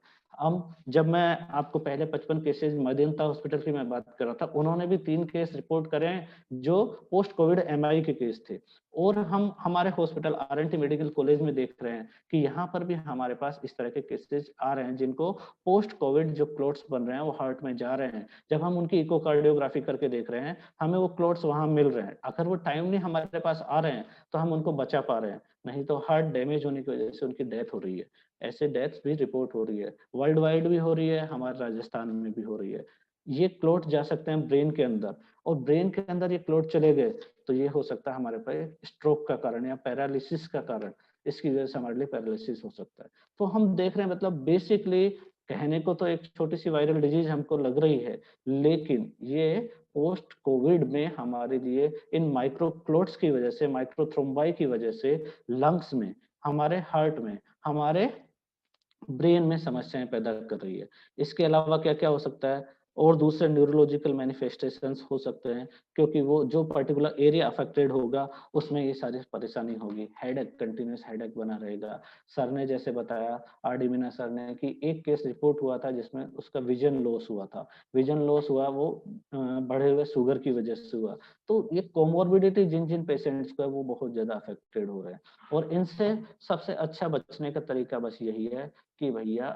जब मैं आपको पहले 55 केसेस मदीनता हॉस्पिटल की मैं बात कर रहा था, उन्होंने भी 3 केस रिपोर्ट करे हैं जो पोस्ट कोविड एमआई के केस थे। और हम हमारे हॉस्पिटल आरएनटी मेडिकल कॉलेज में देख रहे हैं कि यहाँ पर भी हमारे पास इस तरह के केसेस आ रहे हैं जिनको पोस्ट कोविड जो क्लोट्स बन रहे हैं वो हार्ट में जा रहे हैं। जब हम उनकी इकोकार्डियोग्राफी करके देख रहे हैं, हमें वो क्लोट्स वहां मिल रहे हैं। अगर वो टाइमली हमारे पास आ रहे हैं तो हम उनको बचा पा रहे हैं, नहीं तो हार्ट डैमेज होने की वजह से उनकी डेथ हो रही है। ऐसे डेथ्स भी रिपोर्ट हो रही है, वर्ल्ड वाइड भी हो रही है, हमारे राजस्थान में भी हो रही है। ये क्लोट जा सकते हैं ब्रेन के अंदर, और ब्रेन के अंदर ये क्लोट चले गए तो ये हो सकता है हमारे पास स्ट्रोक का कारण या पैरालिसिस का कारण। इसकी वजह से हमारे लिए पैरालिसिस हो सकता है। तो हम देख रहे हैं, मतलब बेसिकली कहने को तो एक छोटी सी वायरल डिजीज हमको लग रही है, लेकिन ये पोस्ट कोविड में हमारे लिए इन माइक्रो क्लोट्स की वजह से, माइक्रोथ्रोम्बाई की वजह से लंग्स में, हमारे हार्ट में, हमारे ब्रेन में समस्याएं पैदा कर रही है। इसके अलावा क्या क्या हो सकता है, और दूसरे न्यूरोलॉजिकल मैनिफेस्टेशंस हो सकते हैं, क्योंकि वो जो पर्टिकुलर एरिया अफेक्टेड होगा उसमें ये सारी परेशानी होगी। हेडेक, कंटिन्यूस हेडेक बना रहेगा। सर ने जैसे बताया, आरडी मीना सर ने, कि एक केस रिपोर्ट हुआ था जिसमें उसका विजन लॉस हुआ था। विजन लॉस हुआ वो बढ़े हुए शुगर की वजह से हुआ। तो ये कोमोर्बिडिटी जिन जिन पेशेंट्स का, वो बहुत ज्यादा अफेक्टेड हो रहे हैं। और इनसे सबसे अच्छा बचने का तरीका बस यही है कि भैया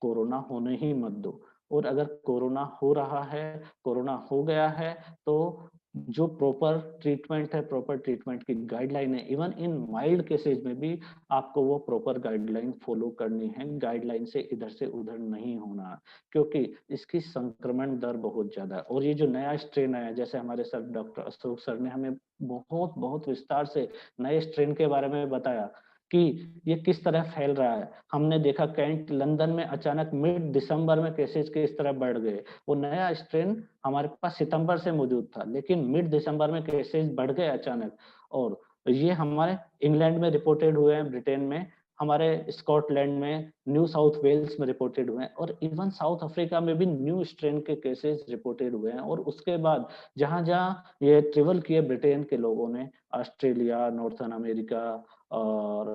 कोरोना होने ही मत दो। और अगर कोरोना हो रहा है, कोरोना हो गया है, तो जो प्रॉपर ट्रीटमेंट है, प्रॉपर ट्रीटमेंट की गाइडलाइन है, इवन इन माइल्ड केसेज में भी आपको वो प्रॉपर गाइडलाइन फॉलो करनी है। गाइडलाइन से इधर से उधर नहीं होना, क्योंकि इसकी संक्रमण दर बहुत ज्यादा है। और ये जो नया स्ट्रेन आया, जैसे हमारे सर डॉक्टर अशोक सर ने हमें बहुत बहुत विस्तार से नए स्ट्रेन के बारे में बताया कि ये किस तरह फैल रहा है। हमने देखा कैंट, लंदन में अचानक मिड दिसंबर में केसेस किस तरह बढ़ गए। वो नया स्ट्रेन हमारे पास सितंबर से मौजूद था, लेकिन मिड दिसंबर में केसेस बढ़ गए अचानक। और ये हमारे इंग्लैंड में रिपोर्टेड हुए हैं, ब्रिटेन में, हमारे स्कॉटलैंड में, न्यू साउथ वेल्स में रिपोर्टेड हुए हैं, और इवन साउथ अफ्रीका में भी न्यू स्ट्रेन के केसेस रिपोर्टेड हुए हैं। और उसके बाद जहां जहां ये ट्रेवल किए ब्रिटेन के लोगों ने, ऑस्ट्रेलिया, नॉर्थन अमेरिका और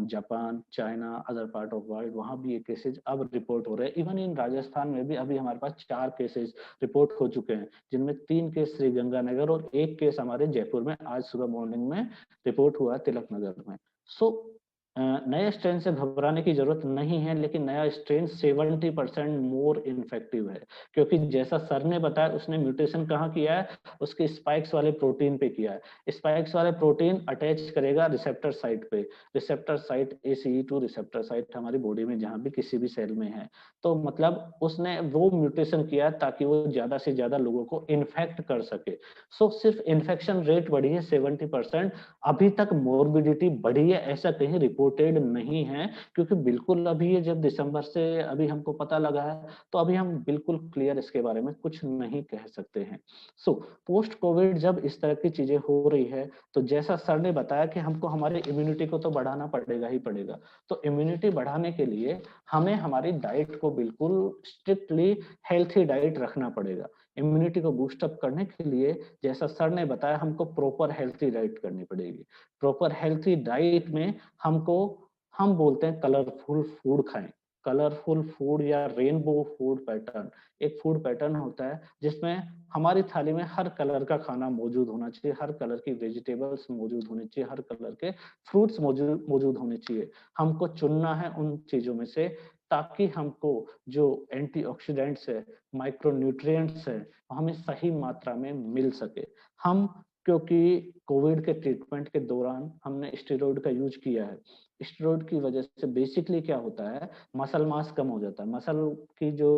Japan, China, other part of world, वहां भी ये केसेस अब रिपोर्ट हो रहे हैं। इवन इन राजस्थान में भी अभी हमारे पास 4 केसेस रिपोर्ट हो चुके हैं, जिनमें 3 केस श्रीगंगानगर और 1 केस हमारे जयपुर में आज सुबह मॉर्निंग में रिपोर्ट हुआ, तिलक नगर में। सो नए स्ट्रेन से घबराने की जरूरत नहीं है, लेकिन नया स्ट्रेन 70% मोर इन्फेक्टिव है, क्योंकि जैसा सर ने बताया, उसने म्यूटेशन कहाँ किया है, उसके स्पाइक्स वाले प्रोटीन पे किया है। स्पाइक्स वाले प्रोटीन अटैच करेगा रिसेप्टर साइट पे, receptor site ACE2 receptor site हमारी बॉडी में जहां भी किसी भी सेल में है। तो मतलब उसने वो म्यूटेशन किया है ताकि वो ज्यादा से ज्यादा लोगों को इन्फेक्ट कर सके। सो सिर्फ इन्फेक्शन रेट बढ़ी है 70%, अभी तक मोर्बिडिटी बढ़ी है ऐसा कहीं रिपोर्टेड नहीं है, क्योंकि बिल्कुल अभी ये जब दिसंबर से अभी हमको पता लगा है, तो अभी हम बिल्कुल क्लियर इसके बारे में कुछ नहीं कह सकते हैं। सो पोस्ट कोविड जब इस तरह की चीजें हो रही है, तो जैसा सर ने बताया कि हमको हमारे इम्यूनिटी को तो बढ़ाना पड़ेगा ही पड़ेगा। तो इम्यूनिटी बढ़ाने के लिए हमें हमारी डाइट को बिल्कुल स्ट्रिक्टली हेल्थी डाइट रखना पड़ेगा। इम्यूनिटी को बूस्टअप करने के लिए, जैसा सर ने बताया, हमको प्रॉपर हेल्थी डाइट करनी पड़ेगी। प्रॉपर हेल्थी डाइट में हमको, हम बोलते हैं कलरफुल फूड खाएं। कलरफुल फूड या रेनबो फूड पैटर्न, एक फूड पैटर्न होता है जिसमें हमारी थाली में हर कलर का खाना मौजूद होना चाहिए, हर कलर की वेजिटेबल्स मौजूद होनी चाहिए, हर कलर के फ्रूट्स मौजूद होने चाहिए। हमको चुनना है उन चीजों में से, ताकि हमको जो एंटीऑक्सीडेंट्स है, माइक्रोन्यूट्रिएंट्स है, हमें सही मात्रा में मिल सके। हम, क्योंकि कोविड के ट्रीटमेंट के दौरान हमने स्टेरॉइड का यूज किया है, स्टेरॉइड की वजह से बेसिकली क्या होता है, मसल मास कम हो जाता है, मसल की जो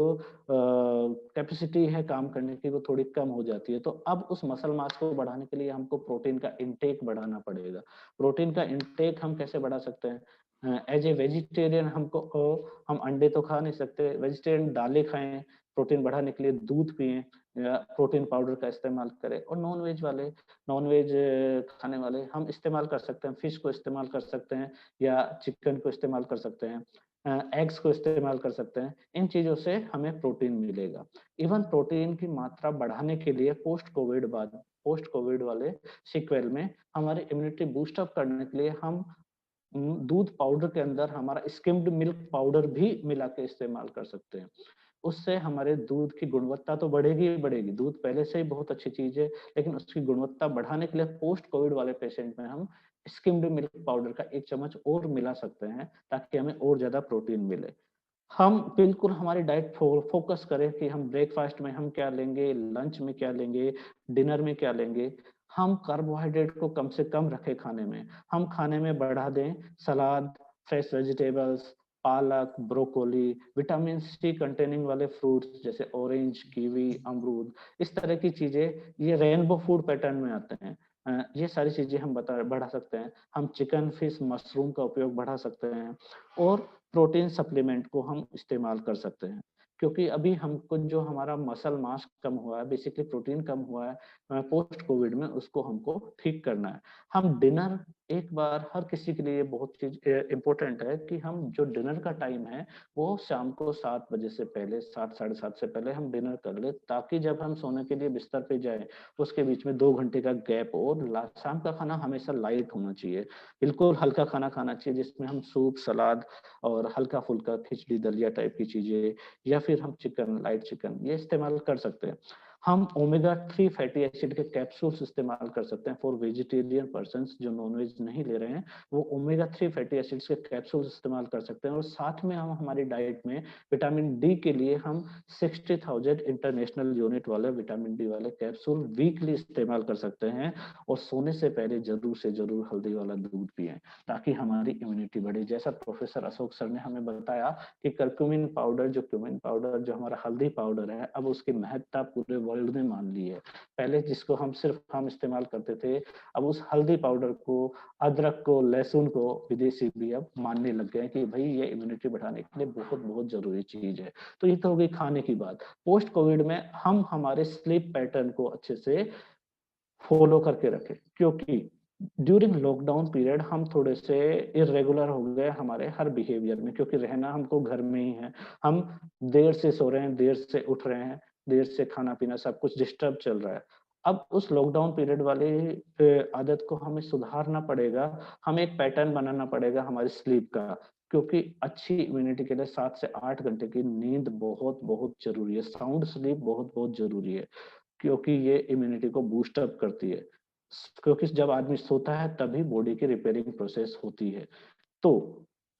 कैपेसिटी है काम करने की वो थोड़ी कम हो जाती है। तो अब उस मसल मास को बढ़ाने के लिए हमको प्रोटीन का इंटेक बढ़ाना पड़ेगा। प्रोटीन का इंटेक हम कैसे बढ़ा सकते हैं? एज ए वेजिटेरियन हम अंडे तो खा नहीं सकते, वेजिटेरियन दालें खाएं, प्रोटीन बढ़ाने के लिए दूध पिएं, या प्रोटीन पाउडर का इस्तेमाल करें। और नॉन वेज खाने वाले हम इस्तेमाल कर सकते हैं, फिश को इस्तेमाल कर सकते हैं, या चिकन को इस्तेमाल कर सकते हैं, एग्स को इस्तेमाल कर सकते हैं। इन चीजों से हमें प्रोटीन मिलेगा। इवन प्रोटीन की मात्रा बढ़ाने के लिए पोस्ट कोविड वाले सीक्वेल में हमारी इम्यूनिटी बूस्टअप करने के लिए हम दूध पाउडर के अंदर हमारा स्किम्ड मिल्क पाउडर भी मिला के इस्तेमाल कर सकते हैं। उससे हमारे दूध की गुणवत्ता तो बढ़ेगी ही बढ़ेगी, दूध पहले से ही बहुत अच्छी चीज है, लेकिन उसकी गुणवत्ता बढ़ाने के लिए पोस्ट कोविड वाले पेशेंट में हम स्किम्ड मिल्क पाउडर का 1 चम्मच और मिला सकते हैं, ताकि हमें और ज्यादा प्रोटीन मिले। हम बिल्कुल हमारी डाइट फोकस करें कि हम ब्रेकफास्ट में हम क्या लेंगे, लंच में क्या लेंगे, डिनर में क्या लेंगे। हम कार्बोहाइड्रेट को कम से कम रखें खाने में, हम खाने में बढ़ा दें सलाद, फ्रेश वेजिटेबल्स, पालक, ब्रोकोली, विटामिन सी कंटेनिंग वाले फ्रूट्स जैसे ऑरेंज, कीवी, अमरूद, इस तरह की चीजें, ये रेनबो फूड पैटर्न में आते हैं। ये सारी चीजें हम बढ़ा सकते हैं। हम चिकन, फिश, मशरूम का उपयोग बढ़ा सकते हैं, और प्रोटीन सप्लीमेंट को हम इस्तेमाल कर सकते हैं। क्योंकि अभी हमको जो हमारा मसल मास कम हुआ है, बेसिकली प्रोटीन कम हुआ है पोस्ट कोविड में, उसको हमको ठीक करना है। हम डिनर एक बार हर किसी के लिए बहुत चीज इम्पोर्टेंट है कि हम जो डिनर का टाइम है वो शाम को 7 बजे से पहले, 7 साढ़े 7 से पहले हम डिनर कर ले, ताकि जब हम सोने के लिए बिस्तर पे जाए उसके बीच में 2 घंटे का गैप हो। और शाम का खाना हमेशा लाइट होना चाहिए, बिल्कुल हल्का खाना खाना चाहिए, जिसमें हम सूप, सलाद और हल्का फुल्का खिचड़ी दलिया टाइप की चीजें, या फिर हम चिकन, लाइट चिकन ये इस्तेमाल कर सकते हैं। हम ओमेगा 3 फैटी एसिड के कैप्सूल्स इस्तेमाल कर सकते हैं फॉर वेजिटेरियन पर्सन्स जो नॉनवेज नहीं ले रहे हैं, वो ओमेगा 3 फैटी एसिड्स के कैप्सूल्स इस्तेमाल कर सकते हैं। और साथ में हम हमारी डाइट में विटामिन डी के लिए हम 60,000 इंटरनेशनल यूनिट वाले विटामिन डी वाले कैप्सूल वीकली इस्तेमाल कर सकते हैं। और सोने से पहले जरूर से जरूर हल्दी वाला दूध पिएं, ताकि हमारी इम्यूनिटी बढ़े। जैसा प्रोफेसर अशोक सर ने हमें बताया कि करक्यूमिन पाउडर, जो क्यूमिन पाउडर जो हमारा हल्दी पाउडर है, अब उसकी महत्ता पूरे वर्ल्ड ने मान ली है। पहले जिसको हम सिर्फ हम इस्तेमाल करते थे, अब उस हल्दी पाउडर को, अदरक को, लहसुन को विदेशी भी अब मानने लग गए हैं कि भाई ये इम्यूनिटी बढ़ाने के लिए बहुत बहुत जरूरी चीज है। तो ये तो हो गई खाने की बात। पोस्ट कोविड में हम हमारे स्लीप पैटर्न को अच्छे से फॉलो करके रखें, क्योंकि ड्यूरिंग लॉकडाउन पीरियड हम थोड़े से इरेगुलर हो गए हमारे हर बिहेवियर में, क्योंकि रहना हमको घर में ही है। हम देर से सो रहे हैं, देर से उठ रहे हैं, देर से खाना पीना सब कुछ डिस्टर्ब चल रहा है। अब उस लॉकडाउन पीरियड वाली आदत को हमें सुधारना पड़ेगा। हमें एक पैटर्न बनाना पड़ेगा हमारी स्लीप का, क्योंकि अच्छी इम्यूनिटी के लिए 7 से 8 घंटे की नींद बहुत बहुत जरूरी है। साउंड स्लीप बहुत बहुत जरूरी है, क्योंकि ये इम्यूनिटी को बूस्ट अप करती है। क्योंकि जब आदमी सोता है तभी बॉडी की रिपेयरिंग प्रोसेस होती है। तो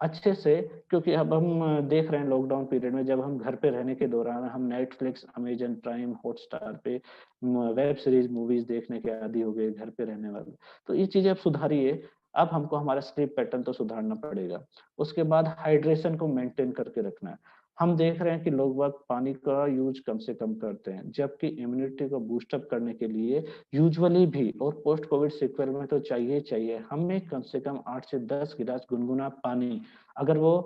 अच्छे से, क्योंकि अब हम देख रहे हैं लॉकडाउन पीरियड में जब हम घर पे रहने के दौरान हम नेटफ्लिक्स, अमेजन प्राइम, हॉटस्टार पे वेब सीरीज, मूवीज देखने के आदी हो गए घर पे रहने वाले। तो ये चीजें अब सुधारिए। अब हमको हमारा स्लीप पैटर्न तो सुधारना पड़ेगा। उसके बाद हाइड्रेशन को मेंटेन करके रखना है। हम देख रहे हैं कि लोग वक्त पानी का यूज कम से कम करते हैं, जबकि इम्यूनिटी को बूस्टअप करने के लिए यूजुअली भी और पोस्ट कोविड सीक्वल में तो चाहिए हमें कम से कम 8 से 10 गिलास गुनगुना पानी, अगर वो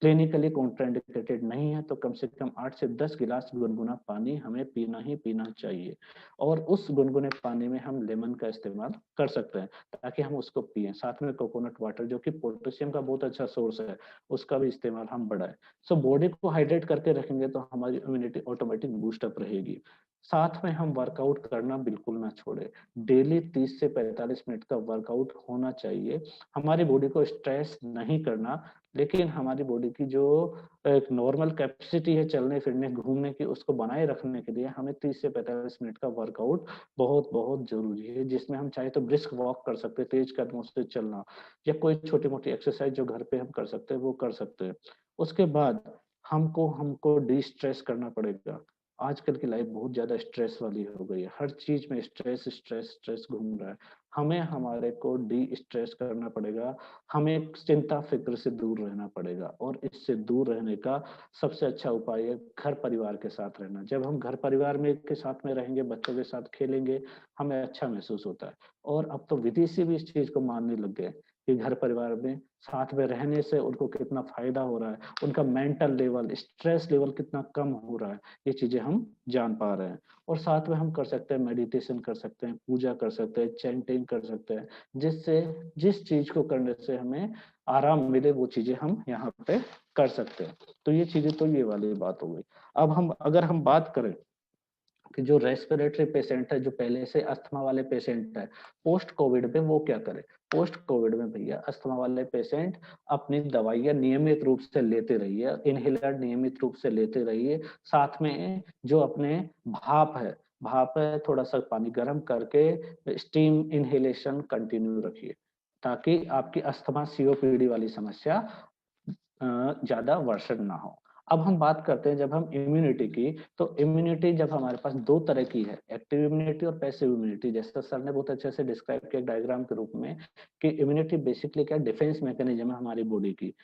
क्लिनिकली कॉन्ट्राइंडिकेटेड नहीं है तो कम से कम 8 से 10 गिलास गुनगुना पानी हमें पीना ही पीना चाहिए। और उस गुनगुने पानी में हम लेमन का इस्तेमाल कर सकते हैं, ताकि हम उसको पिएं। साथ में कोकोनट वाटर, जो कि पोटेशियम का बहुत अच्छा सोर्स है, उसका भी इस्तेमाल हम बढ़ाएं। सो बॉडी को हाइड्रेट करके रखेंगे तो हमारी इम्यूनिटी ऑटोमेटिक बूस्टअप रहेगी। साथ में हम वर्कआउट करना बिल्कुल ना छोड़े। डेली 30 से 45 मिनट का वर्कआउट होना चाहिए। हमारी बॉडी को स्ट्रेस नहीं करना, लेकिन हमारी बॉडी की जो एक नॉर्मल कैपेसिटी है चलने फिरने घूमने की, उसको बनाए रखने के लिए हमें 30 से 45 मिनट का वर्कआउट बहुत बहुत जरूरी है, जिसमें हम चाहे तो ब्रिस्क वॉक कर सकते हैं, तेज कदमों से चलना, या कोई छोटी मोटी एक्सरसाइज जो घर पे हम कर सकते हैं वो कर सकते हैं। उसके बाद हमको डी स्ट्रेस करना पड़ेगा। आजकल की लाइफ बहुत ज्यादा स्ट्रेस वाली हो गई है, हर चीज में स्ट्रेस स्ट्रेस स्ट्रेस घूम रहा है। हमें हमारे को डी स्ट्रेस करना पड़ेगा। हमें चिंता फिक्र से दूर रहना पड़ेगा, और इससे दूर रहने का सबसे अच्छा उपाय है घर परिवार के साथ रहना। जब हम घर परिवार में के साथ में रहेंगे, बच्चों के साथ खेलेंगे, हमें अच्छा महसूस होता है। और अब तो विदेशी भी इस चीज को मानने लग गए कि घर परिवार में साथ में रहने से उनको कितना फायदा हो रहा है, उनका मेंटल लेवल, स्ट्रेस लेवल कितना कम हो रहा है, ये चीजें हम जान पा रहे हैं। और साथ में हम कर सकते हैं मेडिटेशन कर सकते हैं, पूजा कर सकते हैं, चैंटिंग कर सकते हैं, जिससे जिस चीज को करने से हमें आराम मिले वो चीजें हम यहाँ पे कर सकते हैं। तो ये चीजें तो ये वाली बात हो गई। अब हम अगर हम बात करें कि जो रेस्पिरेटरी पेशेंट है, जो पहले से अस्थमा वाले पेशेंट है, पोस्ट कोविड में वो क्या करे। पोस्ट कोविड में भैया अस्थमा वाले पेशेंट अपनी दवाइयाँ नियमित रूप से लेते रहिए, इनहेलर नियमित रूप से लेते रहिए। साथ में जो अपने भाप है थोड़ा सा पानी गर्म करके स्टीम इनहेलेशन कंटिन्यू रखिए, ताकि आपकी अस्थमा सीओपीडी वाली समस्या ज्यादा वर्षण ना हो। अब हम बात करते हैं जब हम इम्यूनिटी की, तो इम्यूनिटी जब हमारे पास दो तरह की है, एक्टिव इम्यूनिटी और पैसिव इम्यूनिटी। जैसा सर ने बहुत अच्छे से डिस्क्राइब किया डायग्राम के रूप में कि इम्यूनिटी बेसिकली क्या डिफेंस मैकेनिज्म है हमारी बॉडी की।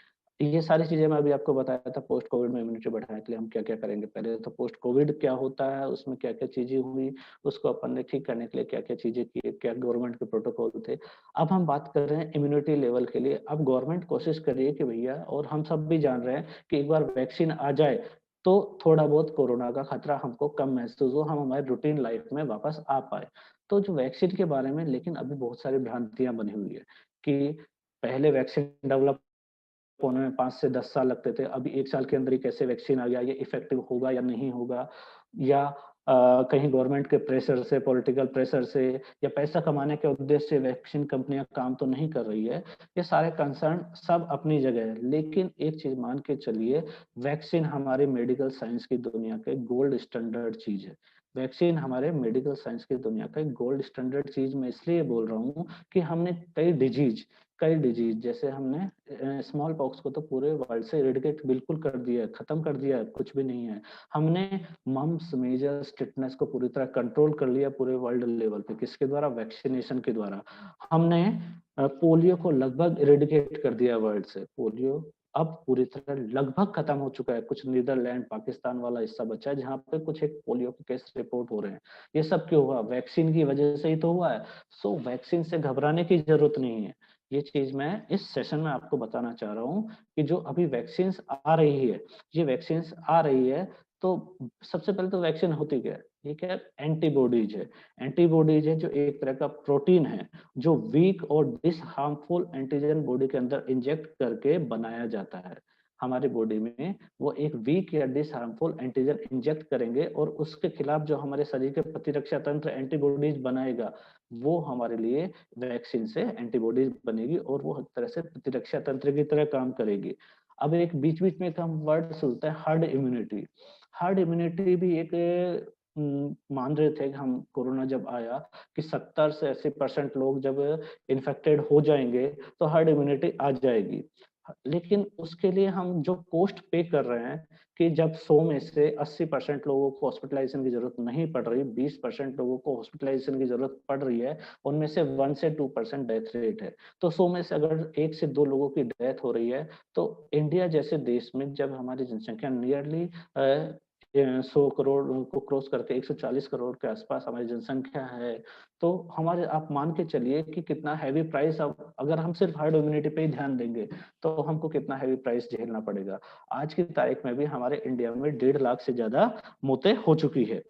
ये सारी चीजें मैं अभी आपको बताया था पोस्ट कोविड में इम्यूनिटी बढ़ाने के लिए हम क्या क्या करेंगे। पहले तो पोस्ट कोविड क्या होता है, उसमें क्या क्या चीजें हुई, उसको अपन ने ठीक करने के लिए क्या क्या चीजें की, क्या गवर्नमेंट के प्रोटोकॉल थे। अब हम बात कर रहे हैं इम्यूनिटी लेवल के लिए। अब गवर्नमेंट कोशिश कर रही है कि भैया, और हम सब भी जान रहे हैं कि एक बार वैक्सीन आ जाए तो थोड़ा बहुत कोरोना का खतरा हमको कम महसूस हो, हम हमारे रूटीन लाइफ में वापस आ पाए। तो जो वैक्सीन के बारे में लेकिन अभी बहुत सारी भ्रांतियां बनी हुई है कि पहले वैक्सीन डेवलप होने में 5 से 10 साल लगते थे, अभी 1 साल के अंदर ही कैसे वैक्सीन आ गया, ये इफेक्टिव होगा या नहीं होगा, या कहीं गवर्नमेंट के प्रेशर से, पॉलिटिकल प्रेशर से, या पैसा कमाने के उद्देश्य से वैक्सीन कंपनियां काम तो नहीं कर रही है। ये सारे कंसर्न सब अपनी जगह है, लेकिन एक चीज मान के चलिए, वैक्सीन हमारे मेडिकल साइंस की दुनिया के गोल्ड स्टैंडर्ड चीज है। वैक्सीन हमारे मेडिकल साइंस की दुनिया का एक गोल्ड स्टैंडर्ड चीज मैं इसलिए बोल रहा हूँ कि हमने कई डिजीज जैसे हमने स्मॉल पॉक्स को तो पूरे वर्ल्ड से इरेडिकेट बिल्कुल कर दिया है, खत्म कर दिया है, कुछ भी नहीं है। हमने मम्स, मेजर्स, टिटनेस को पूरी तरह कंट्रोल कर लिया पूरे वर्ल्ड लेवल पे, किसके द्वारा? वैक्सीनेशन के द्वारा। हमने पोलियो को लगभग इरेडिकेट कर दिया वर्ल्ड से। पोलियो अब पूरी तरह लगभग खत्म हो चुका है, कुछ नीदरलैंड, पाकिस्तान वाला हिस्सा बचा है जहाँ पे कुछ एक पोलियो के केस रिपोर्ट हो रहे हैं। ये सब क्यों हुआ? वैक्सीन की वजह से ही तो हुआ है। सो वैक्सीन से घबराने की जरूरत नहीं है। ये चीज मैं इस सेशन में आपको बताना चाह रहा हूँ कि जो अभी वैक्सीन आ रही है, ये वैक्सीन आ रही है तो सबसे पहले तो वैक्सीन होती क्या है? ये क्या है? एंटीबॉडीज है। एंटीबॉडीज है जो एक तरह का प्रोटीन है जो वीक और डिसहार्मफुल एंटीजन बॉडी के अंदर इंजेक्ट करके बनाया जाता है। हमारी बॉडी में वो एक वीक या डिसहार्मफुल एंटीजन इंजेक्ट करेंगे और उसके खिलाफ जो हमारे शरीर के प्रतिरक्षा तंत्र एंटीबॉडीज बनाएगा, वो हमारे लिए वैक्सीन से एंटीबॉडीज बनेगी और वो एक तरह से प्रतिरक्षा तंत्र की तरह काम करेगी। अब एक बीच बीच में एक हम वर्ड सुनते हैं, हर्ड इम्यूनिटी। हर्ड इम्यूनिटी भी एक मान रहे थे कि हम कोरोना जब आया कि 70 से 80% लोग जब इन्फेक्टेड हो जाएंगे तो हर्ड इम्यूनिटी आ जाएगी। लेकिन उसके लिए हम जो कॉस्ट पे कर रहे हैं कि जब 100 में से 80% लोगों को हॉस्पिटलाइजेशन की जरूरत नहीं पड़ रही, 20% लोगों को हॉस्पिटलाइजेशन की जरूरत पड़ रही है, उनमें से 1 से 2% डेथ रेट है। तो 100 में से अगर 1 से 2 लोगों की डेथ हो रही है, तो इंडिया जैसे देश में जब हमारी जनसंख्या नियरली 100 करोड़ को क्रॉस करके 140 करोड़ के आसपास हमारी जनसंख्या है, तो हमारे आप मान के चलिए कि कितना हैवी प्राइस, अब अगर हम सिर्फ हर्ड इम्यूनिटी पे ही ध्यान देंगे तो हमको कितना हैवी प्राइस झेलना पड़ेगा। आज की तारीख में भी हमारे इंडिया में 1.5 लाख से ज्यादा मौतें हो चुकी है,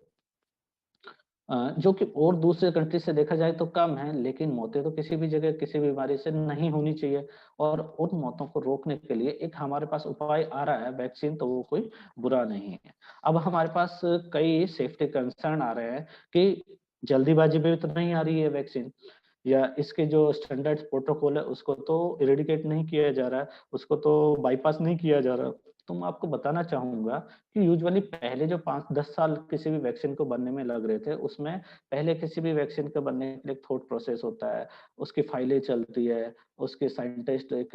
जो कि और दूसरे कंट्री से देखा जाए तो कम है, लेकिन मौतें तो किसी भी जगह किसी बीमारी से नहीं होनी चाहिए। और उन मौतों को रोकने के लिए एक हमारे पास उपाय आ रहा है, वैक्सीन, तो वो कोई बुरा नहीं है। अब हमारे पास कई सेफ्टी कंसर्न आ रहे हैं कि जल्दीबाजी में तो नहीं आ रही है वैक्सीन, या इसके जो स्टैंडर्ड प्रोटोकॉल है उसको तो इरेडिकेट नहीं किया जा रहा है, उसको तो बाईपास नहीं किया जा रहा। तो मैं आपको बताना चाहूंगा कि यूजुअली पहले जो 5-10 साल किसी भी वैक्सीन को बनने में लग रहे थे, उसमें पहले किसी भी वैक्सीन को बनने के लिए थॉट प्रोसेस होता है, उसकी फाइलें चलती है, उसके साइंटिस्ट एक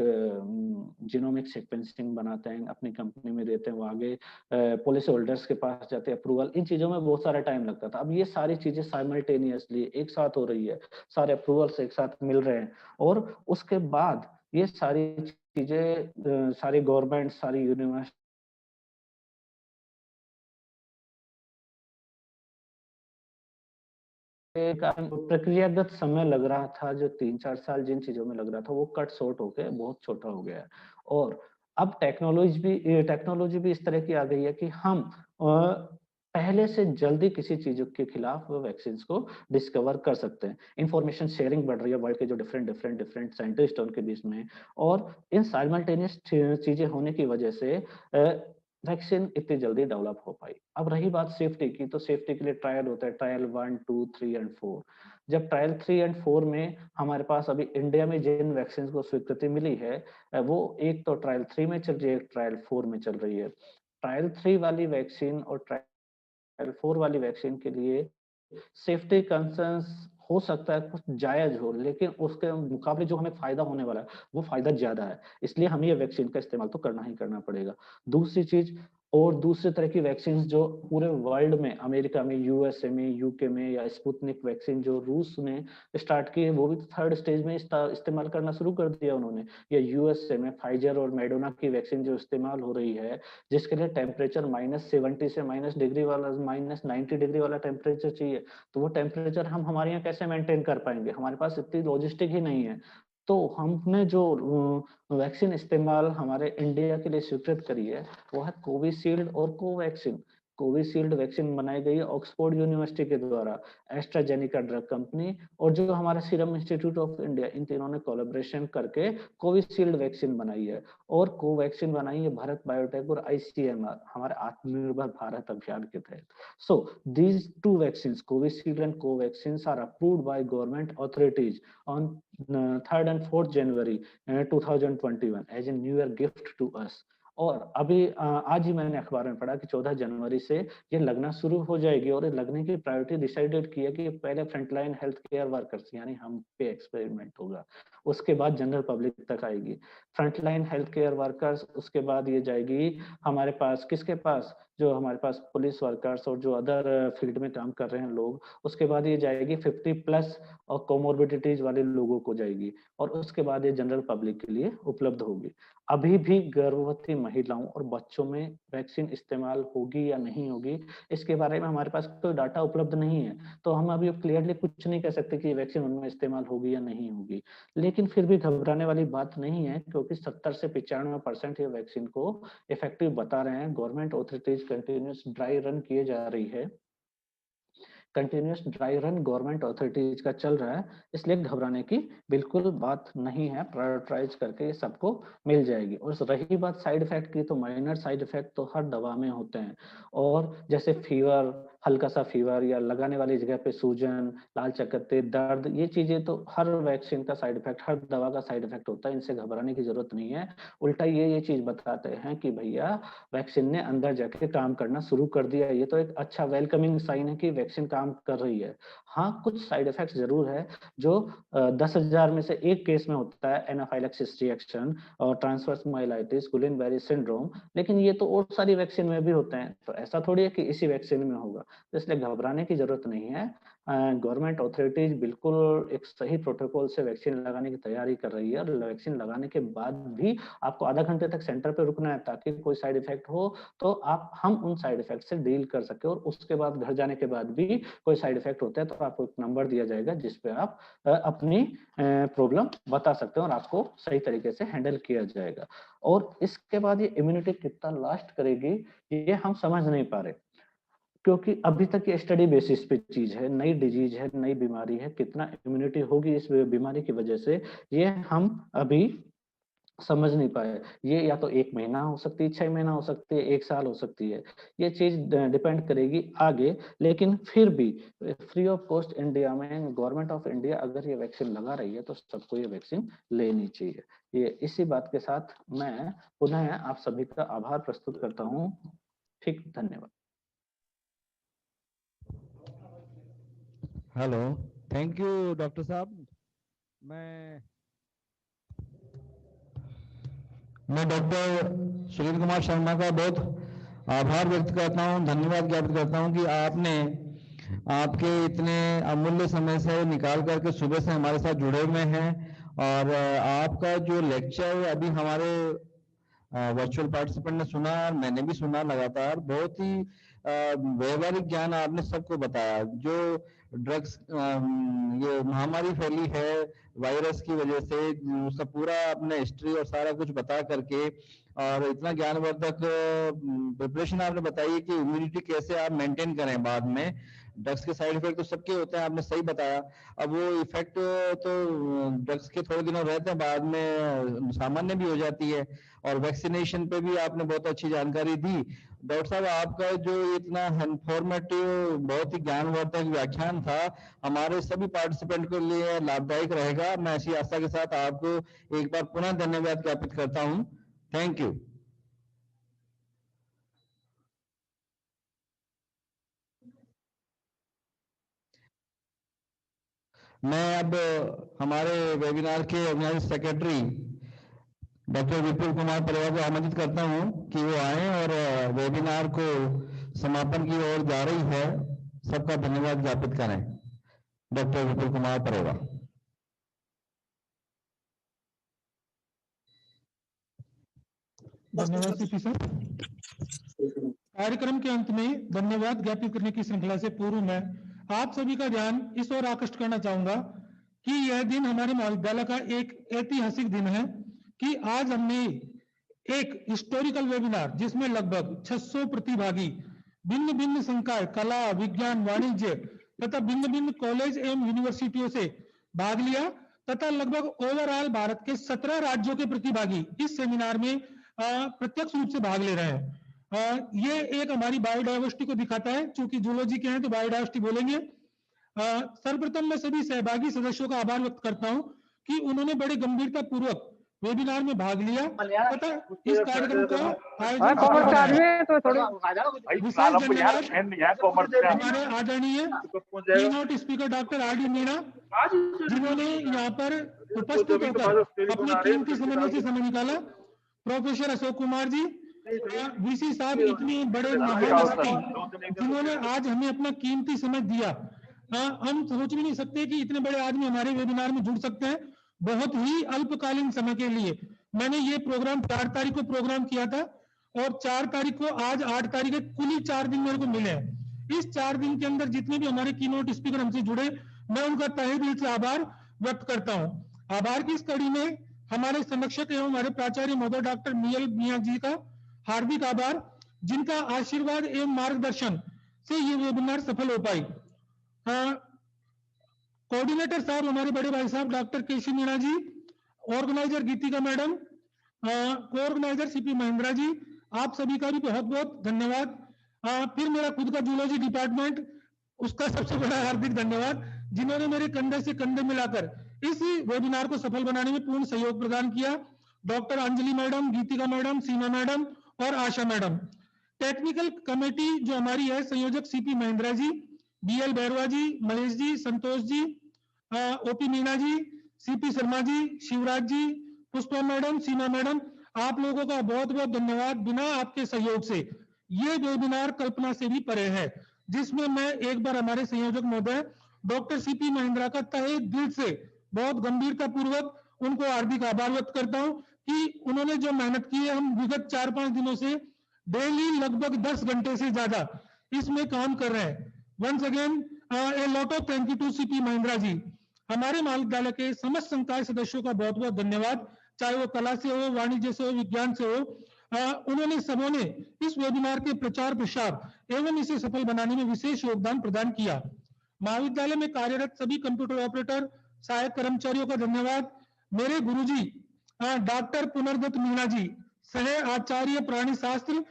जीनोमिक सीक्वेंसिंग बनाते हैं, अपनी कंपनी में देते हैं, वो आगे पॉलिसी होल्डर्स के पास जाते हैं, अप्रूवल, इन चीजों में बहुत सारा टाइम लगता था। अब ये सारी चीजें साइमल्टेनियसली एक साथ हो रही है, सारे अप्रूवल्स एक साथ मिल रहे हैं, और उसके बाद ये सारी चीजें सारी गवर्नमेंट, सारी यूनिवर्सिटी का प्रक्रियागत समय लग रहा था, जो 3-4 साल जिन चीजों में लग रहा था, वो कट शॉर्ट होके बहुत छोटा हो गया है। और अब टेक्नोलॉजी भी इस तरह की आ गई है कि हम पहले से जल्दी किसी चीज के खिलाफ वैक्सीन को डिस्कवर कर सकते हैं। इंफॉर्मेशन शेयरिंग बढ़ रही है वर्ल्ड के जो डिफरेंट साइंटिस्ट उनके बीच में, और इन साइमल्टेनियस चीजें होने की वजह से वैक्सीन इतनी जल्दी डेवलप हो पाई। अब रही बात सेफ्टी की, तो सेफ्टी के लिए ट्रायल होता है, ट्रायल 1, 2, 3 एंड 4। जब ट्रायल 3 एंड 4 में हमारे पास अभी इंडिया में जिन वैक्सीन को स्वीकृति मिली है, वो एक तो ट्रायल 3 में चल रही है, एक ट्रायल 4 में चल रही है। ट्रायल 3 वाली वैक्सीन और ट्रायल 4 वाली वैक्सीन के लिए सेफ्टी कंसर्न्स हो सकता है कुछ जायज हो, लेकिन उसके मुकाबले जो हमें फायदा होने वाला है वो फायदा ज्यादा है, इसलिए हमें ये वैक्सीन का इस्तेमाल तो करना ही करना पड़ेगा। दूसरी चीज, और दूसरे तरह की वैक्सीन जो पूरे वर्ल्ड में, अमेरिका में, यूएसए में, यूके में, या स्पुतनिक वैक्सीन जो रूस ने स्टार्ट की है, वो भी थर्ड स्टेज में इस्तेमाल करना शुरू कर दिया उन्होंने। या यूएसए में फाइजर और मेडोना की वैक्सीन जो इस्तेमाल हो रही है, जिसके लिए टेम्परेचर -70 से -90 वाला, -90 वाला टेम्परेचर चाहिए, तो वो टेम्परेचर हम हमारे यहाँ कैसे मेंटेन कर पाएंगे? हमारे पास इतनी लॉजिस्टिक ही नहीं है। तो हमने जो वैक्सीन इस्तेमाल हमारे इंडिया के लिए स्वीकृत करी है वो है कोविशील्ड और कोवैक्सीन। कोविशील्ड वैक्सीन बनाई गई है ऑक्सफोर्ड यूनिवर्सिटी के द्वारा, एस्ट्राजेनिका ड्रग कंपनी और जो हमारा सीरम इंस्टीट्यूट ऑफ इंडिया, इन तीनों ने कोलैबोरेशन करके कोविशील्ड वैक्सीन बनाई है। और कोवैक्सीन बनाई है भारत बायोटेक और ICMR, हमारे आत्मनिर्भर भारत अभियान के तहत। So these two vaccines, Covishield and Covaxins, are approved by government authorities on 3rd and 4th January 2021 as a New Year gift to us. और अभी आज ही मैंने अखबार में पढ़ा कि 14 जनवरी से ये लगना शुरू हो जाएगी और ये लगने की प्रायोरिटी डिसाइडेड की है कि पहले फ्रंटलाइन हेल्थ केयर वर्कर्स यानी हम पे एक्सपेरिमेंट होगा, उसके बाद जनरल पब्लिक तक आएगी। फ्रंटलाइन हेल्थ केयर वर्कर्स, उसके बाद ये जाएगी हमारे पास किसके पास, जो हमारे पास पुलिस वर्कर्स और जो अदर फील्ड में काम कर रहे हैं लोग, उसके बाद ये जाएगी 50+ और कोमोर्बिडिटीज वाले लोगों को जाएगी और उसके बाद ये जनरल पब्लिक के लिए उपलब्ध होगी। अभी भी गर्भवती महिलाओं और बच्चों में वैक्सीन इस्तेमाल होगी या नहीं होगी इसके बारे में हमारे पास कोई डाटा उपलब्ध नहीं है, तो हम अभी क्लियरली कुछ नहीं कह सकते कि वैक्सीन उनमें इस्तेमाल होगी या नहीं होगी। लेकिन फिर भी घबराने वाली बात नहीं है क्योंकि 70 से 95% ये वैक्सीन को इफेक्टिव बता रहे हैं। Government authorities continuous dry run किए जा रही है, continuous dry run government authorities का चल रहा है, इसलिए घबराने की बिल्कुल बात नहीं है। प्रायोरिटाइज करके ये सबको मिल जाएगी। और रही बात साइड इफेक्ट की, तो माइनर साइड इफेक्ट तो हर दवा में होते हैं, और जैसे फीवर, हल्का सा फीवर या लगाने वाली जगह पे सूजन, लाल चकत्ते, दर्द, ये चीजें तो हर वैक्सीन का साइड इफेक्ट, हर दवा का साइड इफेक्ट होता है, इनसे घबराने की जरूरत नहीं है। उल्टा ये चीज बताते हैं कि भैया वैक्सीन ने अंदर जाके काम करना शुरू कर दिया। ये तो एक अच्छा वेलकमिंग साइन है कि वैक्सीन काम कर रही है। हाँ, कुछ साइड इफेक्ट जरूर है जो 10,000 में से एक केस में होता है, एनाफाइलैक्सिस रिएक्शन और ट्रांसवर्स माइलाइटिस, गुलेन-बेरी सिंड्रोम, लेकिन ये तो और सारी वैक्सीन में भी होते हैं, तो ऐसा थोड़ी है कि इसी वैक्सीन में होगा, तो इसलिए घबराने की जरूरत नहीं है। गवर्नमेंट ऑथोरिटीज बिल्कुल एक सही प्रोटोकॉल से वैक्सीन लगाने की तैयारी कर रही है और वैक्सीन लगाने के बाद भी आपको आधा घंटे तक सेंटर पे रुकना है ताकि कोई साइड इफेक्ट हो तो हम उन साइड इफेक्ट से डील कर सके। और उसके बाद घर जाने के बाद भी कोई साइड इफेक्ट होता है तो आपको एक नंबर दिया जाएगा जिसपे आप अपनी प्रॉब्लम बता सकते हैं और आपको सही तरीके से हैंडल किया जाएगा। और इसके बाद ये इम्यूनिटी कितना लास्ट करेगी ये हम समझ नहीं पा रहे, क्योंकि अभी तक ये स्टडी बेसिस पे चीज है, नई डिजीज है, नई बीमारी है, कितना इम्यूनिटी होगी इस बीमारी की वजह से ये हम अभी समझ नहीं पाए। ये या तो 1 महीना हो सकती है, 6 महीना हो सकती है, 1 साल हो सकती है, ये चीज डिपेंड करेगी आगे। लेकिन फिर भी फ्री ऑफ कॉस्ट इंडिया में गवर्नमेंट ऑफ इंडिया अगर ये वैक्सीन लगा रही है तो सबको ये वैक्सीन लेनी चाहिए। ये इसी बात के साथ मैं पुनः आप सभी का आभार प्रस्तुत करता हूँ। ठीक, धन्यवाद। हेलो, थैंक यू डॉक्टर साहब। मैं डॉक्टर सुनील कुमार शर्मा का बहुत आभार व्यक्त करता हूं, धन्यवाद ज्ञापित करता हूं कि आपने आपके इतने अमूल्य समय से निकाल करके सुबह से हमारे साथ जुड़े हुए हैं। और आपका जो लेक्चर अभी हमारे वर्चुअल पार्टिसिपेंट ने सुना, मैंने भी सुना लगातार, बहुत ही व्यवहारिक ज्ञान आपने सबको बताया। जो ड्रग्स ये महामारी फैली है वायरस की वजह से, उसका पूरा आपने हिस्ट्री और सारा कुछ बता करके और इतना ज्ञानवर्धक प्रिपरेशन आपने बताई कि इम्यूनिटी कैसे आप मेंटेन करें बाद में। ड्रग्स के साइड इफेक्ट तो सबके होते हैं, आपने सही बताया। अब वो इफेक्ट तो ड्रग्स के थोड़े दिनों रहते हैं, बाद में सामान्य भी हो जाती है। और वैक्सीनेशन पे भी आपने बहुत अच्छी जानकारी दी। डॉक्टर साहब, आपका जो इतना इन्फॉर्मेटिव, बहुत ही ज्ञानवर्धक व्याख्यान था, हमारे सभी पार्टिसिपेंट के लिए लाभदायक रहेगा। मैं ऐसी आशा के साथ आपको एक बार पुनः धन्यवाद ज्ञापित करता हूं। Thank you. मैं अब हमारे वेबिनार के organising secretary doctor Vipul Kumar परिवार को आमंत्रित करता हूं कि वो आए और वेबिनार को समापन की ओर जा रही है। सबका धन्यवाद ज्ञापित करें। डॉक्टर विपुल कुमार परिवार। धन्यवाद सीपी सर। कार्यक्रम के अंत में धन्यवाद ज्ञापित करने की श्रृंखला से पूर्व में आप सभी का ध्यान इस ओर आकृष्ट करना चाहूंगा कि यह दिन हमारे महाविद्यालय का एक ऐतिहासिक दिन है कि आज हमने एक हिस्टोरिकल वेबिनार जिसमें लगभग 600 प्रतिभागी भिन्न भिन्न संकाय, कला, विज्ञान, वाणिज्य तथा भिन्न भिन्न कॉलेज एवं यूनिवर्सिटियों से भाग लिया तथा लगभग ओवरऑल भारत के 17 राज्यों के प्रतिभागी इस सेमिनार में प्रत्यक्ष रूप से भाग ले रहे हैं। ये एक हमारी बायोडायवर्सिटी को दिखाता है, चूंकि जूलॉजी के हैं तो बायोडायवर्सिटी बोलेंगे। सर्वप्रथम मैं सभी सहभागी सदस्यों का आभार व्यक्त करता हूं कि उन्होंने बड़े गंभीरता पूर्वक वेबिनार में भाग लिया तथा इस कार्यक्रम का आयोजन विशेष धन्यवाद हमारे आदरणीय keynote speaker doctor RD. Meena जिन्होंने यहाँ पर उपस्थित होकर अपने कीमती समय से समय निकाला। प्रोफेसर अशोक कुमार जी, वीसी साहब, इतने बड़े महान हस्ती जिन्होंने आज हमें अपना कीमती समय दिया। हम सोच भी नहीं सकते कि इतने बड़े आदमी हमारे वेबिनार में जुड़ सकते हैं बहुत ही अल्पकालीन समय के लिए। मैंने ये प्रोग्राम 4 तारीख को प्रोग्राम किया था और 4 तारीख को आज 8 तारीख है, कुल ही 4 दिन मेरे को मिले हैं। इस 4 दिन के अंदर जितने भी हमारे कीनोट स्पीकर हमसे जुड़े, मैं उनका तहे दिल से आभार व्यक्त करता हूं। आभार की इस कड़ी में हमारे संरक्षक एवं हमारे प्राचार्य महोदय डॉक्टर मीयल मियां जी का हार्दिक आभार, जिनका आशीर्वाद एवं मार्गदर्शन से ये वेबिनार सफल हो पाई। कोऑर्डिनेटर साहब हमारे बड़े भाई साहब डॉक्टर केसी मीणा जी, ऑर्गेनाइजर गीतिका मैडम, को-ऑर्गेनाइजर सीपी महेंद्रा जी, आप सभी का भी बहुत बहुत धन्यवाद। फिर मेरा खुद का जूलॉजी डिपार्टमेंट, उसका सबसे बड़ा हार्दिक धन्यवाद जिन्होंने मेरे कंधे से कंधे मिलाकर इस वेबिनार को सफल बनाने में पूर्ण सहयोग प्रदान किया। डॉक्टर अंजलि मैडम, गीतिका मैडम, सीमा मैडम और आशा मैडम। टेक्निकल कमेटी जो हमारी है, संयोजक सीपी महेंद्रा जी, बीएल भैरवा जी, महेश जी, संतोष जी, ओपी मीणा जी, सीपी शर्मा जी, शिवराज जी, पुष्पा मैडम, सीमा मैडम, आप लोगों का बहुत बहुत धन्यवाद। बिना आपके सहयोग से ये वेबिनार कल्पना से भी परे है, जिसमें मैं एक बार हमारे संयोजक महोदय डॉक्टर सीपी महेंद्रा का तहे दिल से बहुत गंभीरता पूर्वक उनको हार्दिक आभार व्यक्त करता हूं कि उन्होंने जो मेहनत की है, हम विगत 4-5 दिनों से डेली लगभग 10 घंटे से ज्यादा इसमें काम कर रहे हैं। Once again a lot of thank you to CP Mahendra ji. हमारे महाविद्यालय के समस्त संकाय सदस्यों का बहुत बहुत धन्यवाद, चाहे वो कला से हो, वाणिज्य से हो, विज्ञान से हो। उन्होंने सबों ने इस वेबिनार के प्रचार प्रसार एवं इसे सफल बनाने में विशेष योगदान प्रदान किया। महाविद्यालय में कार्यरत सभी कंप्यूटर ऑपरेटर, सहायक कर्मचारियों का धन्यवाद। मेरे गुरुजी डॉक्टर पुनर्दत्त मीणा जी, सह आचार्य प्राणी शास्त्र,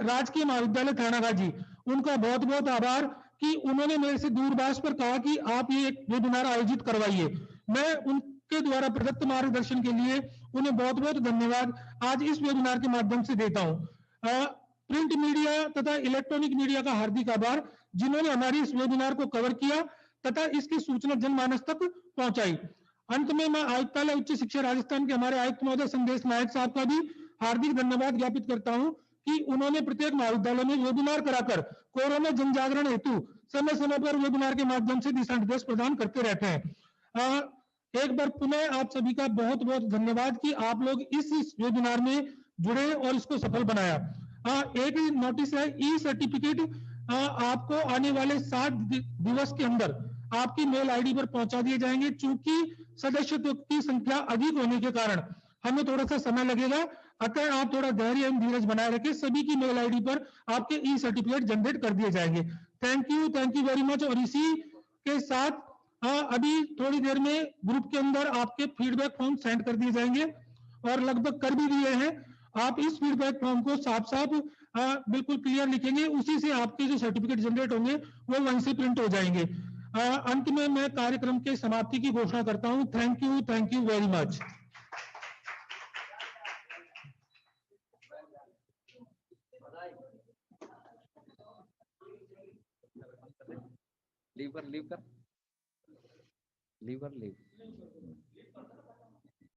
राजकीय महाविद्यालय थानागाजी जी, उनका बहुत बहुत आभार कि उन्होंने मेरे से दूरभाष पर कहा कि आप ये एक वेबिनार आयोजित करवाइए। मैं उनके द्वारा प्रदत्त मार्गदर्शन के लिए उन्हें बहुत बहुत धन्यवाद आज इस वेबिनार के माध्यम से देता हूं। प्रिंट मीडिया तथा इलेक्ट्रॉनिक मीडिया का हार्दिक आभार जिन्होंने हमारी इस वेबिनार को कवर किया तथा इसकी सूचना जनमानस तक पहुंचाई। अंत में मैं आयुक्तालय उच्च शिक्षा राजस्थान के हमारे आयुक्त महोदय संदेश नायक साहब का भी हार्दिक धन्यवाद ज्ञापित करता हूं कि उन्होंने प्रत्येक महाविद्यालय में वेबिनार कराकर कोरोना जन जागरण हेतु समय समय पर वेबिनार के माध्यम से दिशा निर्देश प्रदान करते रहते हैं। एक बार पुनः आप सभी का बहुत बहुत धन्यवाद कि आप लोग इस वेबिनार में जुड़े और इसको सफल बनाया। एक नोटिस है, ई सर्टिफिकेट आपको आने वाले 7 दिवस के अंदर आपकी मेल आईडी पर पहुंचा दिए जाएंगे। चूंकि सदस्यों की संख्या अधिक होने के कारण हमें थोड़ा सा समय लगेगा, अतः आप थोड़ा धैर्य एवं धीरज बनाए रखें। सभी की मेल आईडी पर आपके ई सर्टिफिकेट जनरेट कर दिए जाएंगे। Thank you very much. और इसी के साथ अभी थोड़ी देर में ग्रुप के अंदर आपके फीडबैक फॉर्म सेंड कर दिए जाएंगे और लगभग कर भी दिए हैं। आप इस फीडबैक फॉर्म को साफ साफ बिल्कुल क्लियर लिखेंगे, उसी से आपके जो सर्टिफिकेट जनरेट होंगे वो वहीं से प्रिंट हो जाएंगे। अंत में मैं कार्यक्रम के समाप्ति की घोषणा करता हूं। Thank you very much. Leave कर